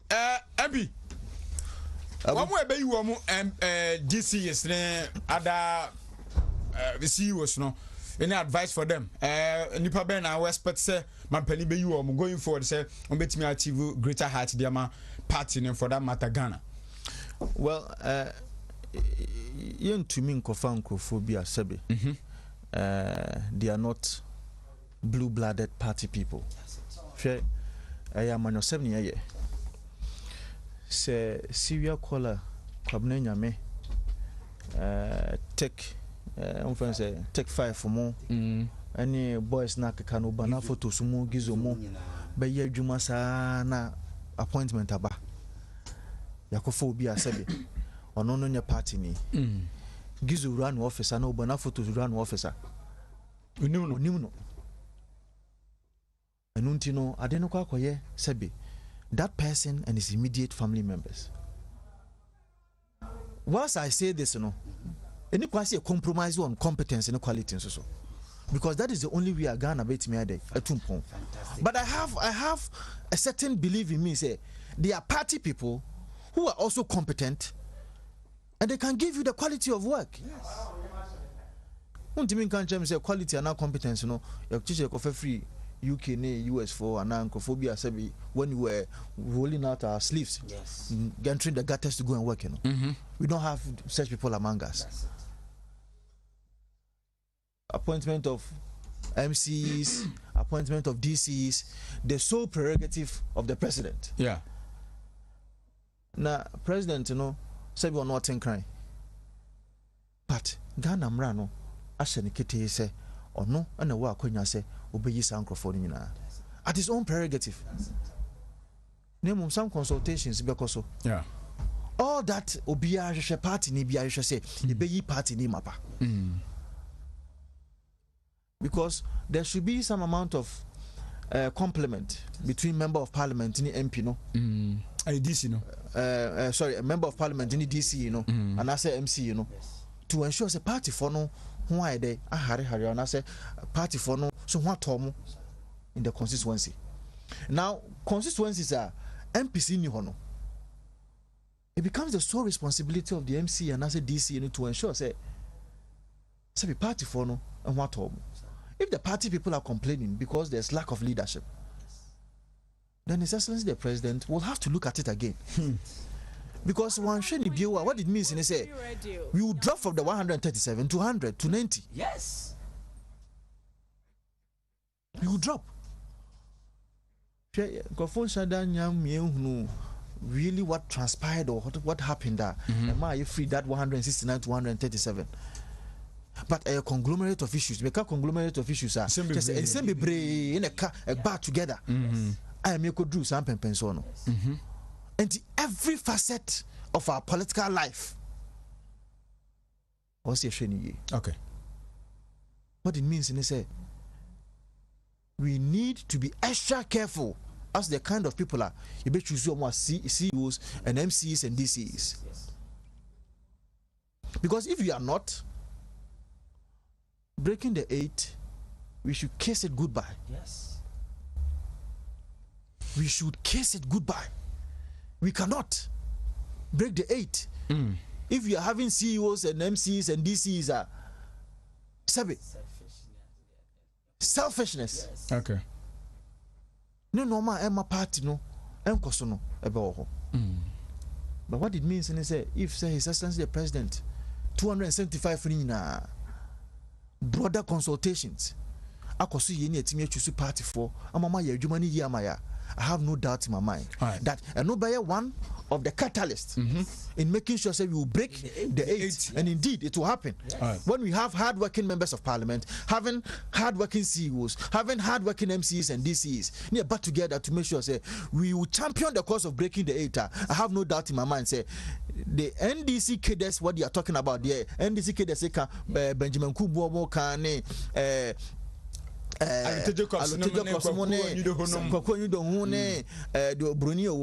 abi wamu ebe yi wamu DC yes ne ada CEOs no any advice for them? Nipa Ben, I expect say my penny be you going forward. Say on bet me achieve greater heights. Diama party for that matter Ghana. Well, yen to me nkophobia sebe. They are not blue-blooded party people. Share, I am on 7 years. Say Syria caller, Kwabne Nyame. Take take 5 for more. Any boys na kanu bana photos mo gizo mo. Be ye dwuma sa na appointment aba. Yakophobia sebe. Ono no nya party ni. Gizo run officer na bana photos run officer. Unimuno. Enuntino adeno kwa koye sebe. That person and his immediate family members. Whilst I say this, any quasi a compromise on competence and quality and so. Because that is the only way I Ghana bet me a day. But I have a certain belief in me, say they are party people who are also competent and they can give you the quality of work. Wontumi kan chem say quality and competence, your teacher for free UK US for an anchrophobia sabi when we were rolling out our sleeves, entering the gutters to go and work, We don't have such people among us. Appointment of MCs, appointment of DCs, the sole prerogative of the president. Yeah. Now, president, said we are not in crime. But Ghana Mrano, Asheni Kete say, or no, and the work when you say, obey Sankrofoni at his own prerogative. Name some consultations because yeah. All that Obia party ni Bia say, the Bay party ni mapa. Because there should be some amount of complement between member of parliament in the MP, DC, sorry, a member of parliament in the DC, and I say MC, to ensure a party for no why they are Harry, and I say party for no so what Tom in the constituency. Now, constituencies are MPC ni hono. It becomes the sole responsibility of the MC and as a DC to ensure say party for no and what Tom. If the party people are complaining because there's lack of leadership, then His Excellency the President will have to look at it again. Because what it means is say we will drop from the 137 to 100 to 90. Yes. We will drop. Really what transpired or what happened there? Am I free that 169 to 137? But a conglomerate of issues, make a conglomerate of issues are just in a bar together. I am able to do something pensono. And every facet of our political life. Okay. What it means in say we need to be extra careful as the kind of people are. You better choose more CEOs and MCs and DCs. Because if you are not breaking the 8, we should kiss it goodbye. Yes. We should kiss it goodbye. We cannot break the 8. If you are having CEOs and MCs and DCs are selfishness. Yes. Okay. No normal Emma party no enkoso ebe. But what it means is say if say His Excellency the President 275 broader consultations akoso ye ni etimi atwusu party for amama ya adwuma ni amaya. I have no doubt in my mind that nobody one of the catalysts in making sure that we will break the 8, and indeed it will happen when we have hard-working members of parliament, having hard-working CEOs, having hard-working MCs and DCs near back together to make sure say we will champion the cause of breaking the 8. I have no doubt in my mind say the NDC cadres what they are talking about there, NDC cadres Benjamin Kubuomo Kane Bruni bi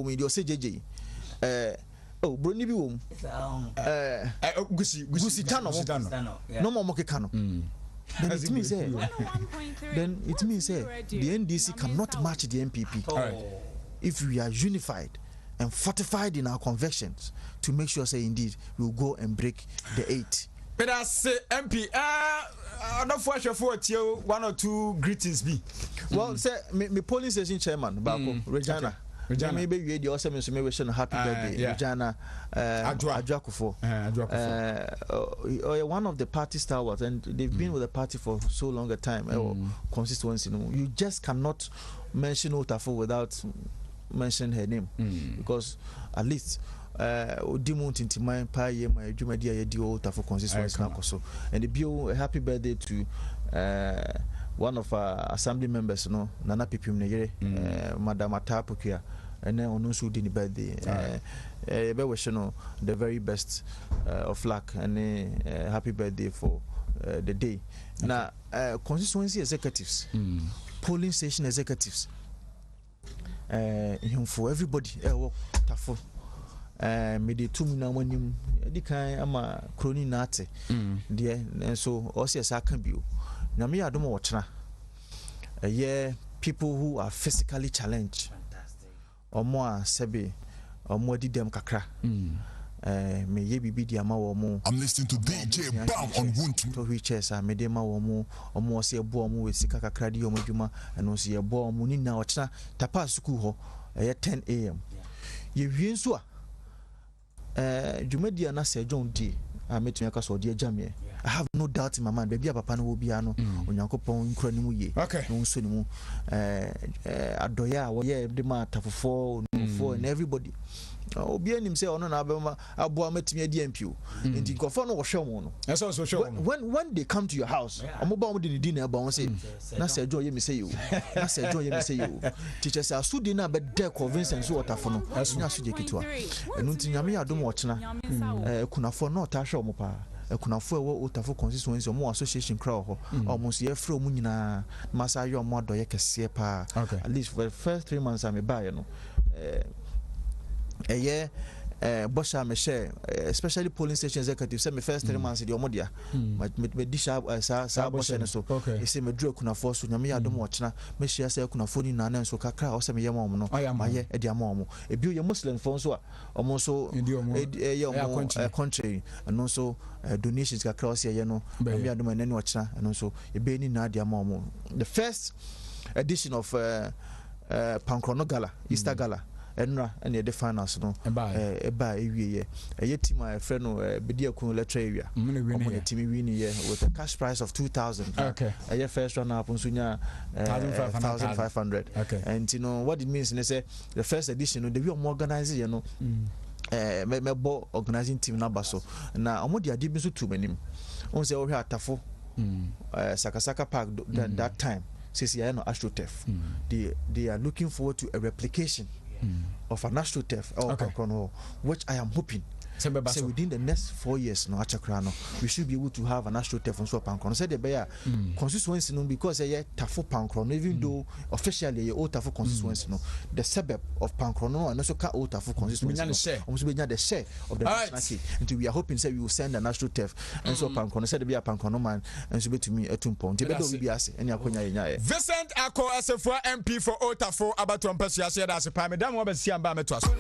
wom Gusi Tano no more Mokekano. Then it means the NDC cannot match the MPP if we are unified and fortified in our convictions to make sure say indeed we will go and break the 8. But I say MP one or two greetings be. Well, say me polling station chairman Bako Regina. Regina maybe you the awesome information happy birthday Regina Adjakufo. One of the party stalwarts, and they've been with the party for so long a time. Consistency, you just cannot mention Otafo without mentioning her name because at least Odimu Tintimai Paye my Jumedia Yedio Otafo consistency so. And the bill happy birthday to one of our assembly members, Nana Pipim Neyere, Madam Atapukia, and then Onusu Dini birthday. We wish the very best of luck and happy birthday for the day. Okay. Now, constituency executives, polling station executives, for everybody, Tafo. Me de tum na wanim di kan ama kroni na ate de so osia sa kan bio na me adom wo tena people who are physically challenged omo a sebe omo di dem kakra me ye bibi di ama wo mo. I'm listening to DJ Bam on Wontumi to wheelchairs me de ma wo mo omo se bo omo we sika kakra di omo dwuma eno se ye bo omo ni na wo tena tapa school ho 10 am ye wie nso a Jumedia na se John D. I met me akaso de jamie. I have no doubt in my mind baby papa no obi ano onyankopon nkura ni mu ye no so ni mu adoya wo ye de ma tafofo no and everybody obi anim say ono na abema abo amatimi adi ampio enti nkofo no wo hwe mo no when they come to your house omoba mo de di na ba won say na se John ye me say you na se John ye me say you teacher say asudi na be de convince so watafo no nya so je kitwa enu nti nyame adom wo chena kunafo no ta hwe mo pa kunafo ewo Otafo constituency omo association crowd ho omo so ye frɛ omo nyina masa yo omo adoye kese pa at least for the first 3 months am buy no Bosha me share especially polling station executive say me first 3 months the omodia me disha sa Bosha so e say me dru kunafo so nyame adom wo chena me share say kunafo ni na so kakra o say me yema omo no maye e dia ma omo e bi ye muslim fo so a omo so ye omo country and so donations kakra o say ye no nyame adom enani wo chena and so e be ni na dia ma omo the first edition of Pankrono Gala Easter Gala enra and the finals no eba ewie ye team a friend no bedi akun letra ewia omo team win ye with a cash prize of 2,000 okay first round up nsunya 1,500 and you know what it means they say the first edition no the we organize you know mebo organizing team number so na omo dia bi so tu manim on say we atafo Sakasaka Park that time says yeah no AstroTurf they are looking forward to a replication of an AstroTurf which I am hoping say within the next 4 years no achakrano we should be able to have an AstroTurf on so Pankrono said the bear constituency no because Tafo Pankrono even though officially ye Tafo constituency no the suburb of Pankrono and also ka Tafo constituency almost be the share of the national cake until we are hoping say we will send an AstroTurf and so Pankrono said the bear Pankrono man and so be to me etumpon te bedo we ase any akonya nya Vincent Ako asefo MP for Otafo about to ampesia share that pa madam wo be sia ba meto aso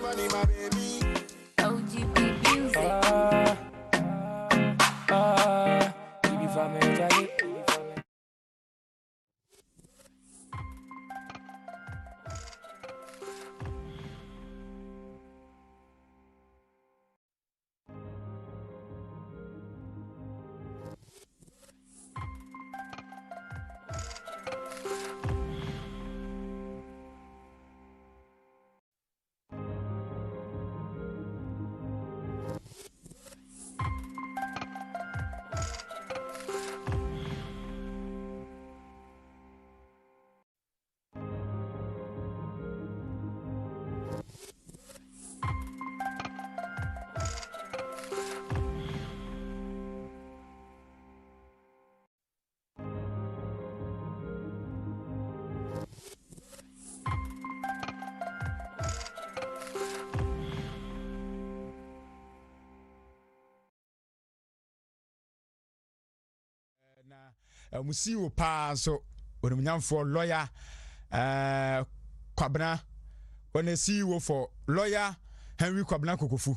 musi wo pa so onimnyamfo lawyer Kwabena when CEO for lawyer Henry Kwabena Kokofu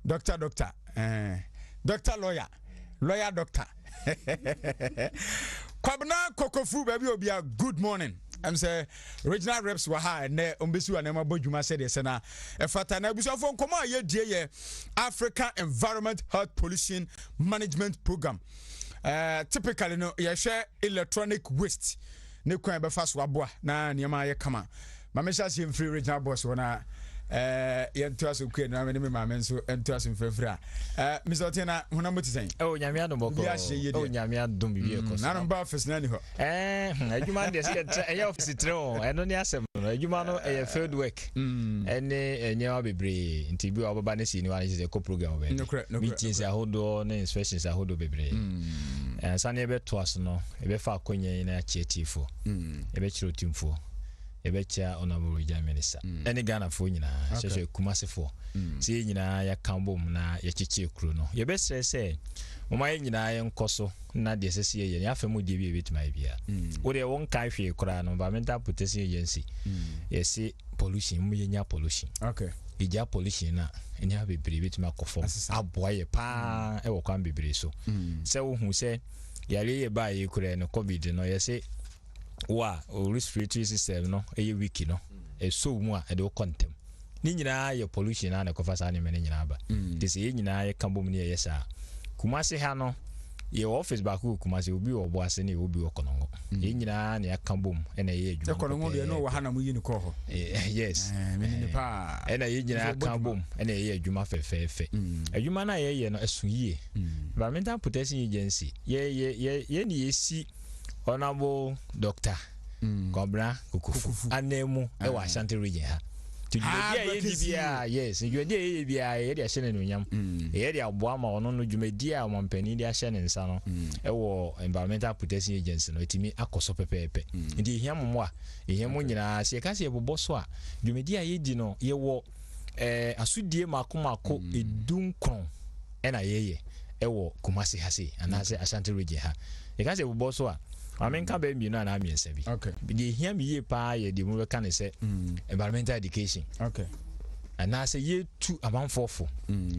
doctor lawyer doctor Kwabna Kokofu baby obia good morning. I'm say regional reps were high and umbesu and Emma Bojuma said yes na efata na busa fo nkoma ye die Africa Environment Health Pollution Management Program. Typically no ye share electronic waste ne kwan be fa so aboa na niam ye kama. Mamesha si free regional boss wona yentu aso kwe na me maame nso entu aso mfrefra Mr. Otina hona motisen nyame adom boko nyame adom bibi ekoso na namba office na ni ho adwuma de se eya office tre eno ni asem no adwuma no e field work ene enye bebre nti bi obaba ne si ni wan se ko program be meetings ahodo na inspections ahodo bebre sane ebe to aso no ebe fa akonye na chiefo ebe chiro timfo ebecha honorable Minister any Ghana fo nyina hwehwe Kumasi fo sie nyina ya kambom na ya chichi ekru no ye besre se mama ye nyina ye nkoso na de sese ye ya afemu de bi betima bia wo de won kan hwe kura no environmental protection agency yes pollution mu ye nya pollution okay ija pollution na enya bebre betima kofo aboye pa e wo kwan bebre so se wo hu se yare ye ba ye kura no covid no ye se wa respiratory system no eye wiki no so mu a de contem ni nyina ye pollution na ko fasa ne me nyina ba this ye nyina ye kambom ne ye sa Kumasi ha no ye office back Kumasi obi obo ase ne obi okonongo ye nyina ne akambom ene ye adwuma okonongo de no wa ha na mu yi ni ko ho yes me ni pa ene ye nyina akambom ene ye adwuma fefefe adwuma na ye no esu yie Environmental Protection Agency ye ni yesi Honorable Doctor Kobra Kukufu anemu e wa Ashanti region ha yes you dey bia e dey ahye no nyam e dey aboa ma ono no dwumadi a mampani dey ahye ne nsa no e wo Environmental Protection Agency no etimi akoso pepepe ndi hiamomo a hiamo nyina se ka se bobo so a dwumadi a yedi no ye wo asudie makomako edunkron e na yeye e wo Kumasi ha se anase Ashanti region ha e ka se bobo so a Amenka be mi no na amiensa bi. Okay. Bi hia mi ye pa ye de mu kan se environmental education. Okay. Ana se ye tu amanfofo.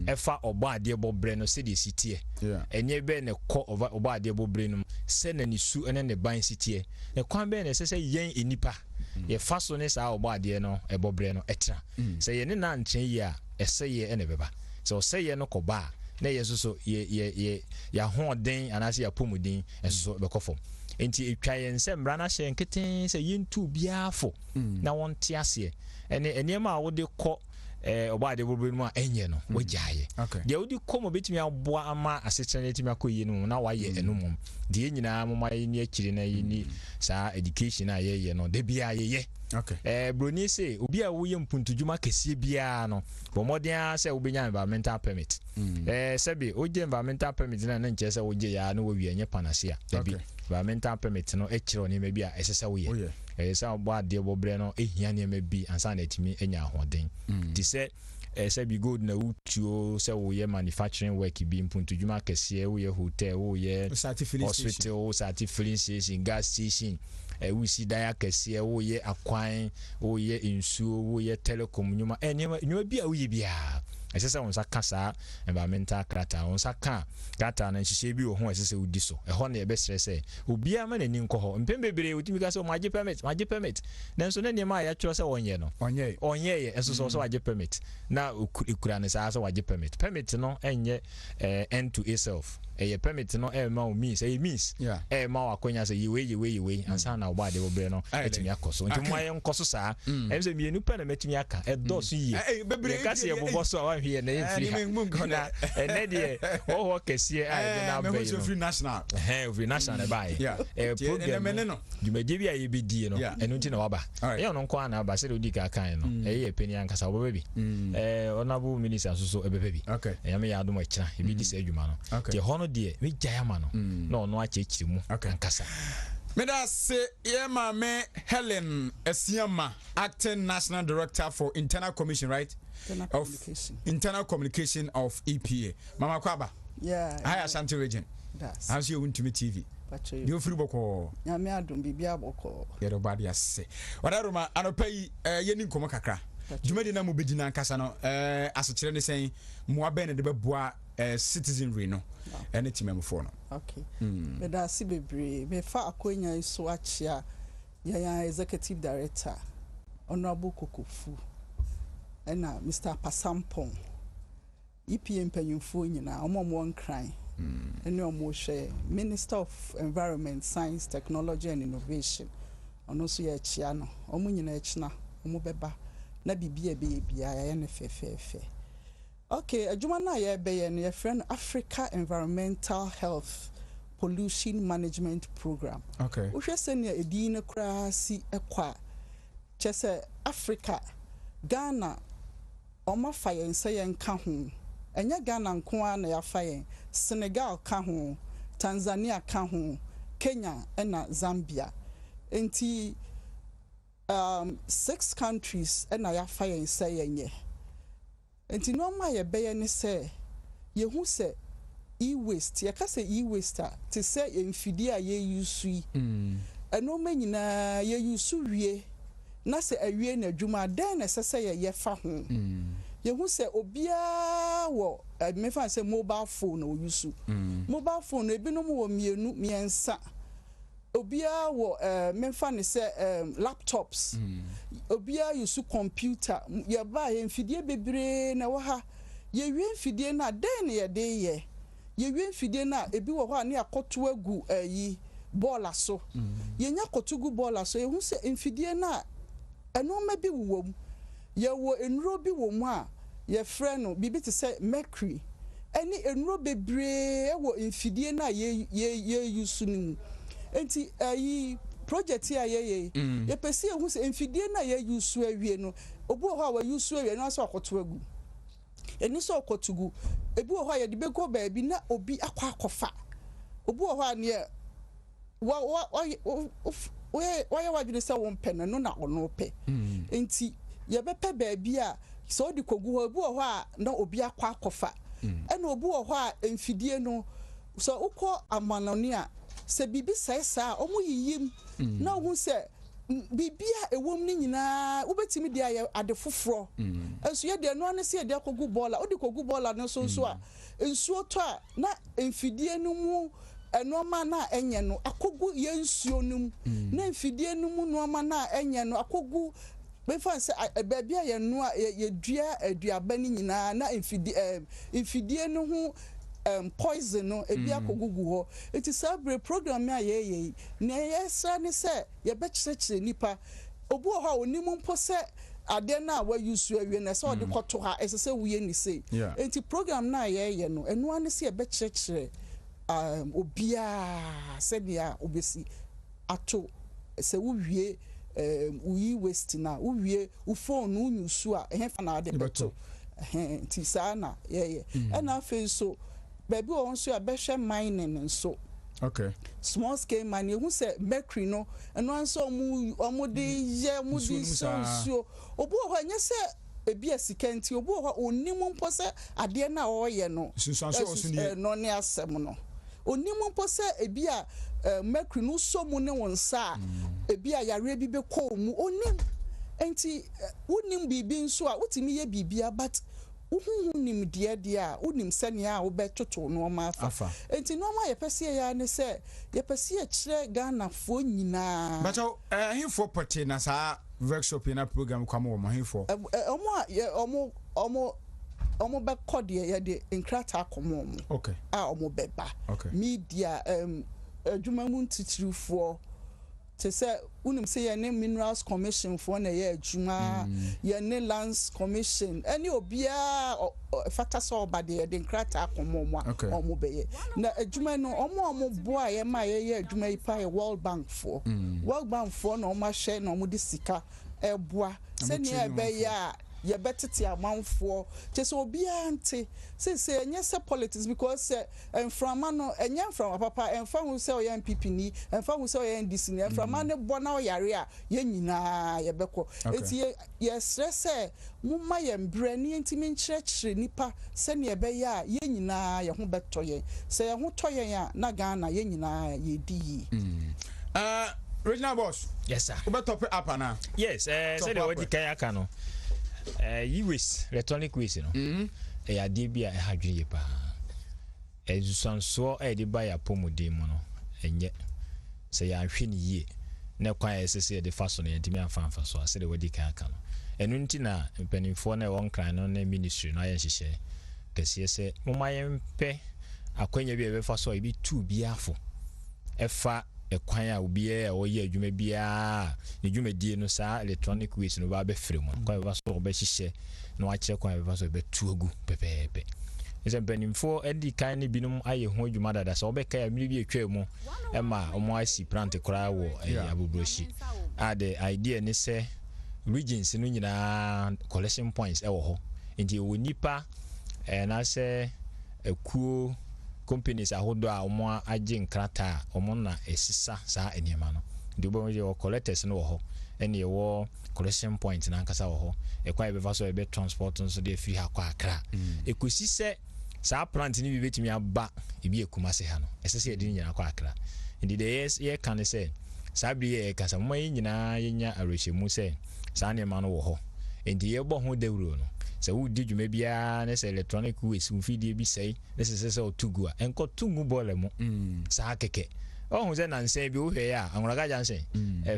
Efa obo ade bo bre no se de sitie. Yeah. Enye be ne ko obo ade bo bre no se na ni su ene ne ban sitie. Ne kwan be ne se yen enipa. Ye fa so ne sa obo ade no ebo bre no etra. Se ye ne na ntren ye a ese ye ene beba. Se o se ye no ko ba na ye so ya hoden anase ya pomudin eso be kofo. Enti etwaye nse mra na hye nketen se yentu biafo na wonte ase ene enema a wode kɔ obaade bobrenu a enye no wagyaye de wodi kɔ mo betimi aboa ama asekyerɛ etimi akɔyi no na waye enumom de nyina mo maye ni akiri na yini saa education a ye no de bia ye broni se obi a wo ye mpuntudwuma kese bia no bomoden se obenya environmental permit sebi oje environmental permit na nche se oje ya na wo wi enye panacea debi environmental permit no ekiro ne mebi a esesa wo ye sa obo ade bobre no ehia ne mebi ansa na etimi enya ahoden ti se sebi good na utuo se wo ye manufacturing work bi mpuntudwuma kese wo ye hotel wo ye hospital filling station gas station we see dia kese wo ye akwan wo ye insuo wo ye telecom nyuma nyuma bia wo ye bia esese wonsa kasa environmental krata wonsa ka krata na nhihye bi wo ho esese udi so ho na ye be stress obia ma nani nko ho mpembebere utimi ka so maje permit na nso na niam a ya twero se wonye no onye ye eso so waje permit na ikura ne sa so waje permit no enye end to itself a permit no ma o means ma wakonya se yewe ansa na oba de bobre no etimi akoso nti mo ayen koso saa emse mienu pa na metimi aka edoso yie bebre ka se yebo so wa hwie na enfiri na ene de wo kese a de na be no free national free national buy program no jumeje bi a ye bidie no eno nti na waba e ono nko ana ba se de odika kan no e ye peni ankasa wo bebi honorable minister so ebebebi e me ya adom akira e bi di se adwuma no te hono de me jayama no na ono achechiri mu ankasa Meda se ye mame Helen Esiama, acting national director for internal commission, right? Internal communication of EPA. Mama Kwaba. Yeah. Hi Ashanti region. That's. How's your Wontumi TV? You free boko. Nyame adom bibia boko. Yero badi ase. Wadaruma anopai yeni nkomo kakra. Jumadi na mu bedina nkasa no asokyere ne sen mo abe ne de beboa citizenry no ene timemfo no okay me da si bebre me fa akonya so achia ya executive director honorable Kokofu ena Mr. Pasampon EPM panyimfo nyina omo nkran ene omo hwe Minister of Environment, Science, Technology and Innovation ono so ya chia no omo nyina echina omo beba na bibia bia ya ne fefefe. Okay, adwuma na ya be ye ne friend Africa Environmental Health Pollution Management Program. Okay. Uhwe se ne edi ne kura si ekwa chese Africa Ghana oma fayen se yen ka ho. Enya Ghana nko na ya fayen, Senegal ka ho, Tanzania ka ho, Kenya na Zambia. Enti 6 countries na ya fayen se yenye. Enti no ma ye beye ne se ye hu se e-waste ye ka se e-waste te se emfidi a ye use eno ma nyina ye use wie na se awie na adwuma den na se ye fa ho ye hu se obia wo me fa se mobile phone o use mobile phone ebinom wo mienu miensa obia wo me fa ne se laptops obia use computer ye ba ye mfidie bebre na wo ha ye wie mfidie na den ye de ye wie mfidie na ebi wo ho na akoto agu yi ball aso ye nya kotugu ball aso ye hu se mfidie na eno ma bi wo ye wo enuro bi wo mu a ye frɛ no bibi te se mercury eni enuro bebre e wo mfidie na ye use ni enti ayi project ya ye pesi ehun se mfidie na ye use awie no obu ho a wa use awie no aso akoto agu eni so akotugu ebi ho a ye de bego ba bi na obi akwa akofa obu ho a ne wa ye wadwene se won pɛ no na ono pɛ enti ye bepe ba bi a so di kogu ho obu ho a na obi akwa akofa ena obu ho a mfidie no so ukọ amanoni a se bibi sa omo yiyim na hu se bibia ewom ni nyina ubetimi dia ye ade foforo enso ye de no ane se de kogu bola odi kogu bola no so a ensuo to a na mfidie no mu enoma na enye no akogu ye nsuo no mu na mfidie no mu no ma na enye no akogu be fa se bebia ye no a ye dua aduaba ni nyina na mfidie no hu poison no ebi akogugu ho it is a program ya ye na yesra ne se ye be kyerɛkyerɛ nipa obu ho a onimu mpo se ade na wa use awie na se ode kɔto ha esese wuye ni se enti program na ye no eno ane se ye be kyerɛkyerɛ obia se dia obesi ato se wuwie uyi waste na uwie u phone unyusu a ehefa na ade beto enti sa na ye na fe so baby won so abehwe mining nso okay small scale mining who say mercury no eno anso omo de ye mo di so obu ho anya se ebi asikenti obu ho onimu mpo se ade na o ye no no ne asem no onimu mpo se ebi a mercury no so mu ne wonsa ebi a yare bi be ko mu onim enti wonim bibi nso a wotimi ye bibia but unim dia unim senia obetoto no ma afa enti no ma yepese ya ne se yepese ya kire Ghana fo nyina bacho himfo pote na sa workshop na program kwam wo himfo omo be kode ya de nkrata akomo okay omo beba okay media adwuma mu ntitirifo te say unim say ye ne minerals commission for na ye adwuma ye ne lands commission any obia factor so obade de nkrata akomo omo beye na adwuma no omo boa ye ma ye adwuma ipa ye World Bank for na omo hye na omo de sika eboa se ne be ya ye betete amanfo chese obia nte se enye se politics because enframa no enye enframa papa enfra hu se oya MPP ni enfra hu se oya NDC ni enframa ne bona oyare a ye nyina ye beko eti ye stress mumma ye mbre ni ntimi nkyerɛkyerɛ nipa se ne be ya ye nyina ye ho beto ye se ye ho to ye a na Ghana ye nyina ye di regional boss yes sir obeto up ana yes say the wodi kayaka no e-waste electronic waste no e ade bia e hadweye pa ezusanso de ba ya pomodin mu no enye se ya hwe ni yie na kwa esese de fa so no yentimi afanfa so ase de wadi kan aka no enu nti na mpanimfo na won kran no na ministry na ya hyehyɛ kese se momaye mpe akwanya bi ebefa so ibi tu bi afo efa ekwan a obi e woyɛ adwuma bia ne dwumadie no saa electronic waste no ba be frɛ mu kwa be so be hyehyɛ na wa kyerɛ kwa be so be tuagu pepepe ese mpanimfo edi kan ne binom ayɛ ho adwuma dada so obɛka ya mmiri bi etwa mu ema omo asi plant kora wo abobroshi the idea ne sɛ regions no nyina collection points ɛwɔ hɔ nti wo nipa na sɛ ekuo companies ahodo a omo agye nkrata omo na esisa saa enema no nti obo ye collectors no wɔ hɔ ene ye wɔ collection point na nkasa wɔ hɔ ekwa ebe so ebe transport nso de free ha kwa akra ekosi sɛ saa plant ni bi betimi aba ebi ekumase ha no esese ye din nyina kwa akra nti de yes ye kan sɛ saa bi ye kasa mo nyina yenya arehemu sɛ saa ne ma no wɔ hɔ nti ye bɔ ho dawuro no sɛ wo di dwuma bia na sɛ electronic waste mfidie bi sɛi na sɛ otugu a enko tungu bole mu saa keke hu sɛ nansen bi wo hwɛ ya anwuraga jansen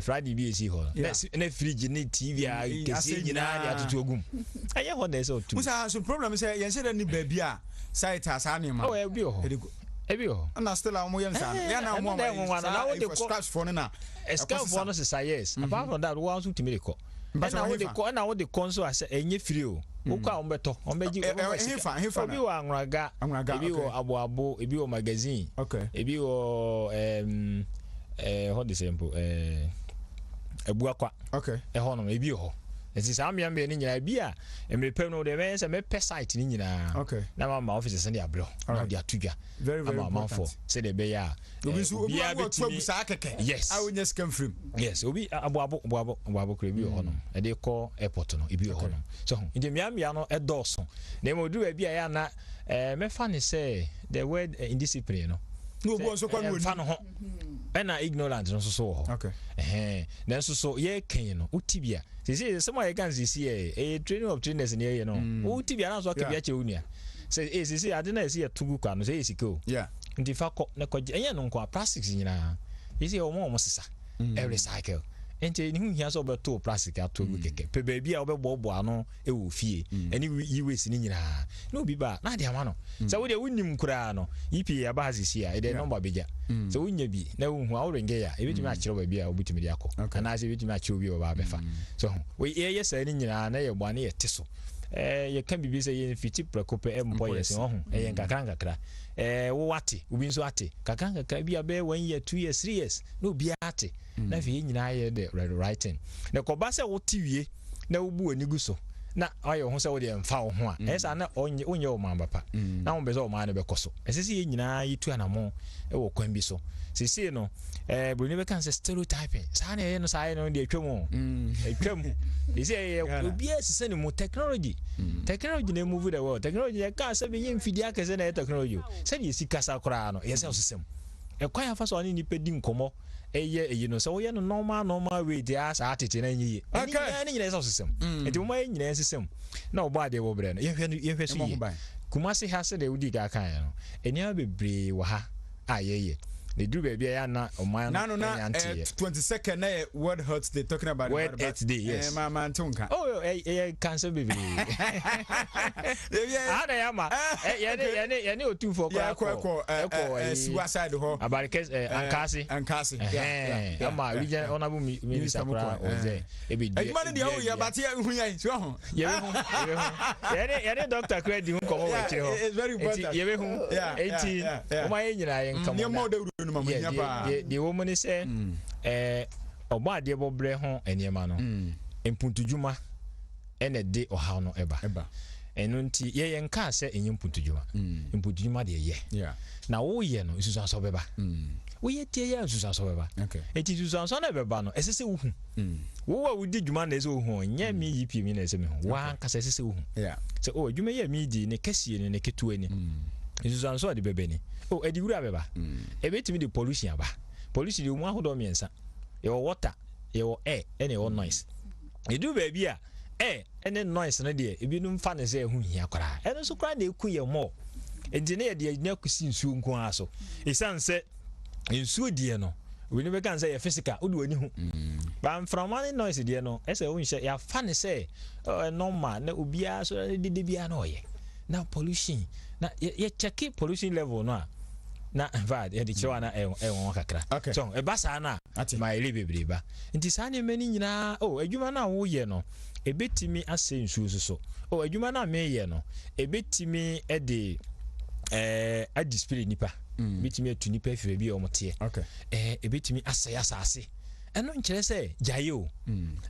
friday bi esi hɔ na fridge ni tv a kesi nyina dia tutu ogum ayɛ hɔ na sɛ otugu musa so problem sɛ yɛn sɛ ni baabi a site asa ne ma ebi hɔ na still a mo yɛn sa ya na mo na wo de scratch for na scratch for no sɛ yes apart from that wo also timi rekɔ na wo de konso asɛ enye free o ukwa ombeto ombeji hefa obi wa anwuraga ebi wo abo ebi wo magazine ebi wo what the simple ebuakwa ho no ebi ho enti saa mmea ni nyina bi a emrepe no de be se me pe site ni nyina na ma offices ne abro na de atudwa very for say de be ya obi so obi a twabu saa keke a wonya scam frame yes obi abo kre bi ho no e de call airport no ebi ho no so enti mmea no e dɔɔso na mo du bi a ya na me fa ne say the word indiscipline no no bo so kwa no fa no ho na ignorant no so ho na so ye kan no utibia sisi some I can see a training of trainers in here no utibia na so ka bia che unia say sisi ade na esi atugu kwa no say esiko ndi fa ko na ko enye no nko plastics nyina isi o mo sisa every cycle ente ni hu hia so beto plastic atugu keke pe ba bia obebobo ano e wo fie eni yiwesi ni nyina no bi ba na de ama no say wo de wunim kura no ipi ya ba sisi a e de number beja so wunya bi na wo hu awrenge ya e bitimi akire ba bia obutimi de akọ ana se bitimi akire obi ba befa so we ye sa ni nyina na ye bɔ na ye teso ye kan bibi se ye fiti prekope embo ye se ho ye nkakra wo wate obi nso ate kakra bia be 1 year 2 years 3 years no bia ate na fi nyina ye de writing na ko ba se wo tiwie na wo bu anigu so na ayo ho se wo de mfa wo ho a esa na onye wo mamba pa na wo be so wo ma na be koso esisi ye nyina yitu anamo e wo kwan bi so sisi no bruni be kan se stereotyping sa na ye no sa ye no de atwam isi ye obi esese ni mo technology na move the world technology ya ka se be ye mfidi akese na technology se ni esi kasa kora no ye se osesem e kwa ya fa so ni nipa di nkomo eye no se wo ye no normal way dey as atete na nyi ni nyina se osesem enti mo ye nyina sesem na obo ade wo bre no ye hwe so yi kumase ha se de wudi ga kan no enia bebre wa ha ayeye the do baby na oman na 22nd na World Health Day talking about World Health Day yes man tonka cancer baby ada yama yani otu for ko suicide ho abarikes ankasi ama region honorable minister kra oze ebi e man dey o ya batie hu yan so ho yani doctor credit hu komo we kire ho it's very important ye hu enti o ma nyina yen kamo the woman is oba ade bobre ho enema no empuntudwuma ene de oha no eba eno nti ye nka se enye mpuntudwuma mpuntudwuma de ye na wo ye no isusu aso beba wo ye tie ye isusu aso beba enti isusu aso na beba no esese wo hu wo wa wudi dwuma na ese wo hu nya mi yipi mi na ese mi hu wa nka se esese wo hu se o dwuma ye mi di ne kesie ne ketua ni isusu aso de bebe ni edi wura beba ebetimi de pollution aba pollution de mu ahodo miensa ye water ye air ene ye noise edu ba bia ene noise no de ebi nu mfa ne se ehu hia kwara ene so kwara na eku ye mo enti ne de nya kusi nsuo nko aso esan se nsuo die no we ne be kan say physical wo do ani hu but from any noise die no e say wo nhye ya fa ne say normal na obia so de bia na oye na pollution na ye check pollution level no na bad e de chewa na e won kakra so e basa na ma ele bebreba nti sa ne mani nyina adwuma na wo ye no e betimi ase nsuo so adwuma na me ye no e betimi e de a display nipa betimi atu nipa afire bi o mote e betimi asaya asase eno nkyere se jaye o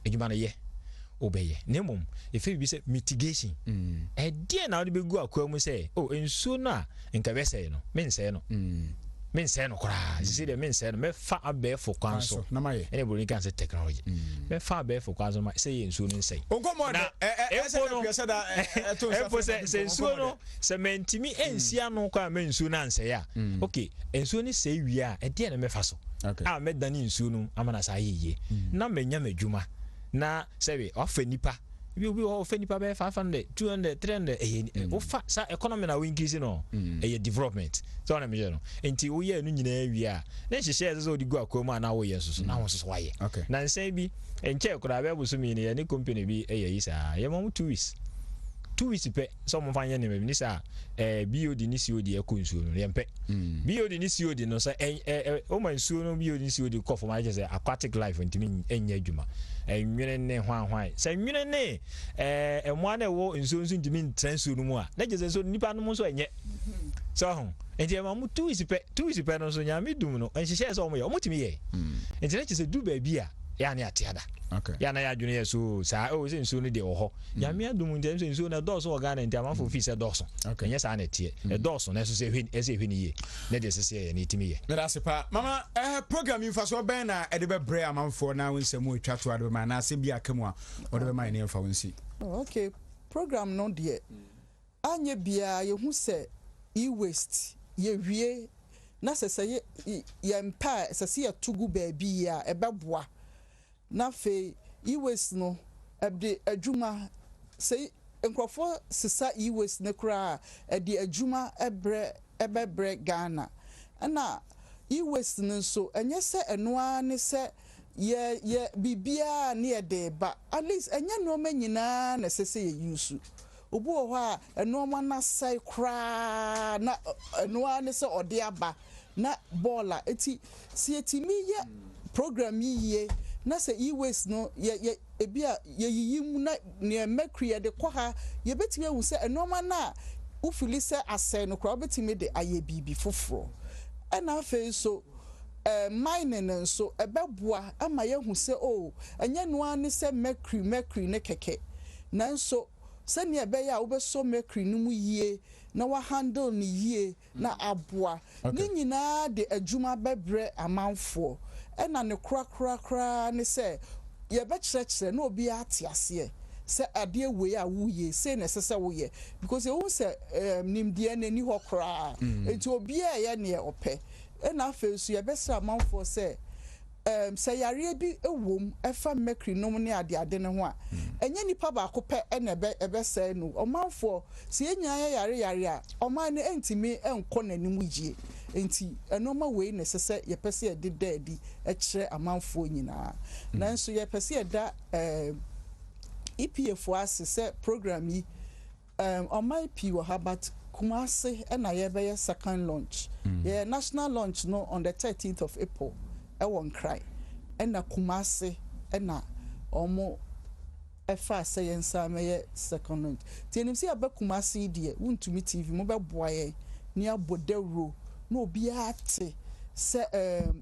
adwuma no ye obeye nemom efe bi se mitigation e die na wo be gu akwa mu se ensuo no a nka be se no men se no kra sisi de men se no me fa abefo kwanso na maye ene boni kan se technology me fa abefo kwanso ma se ye nsuo no nsei onkomo na se nsuo no se mentimi ensia no kwa me nsuo na nsei a okay nsuo ni sei wi a e die na me fa so a me dani nsuo no amana sa yeye na menya madwuma na sebe ofa nipa bi ofa nipa be 500 200 300 ofa sa economy na we increase no development so na me no enti wo ye no nyina wi a na hihye ze odi gu akoma na wo ye so na wo so waye na nsan bi enche kura be busu mi ne company bi yi sa ye mom 2 weeks pe so mo fanye ne me ni sa BOD ni COD e ko nsuo no ye mpe BOD ni COD no sa o man nsuo no BOD ni COD ko for ma je say aquatic life ntimi enya adwuma nwene ne hwan sa nwene ne mo na wo nsuo ntimi ntransuo no mu a na je so nipa no so enye so ho enti ma mu 2 weeks pe no so nya me dum no enhihye so mo ye o mutimi ye enti na je se du ba bi a ya na atiada ya na ya dwene ye so sa se nsuo no de wo ho ya me adum ntem se nsuo na doso organ enti amafo fi se doso enye sa na tie doso na so se hwe ni ye na de se se ni timi ye na sepa mama program infa so ben na e de be bre amamfo na wonsemu etwa to ade ma na se bi akamu a o de be ma ne mfa wonsi okay program no de anye bia ye hu se e-waste ye wie na se ye mpa se ye tugu ba bi a e beboa na fe e-waste no ebde adwuma say enkrofo sisa e-waste ne kra ede adwuma ebebre Ghana na e-waste no so enye se enoa ne se ye bibia ne ede ba at least enye no manyina na sese ye use obu ho a enoa na sai kra na enoa ne se ode aba na bola eti si etimi ye program yi na se e-waste no ye ebia ye yiyim na ne mercury de kwa ha ye betime wu se enoma na ufili se asɛ no kra betime de aye bibi foforo na afa so mining nso ebeboa ama ye hu se enye noa ne se mercury ne keke nanso se ne ebe ya wo be so mercury no mu yie na wa handle ni yie na aboa ni nyina de adwuma bebre amanfo na ne kra ne se ye be kyerɛkyerɛ na obi ate se ade we a wuye se na sese woye because you say nimdie na ni ho kra enti obi a ye ne opɛ na afa so ye be sra amanfo se se yare bi ewom efa mercury nom ne ade ne ho a enye nipa ba ko pɛ na ebe se no omanfo se enya yare a oman ne entimi enko nanim yie enti enoma we ne sese ye pese de daadi e kire amanfo nyina nanso ye pese da EPF asese program yi oman pi wo habat Kumasi na ye be second launch ye national launch no on the 13th of April e won cry na Kumasi na omo efa say yensa me second launch tinim se aba Kumasi de Wontumi TV mo be boaye ni abodawro no obi ate se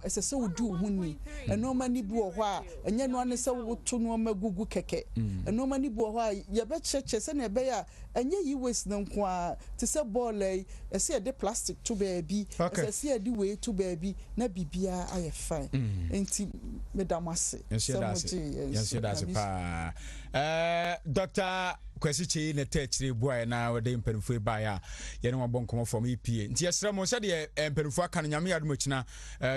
esese wudu huni enoma ni bu ho a enye no ane se wuto no magugu keke enoma ni bu ho a ye be cheche se na be ya enye yi waste no nko a te se ball ese de plastic to baby ese de we to baby na bibia aye fine enti medamase yes pa Dr. kwasi che ne techre boy na wode mpanfo ba ya ye ne wabon komo from EPA nti yesra mo se de mpanfo aka no nyame yadom akina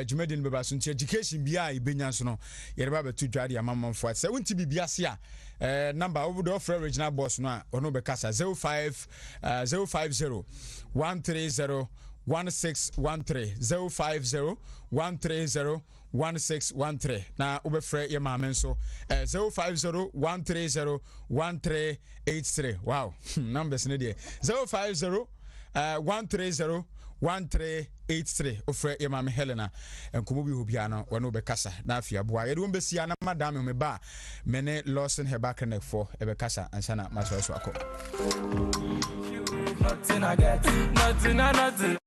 dwumadi no beba so nti education bia ibenya so no ye ba betu dwade amamfo se wonti bibia se a number over the offer original boss no ono be kasa 050 130 1613 050 130 1613 na ubefre ye mamen so 050 130 1383 wow numbers ne there 050 130 1383 ofre ye mame Helena enkomo bi hobia no wono be kasa na afia boa ye do besia na madam me ba mene Lawson Heba Clinic for ebe kasa ansana maso akọ nothing I get nothing